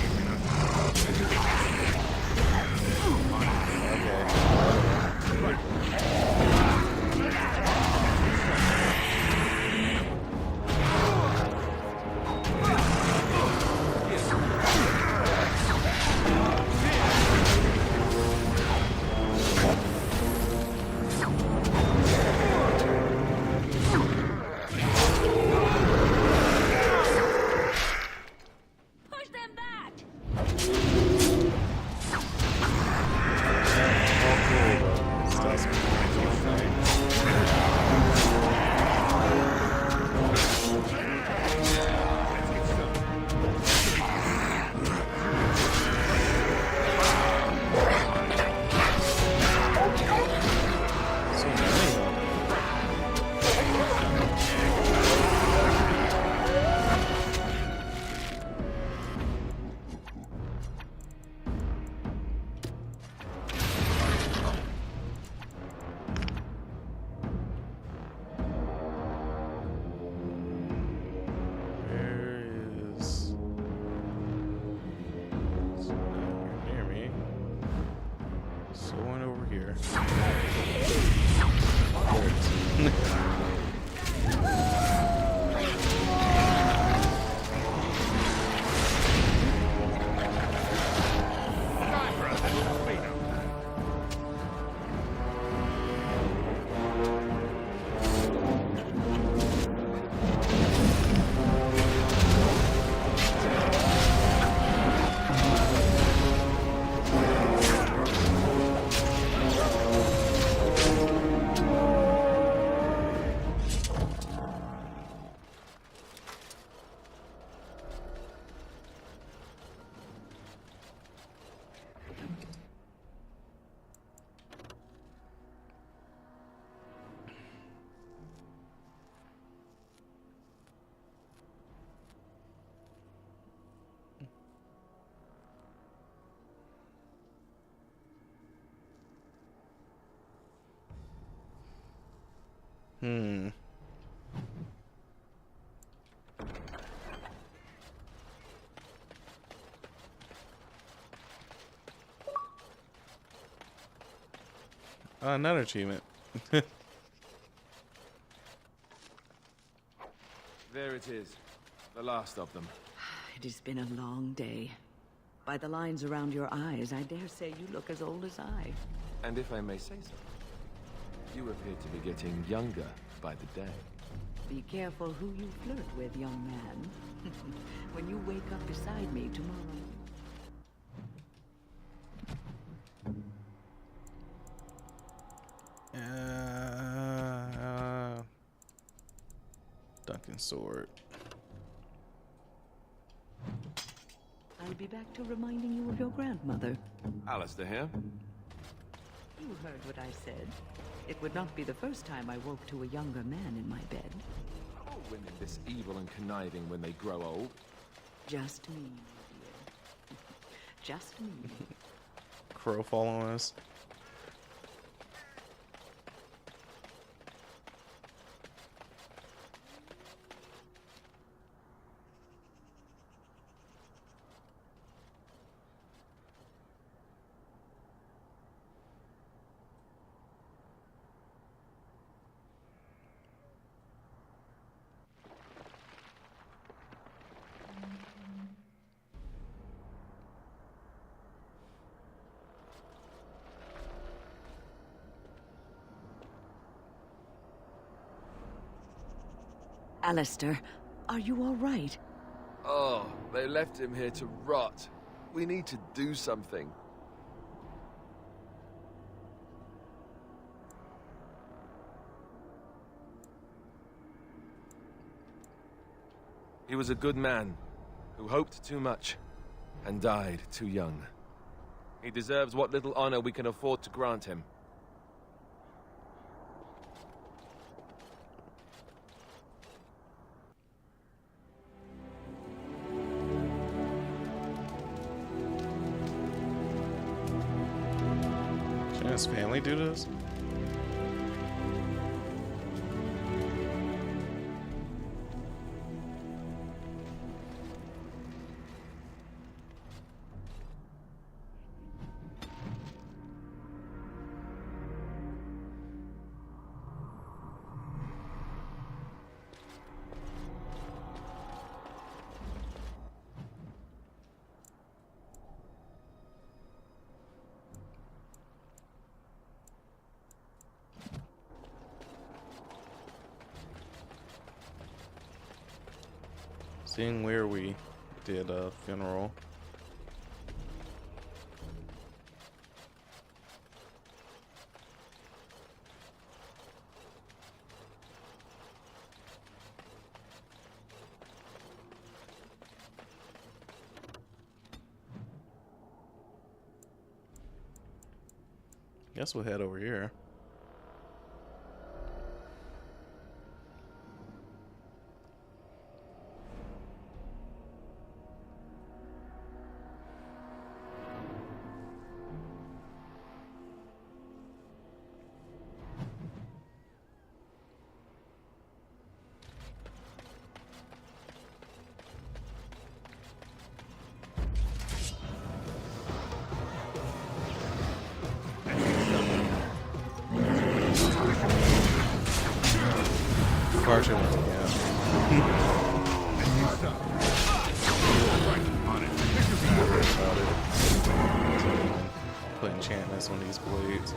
Another achievement. There it is. The last of them. It has been a long day. By the lines around your eyes, I dare say you look as old as I. And if I may say so, you appear to be getting younger by the day. Be careful who you flirt with, young man. When you wake up beside me tomorrow. Duncan sword. I'll be back to reminding you of your grandmother. Alistair here. You heard what I said. It would not be the first time I woke to a younger man in my bed. Are women this evil and conniving when they grow old? Just me, dear. Just me. Crow following us. Alistair, are you all right? Oh, they left him here to rot. We need to do something. He was a good man who hoped too much and died too young. He deserves what little honor we can afford to grant him. Should his family do this? Seeing where we did a funeral. Guess we'll head over here. Archer once again. Put enchantments on these blades.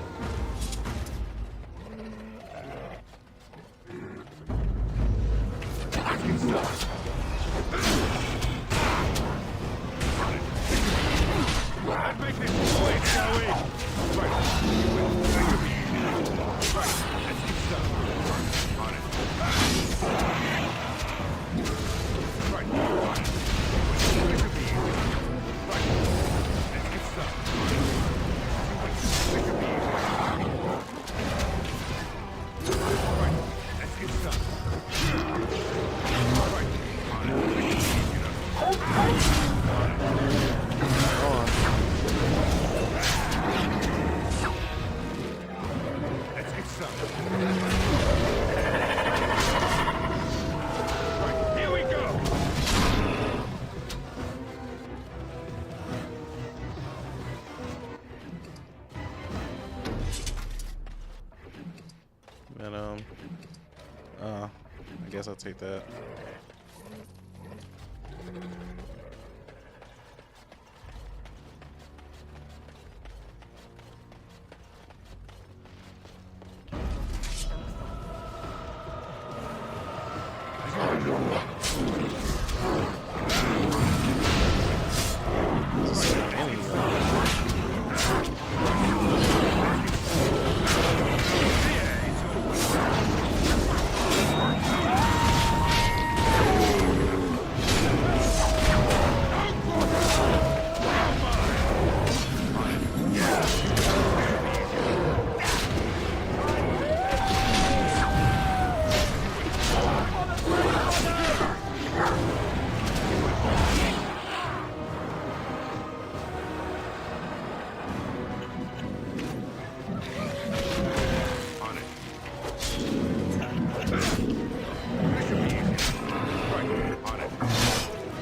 guess I'll take that.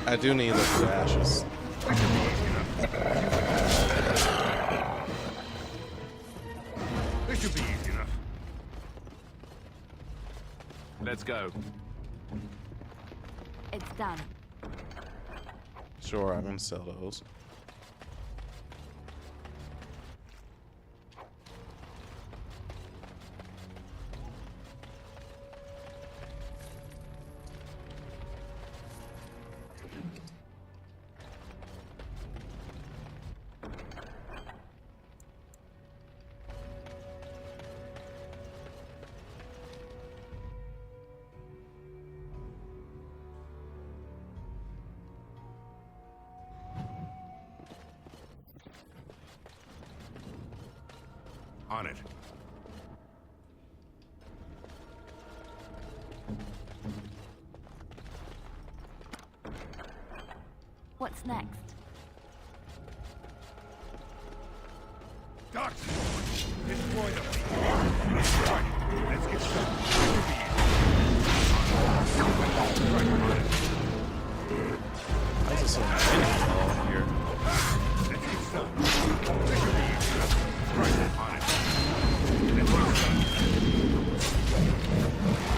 I do need the ashes. This should be easy enough. Let's go. It's done. Sure, I'm gonna sell those. On it. What's next? Dark destroy them. Let's get started. Why is it so many here? Let's get started. This should be easy enough. Right on it. Let's get started.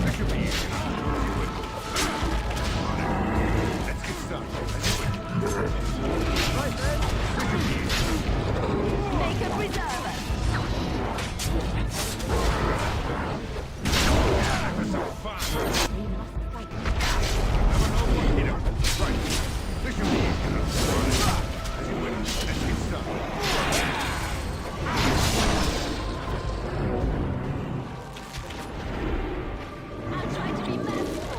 This should be easy enough. On it. Let's get started. Right then. This should be easy. Make a preserver. That was so fun. Never know what hit him. Right. This should be easy enough. On it. As you will. Let's get started. I'll try to be merciful.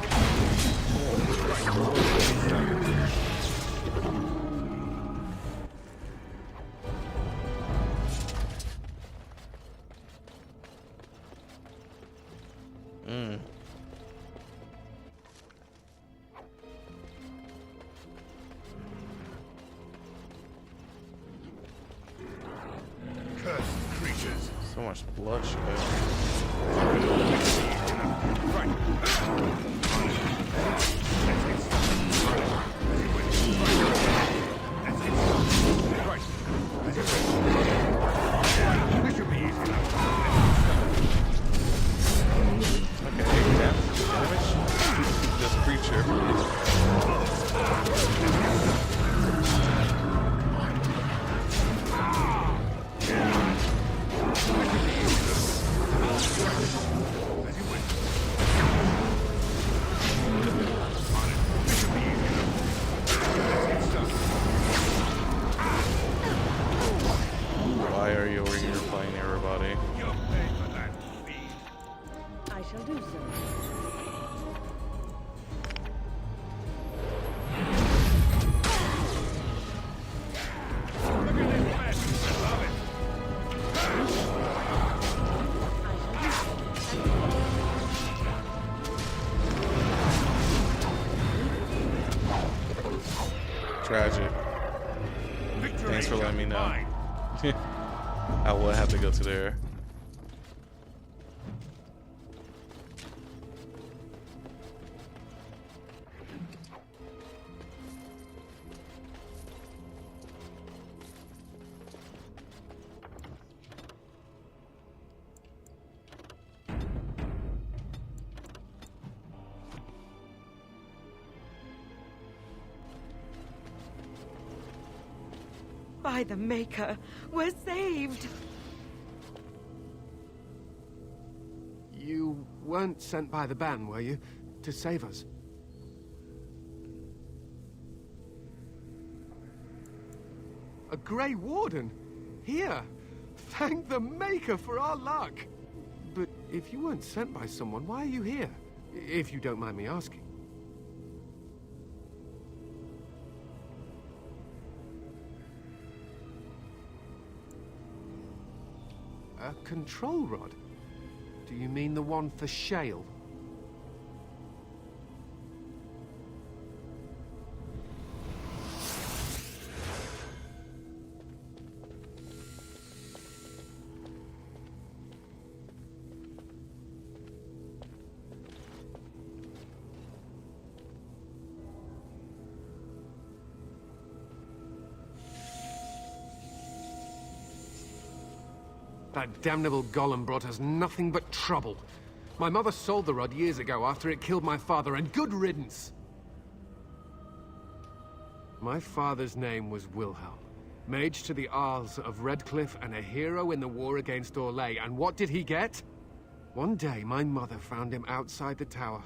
Cursed creatures. So much bloodshed. This creature. Why are you over here playing everybody? I shall do so. Tragic. Thanks for letting me know. I will have to go to there. By the Maker, we're saved! You weren't sent by the ban, were you? To save us? A Grey Warden? Here! Thank the Maker for our luck! But if you weren't sent by someone, why are you here? If you don't mind me asking. A control rod? Do you mean the one for Shale? That damnable golem brought us nothing but trouble. My mother sold the rod years ago after it killed my father, and good riddance! My father's name was Wilhelm, mage to the Isles of Redcliffe and a hero in the war against Orlais, and what did he get? One day, my mother found him outside the tower,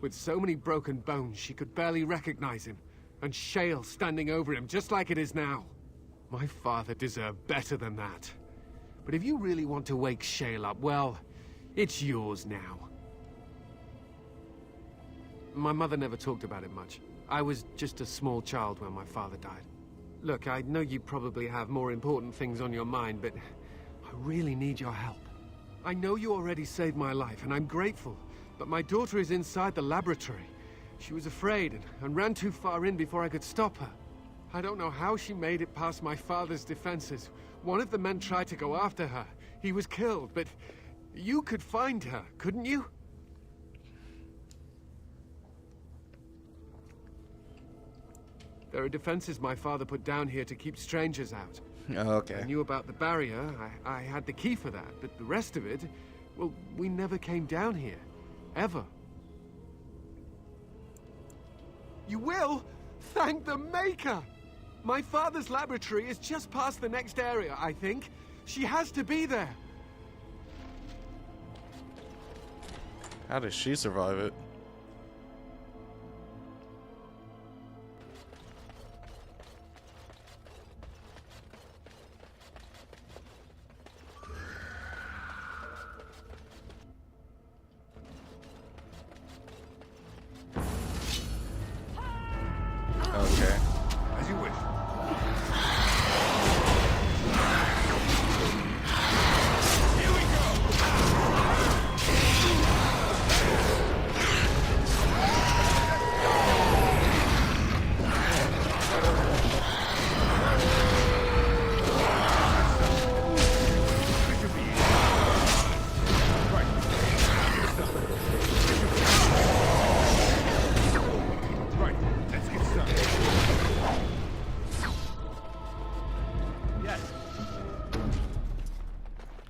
with so many broken bones she could barely recognize him, and Shale standing over him just like it is now. My father deserved better than that. But if you really want to wake Shale up, well, it's yours now. My mother never talked about it much. I was just a small child when my father died. Look, I know you probably have more important things on your mind, but I really need your help. I know you already saved my life, and I'm grateful, but my daughter is inside the laboratory. She was afraid and ran too far in before I could stop her. I don't know how she made it past my father's defenses. One of the men tried to go after her. He was killed, but you could find her, couldn't you? There are defenses my father put down here to keep strangers out. Okay. I knew about the barrier. I had the key for that, but the rest of it, well, we never came down here. Ever. You will? Thank the Maker! My father's laboratory is just past the next area, I think. She has to be there. How did she survive it? Okay. As you wish.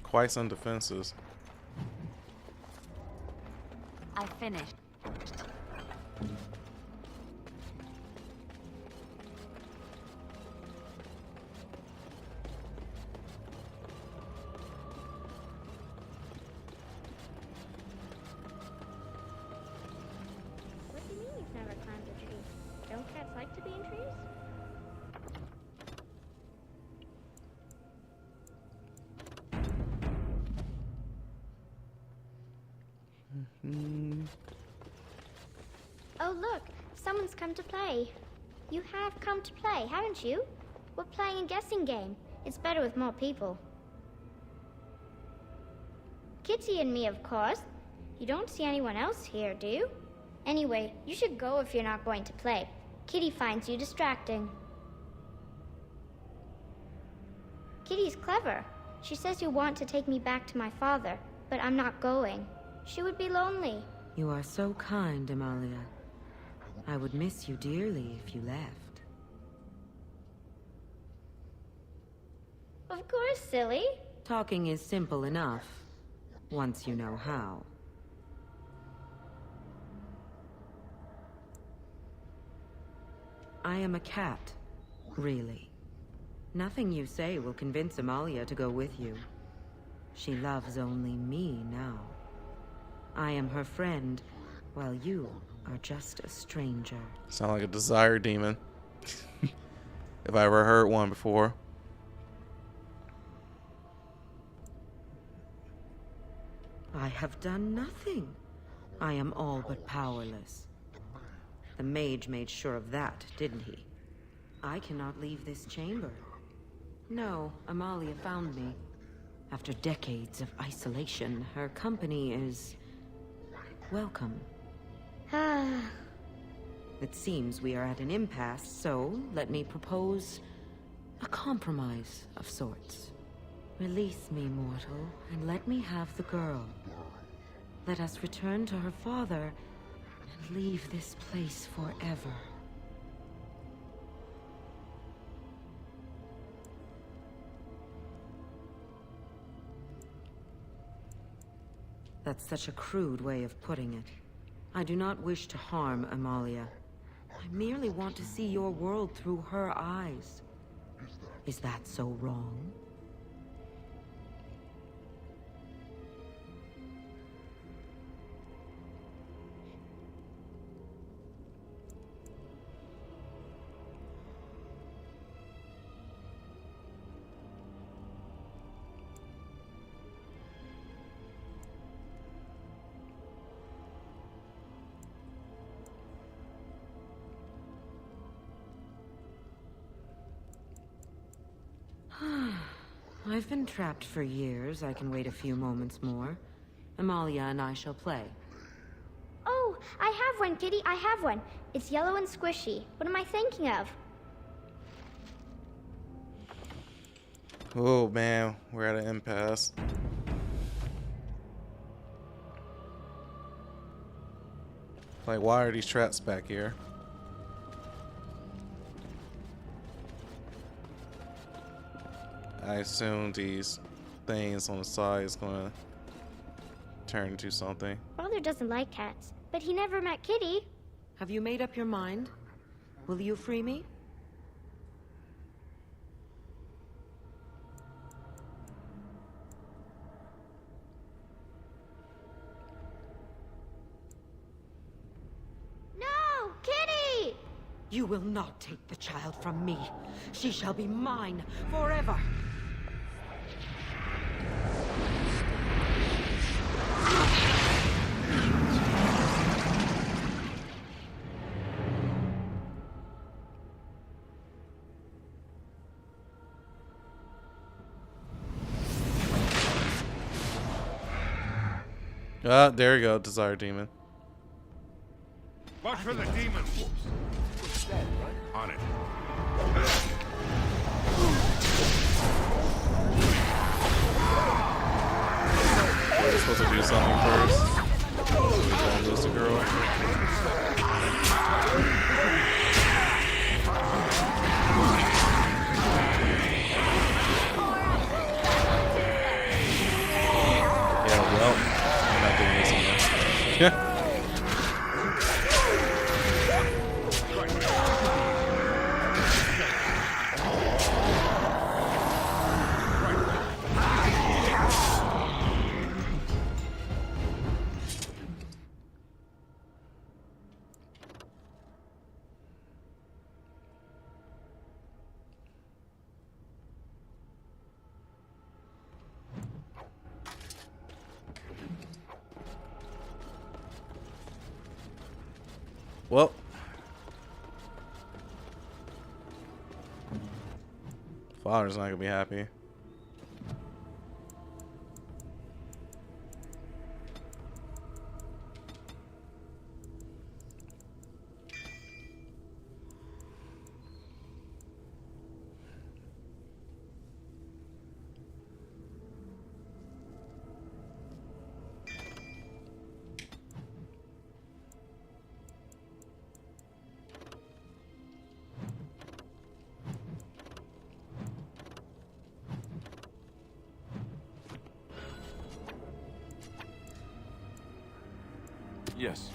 Quite some defenses. I finished. What do you mean you've never climbed a tree? Don't cats like to be in trees? Oh look, someone's come to play. You have come to play, haven't you? We're playing a guessing game. It's better with more people. Kitty and me, of course. You don't see anyone else here, do you? Anyway, you should go if you're not going to play. Kitty finds you distracting. Kitty's clever. She says you want to take me back to my father, but I'm not going. She would be lonely. You are so kind, Amalia. I would miss you dearly if you left. Of course, silly. Talking is simple enough, once you know how. I am a cat, really. Nothing you say will convince Amalia to go with you. She loves only me now. I am her friend, while you are just a stranger. Sound like a desire demon. If I ever heard one before. I have done nothing. I am all but powerless. The mage made sure of that, didn't he? I cannot leave this chamber. No, Amalia found me. After decades of isolation, her company is welcome. It seems we are at an impasse, so let me propose a compromise of sorts. Release me, mortal, and let me have the girl. Let us return to her father and leave this place forever. That's such a crude way of putting it. I do not wish to harm Amalia. I merely want to see your world through her eyes. Is that so wrong? I've been trapped for years. I can wait a few moments more. Amalia and I shall play. Oh, I have one, Kitty. I have one. It's yellow and squishy. What am I thinking of? Oh man, we're at an impasse. Like, why are these traps back here? I assume these things on the side is gonna turn into something. Father doesn't like cats, but he never met Kitty. Have you made up your mind? Will you free me? No! Kitty! You will not take the child from me. She shall be mine forever. Ah, there you go, Desire Demon. Watch for the demon. On it. We're supposed to do something first. We don't lose the girl. Yeah, well, I'm not doing this anymore. Yeah. Well, Father's not gonna be happy. Yes.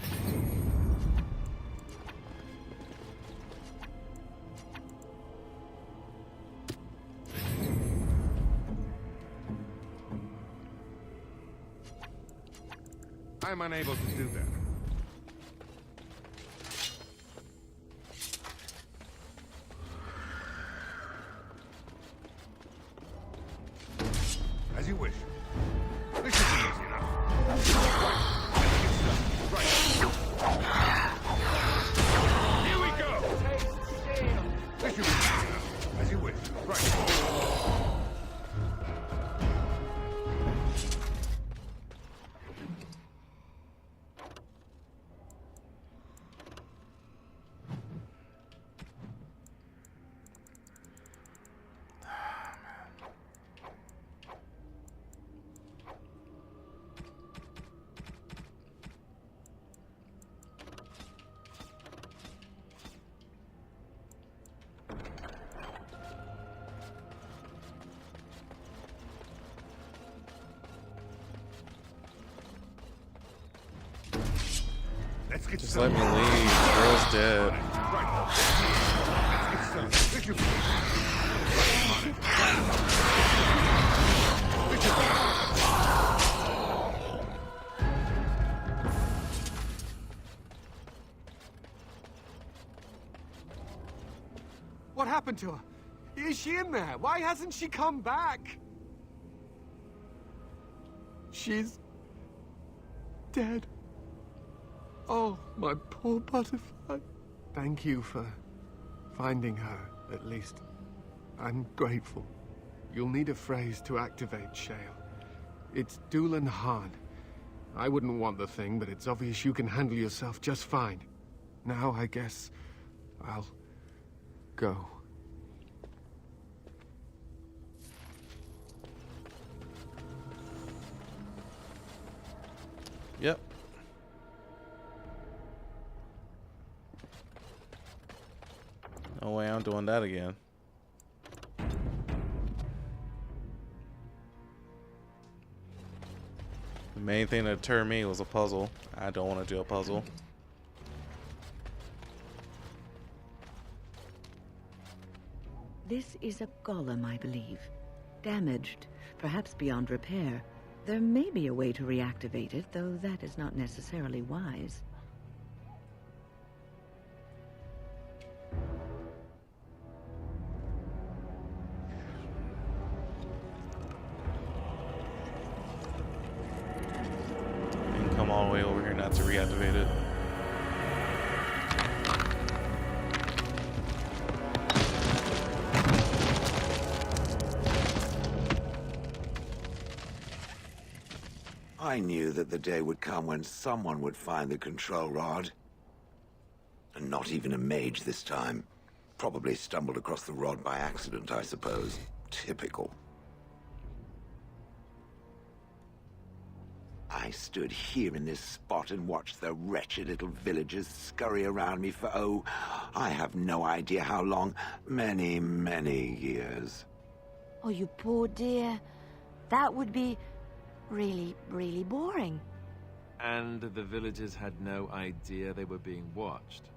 I'm unable to do that. As you wish. This should be easy enough. Right. Here we go. This should be easy enough. As you wish. Right. Just let me leave. Girl's dead. What happened to her? Is she in there? Why hasn't she come back? She's dead. Oh, my poor butterfly. Thank you for finding her, at least. I'm grateful. You'll need a phrase to activate Shale. It's Doolan Han. I wouldn't want the thing, but it's obvious you can handle yourself just fine. Now, I guess I'll go. Yep. No way I'm doing that again. The main thing that deterred me was a puzzle. I don't want to do a puzzle. This is a golem, I believe. Damaged, perhaps beyond repair. There may be a way to reactivate it, though that is not necessarily wise. And come all the way over here not to reactivate it. I knew that the day would come when someone would find the control rod. And not even a mage this time. Probably stumbled across the rod by accident, I suppose. Typical. I stood here in this spot and watched the wretched little villagers scurry around me for, oh, I have no idea how long. Many, many years. Oh, you poor dear. That would be really, really boring. And the villagers had no idea they were being watched.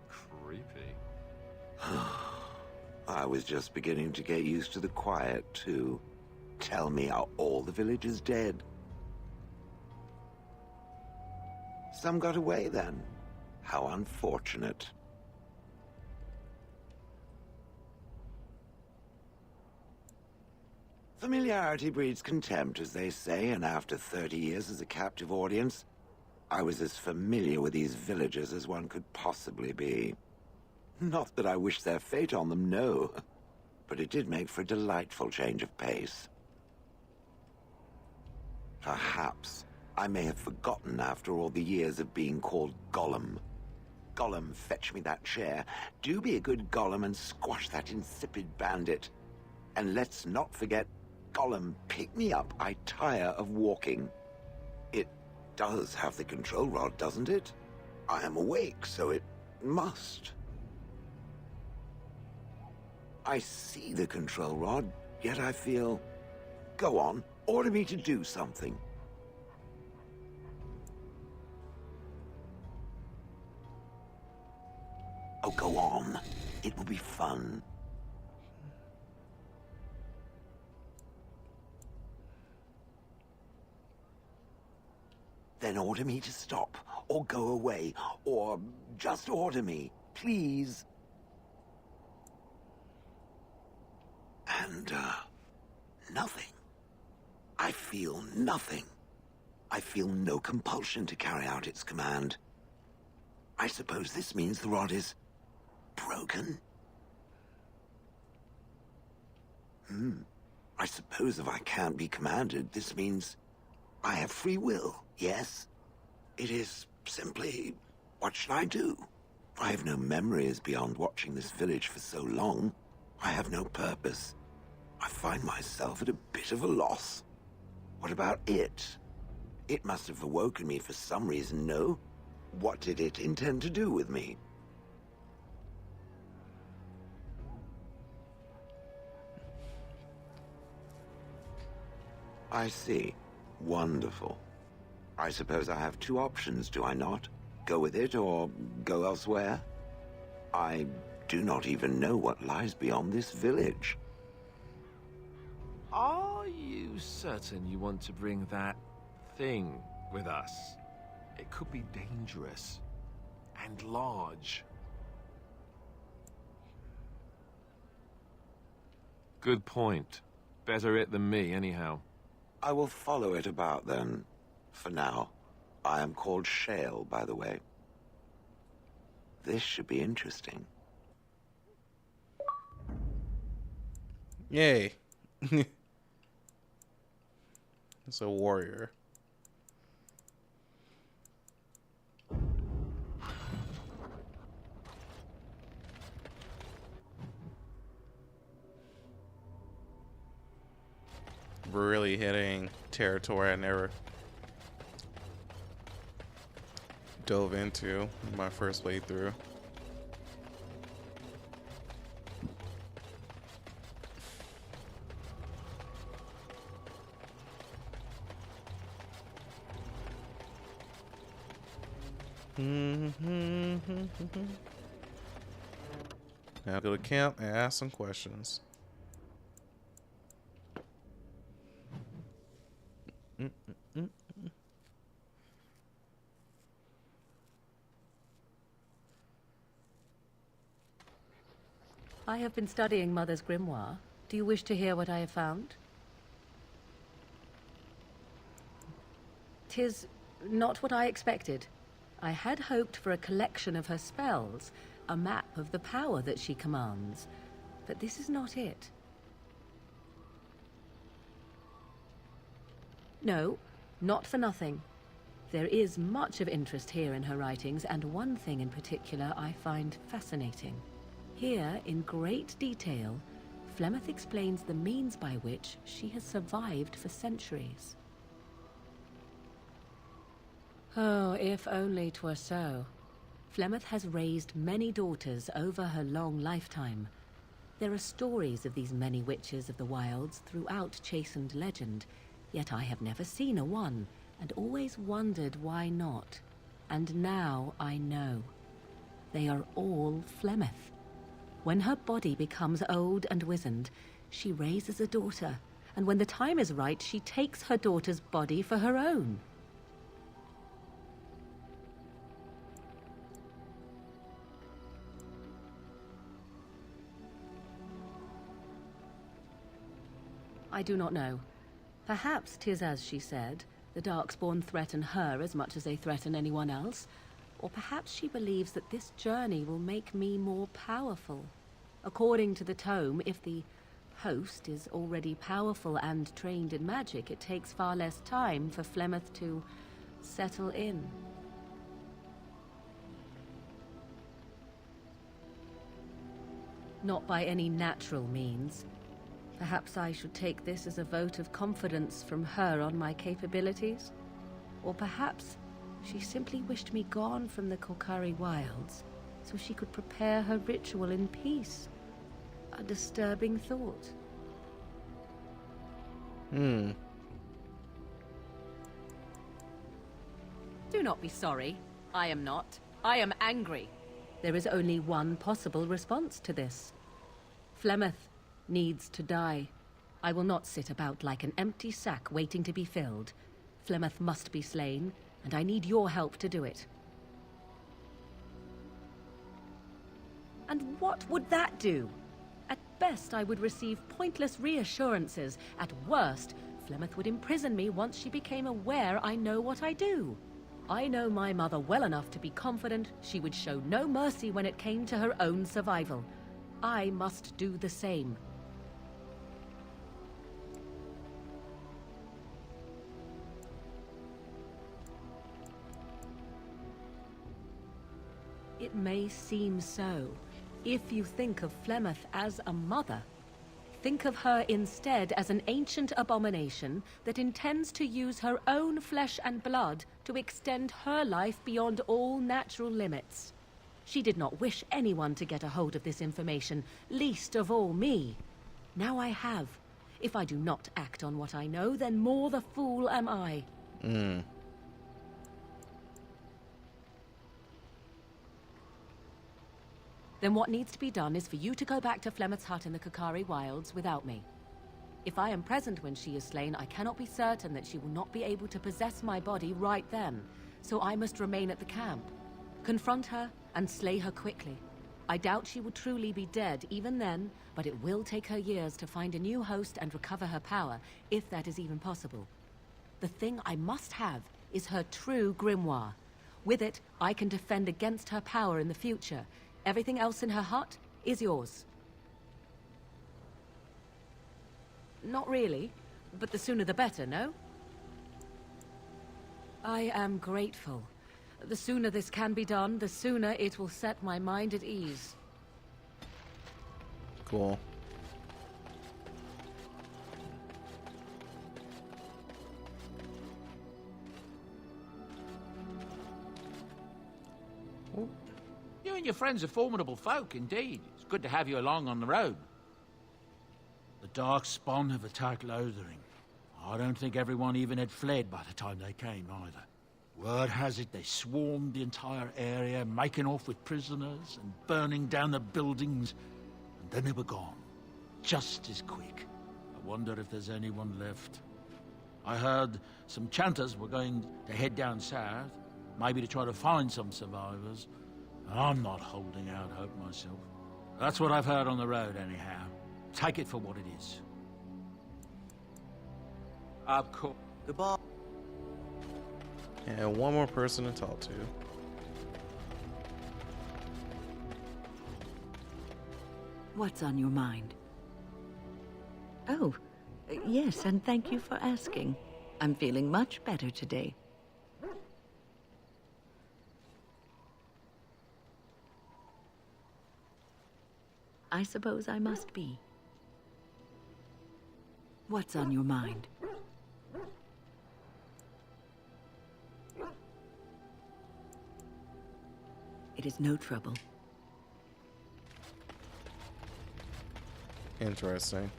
Creepy. I was just beginning to get used to the quiet, too. Tell me, are all the villagers dead? Some got away, then. How unfortunate. Familiarity breeds contempt, as they say, and after 30 years as a captive audience, I was as familiar with these villagers as one could possibly be. Not that I wish their fate on them, no. But it did make for a delightful change of pace. Perhaps I may have forgotten after all the years of being called Gollum. Gollum, fetch me that chair. Do be a good Gollum and squash that insipid bandit. And let's not forget, Gollum, pick me up. I tire of walking. It does have the control rod, doesn't it? I am awake, so it must. I see the control rod, yet I feel... Go on, order me to do something. Oh, go on. It will be fun. then order me to stop, or go away, or just order me, please. And, nothing. I feel nothing. I feel no compulsion to carry out its command. I suppose this means the rod is broken? I suppose if I can't be commanded, this means I have free will, yes? It is simply, what should I do? I have no memories beyond watching this village for so long. I have no purpose. I find myself at a bit of a loss. What about it? It must have awoken me for some reason, no? What did it intend to do with me? I see. Wonderful. I suppose I have two options, do I not? Go with it or go elsewhere? I do not even know what lies beyond this village. Are you certain you want to bring that thing with us? It could be dangerous and large. Good point. Better it than me, anyhow. I will follow it about then. For now. I am called Shale, by the way. This should be interesting. Yay. It's a warrior. Really hitting territory I never dove into in my first playthrough. Now go to camp and ask some questions. I have been studying Mother's grimoire. Do you wish to hear what I have found? 'Tis not what I expected. I had hoped for a collection of her spells, a map of the power that she commands, but this is not it. No, not for nothing. There is much of interest here in her writings, and one thing in particular I find fascinating. Here, in great detail, Flemeth explains the means by which she has survived for centuries. Oh, if only 'twere so. Flemeth has raised many daughters over her long lifetime. There are stories of these many witches of the wilds throughout chastened legend, yet I have never seen a one, and always wondered why not. And now I know. They are all Flemeth. When her body becomes old and wizened, she raises a daughter, and when the time is right, she takes her daughter's body for her own. I do not know. Perhaps 'tis as she said, the Darkspawn threaten her as much as they threaten anyone else. Or perhaps she believes that this journey will make me more powerful. According to the tome, if the host is already powerful and trained in magic, it takes far less time for Flemeth to settle in. Not by any natural means. Perhaps I should take this as a vote of confidence from her on my capabilities? Or perhaps she simply wished me gone from the Korkari wilds, so she could prepare her ritual in peace. A disturbing thought. Do not be sorry. I am not. I am angry. There is only one possible response to this. Flemeth needs to die. I will not sit about like an empty sack waiting to be filled. Flemeth must be slain, and I need your help to do it. And what would that do? At best, I would receive pointless reassurances. At worst, Flemeth would imprison me once she became aware I know what I do. I know my mother well enough to be confident she would show no mercy when it came to her own survival. I must do the same. It may seem so. If you think of Flemeth as a mother, think of her instead as an ancient abomination that intends to use her own flesh and blood to extend her life beyond all natural limits. She did not wish anyone to get a hold of this information, least of all me. Now I have. If I do not act on what I know, then more the fool am I. Then what needs to be done is for you to go back to Flemeth's hut in the Kakari Wilds without me. If I am present when she is slain, I cannot be certain that she will not be able to possess my body right then, so I must remain at the camp. Confront her and slay her quickly. I doubt she will truly be dead even then, but it will take her years to find a new host and recover her power, if that is even possible. The thing I must have is her true grimoire. With it, I can defend against her power in the future. Everything else in her hut is yours. Not really, but the sooner the better, no? I am grateful. The sooner this can be done, the sooner it will set my mind at ease. Cool. You and your friends are formidable folk, indeed. It's good to have you along on the road. The Dark Spawn have attacked Lothering. I don't think everyone even had fled by the time they came, either. Word has it they swarmed the entire area, making off with prisoners and burning down the buildings, and then they were gone. Just as quick. I wonder if there's anyone left. I heard some chanters were going to head down south, maybe to try to find some survivors. I'm not holding out hope myself. That's what I've heard on the road, anyhow. Take it for what it is. Of course. Goodbye. And one more person to talk to. What's on your mind? Oh, yes, and thank you for asking. I'm feeling much better today. I suppose I must be. What's on your mind? It is no trouble. Interesting.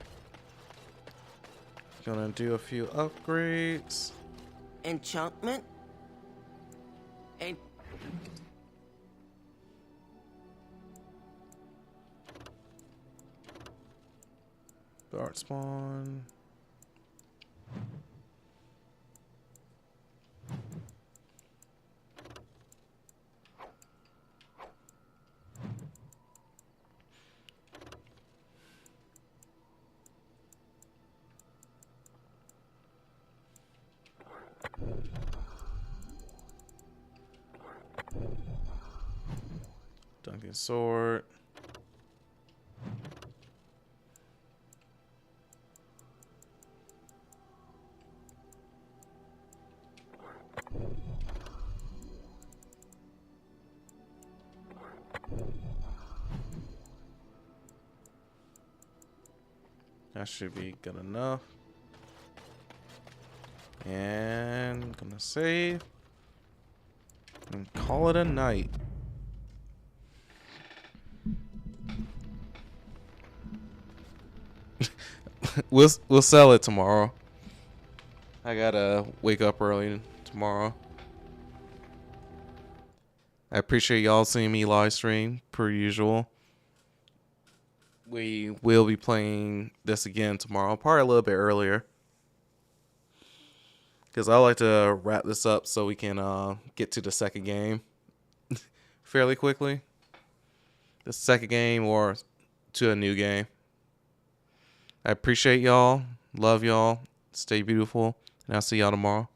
Gonna do a few upgrades. Enchantment? Dart spawn. Duncan sword. That should be good enough. And gonna save and call it a night. We'll sell it tomorrow. I gotta wake up early tomorrow. I appreciate y'all seeing me live stream per usual. We will be playing this again tomorrow, probably a little bit earlier. because I like to wrap this up so we can get to the second game fairly quickly. The second game or to a new game. I appreciate y'all. Love y'all. Stay beautiful. And I'll see y'all tomorrow.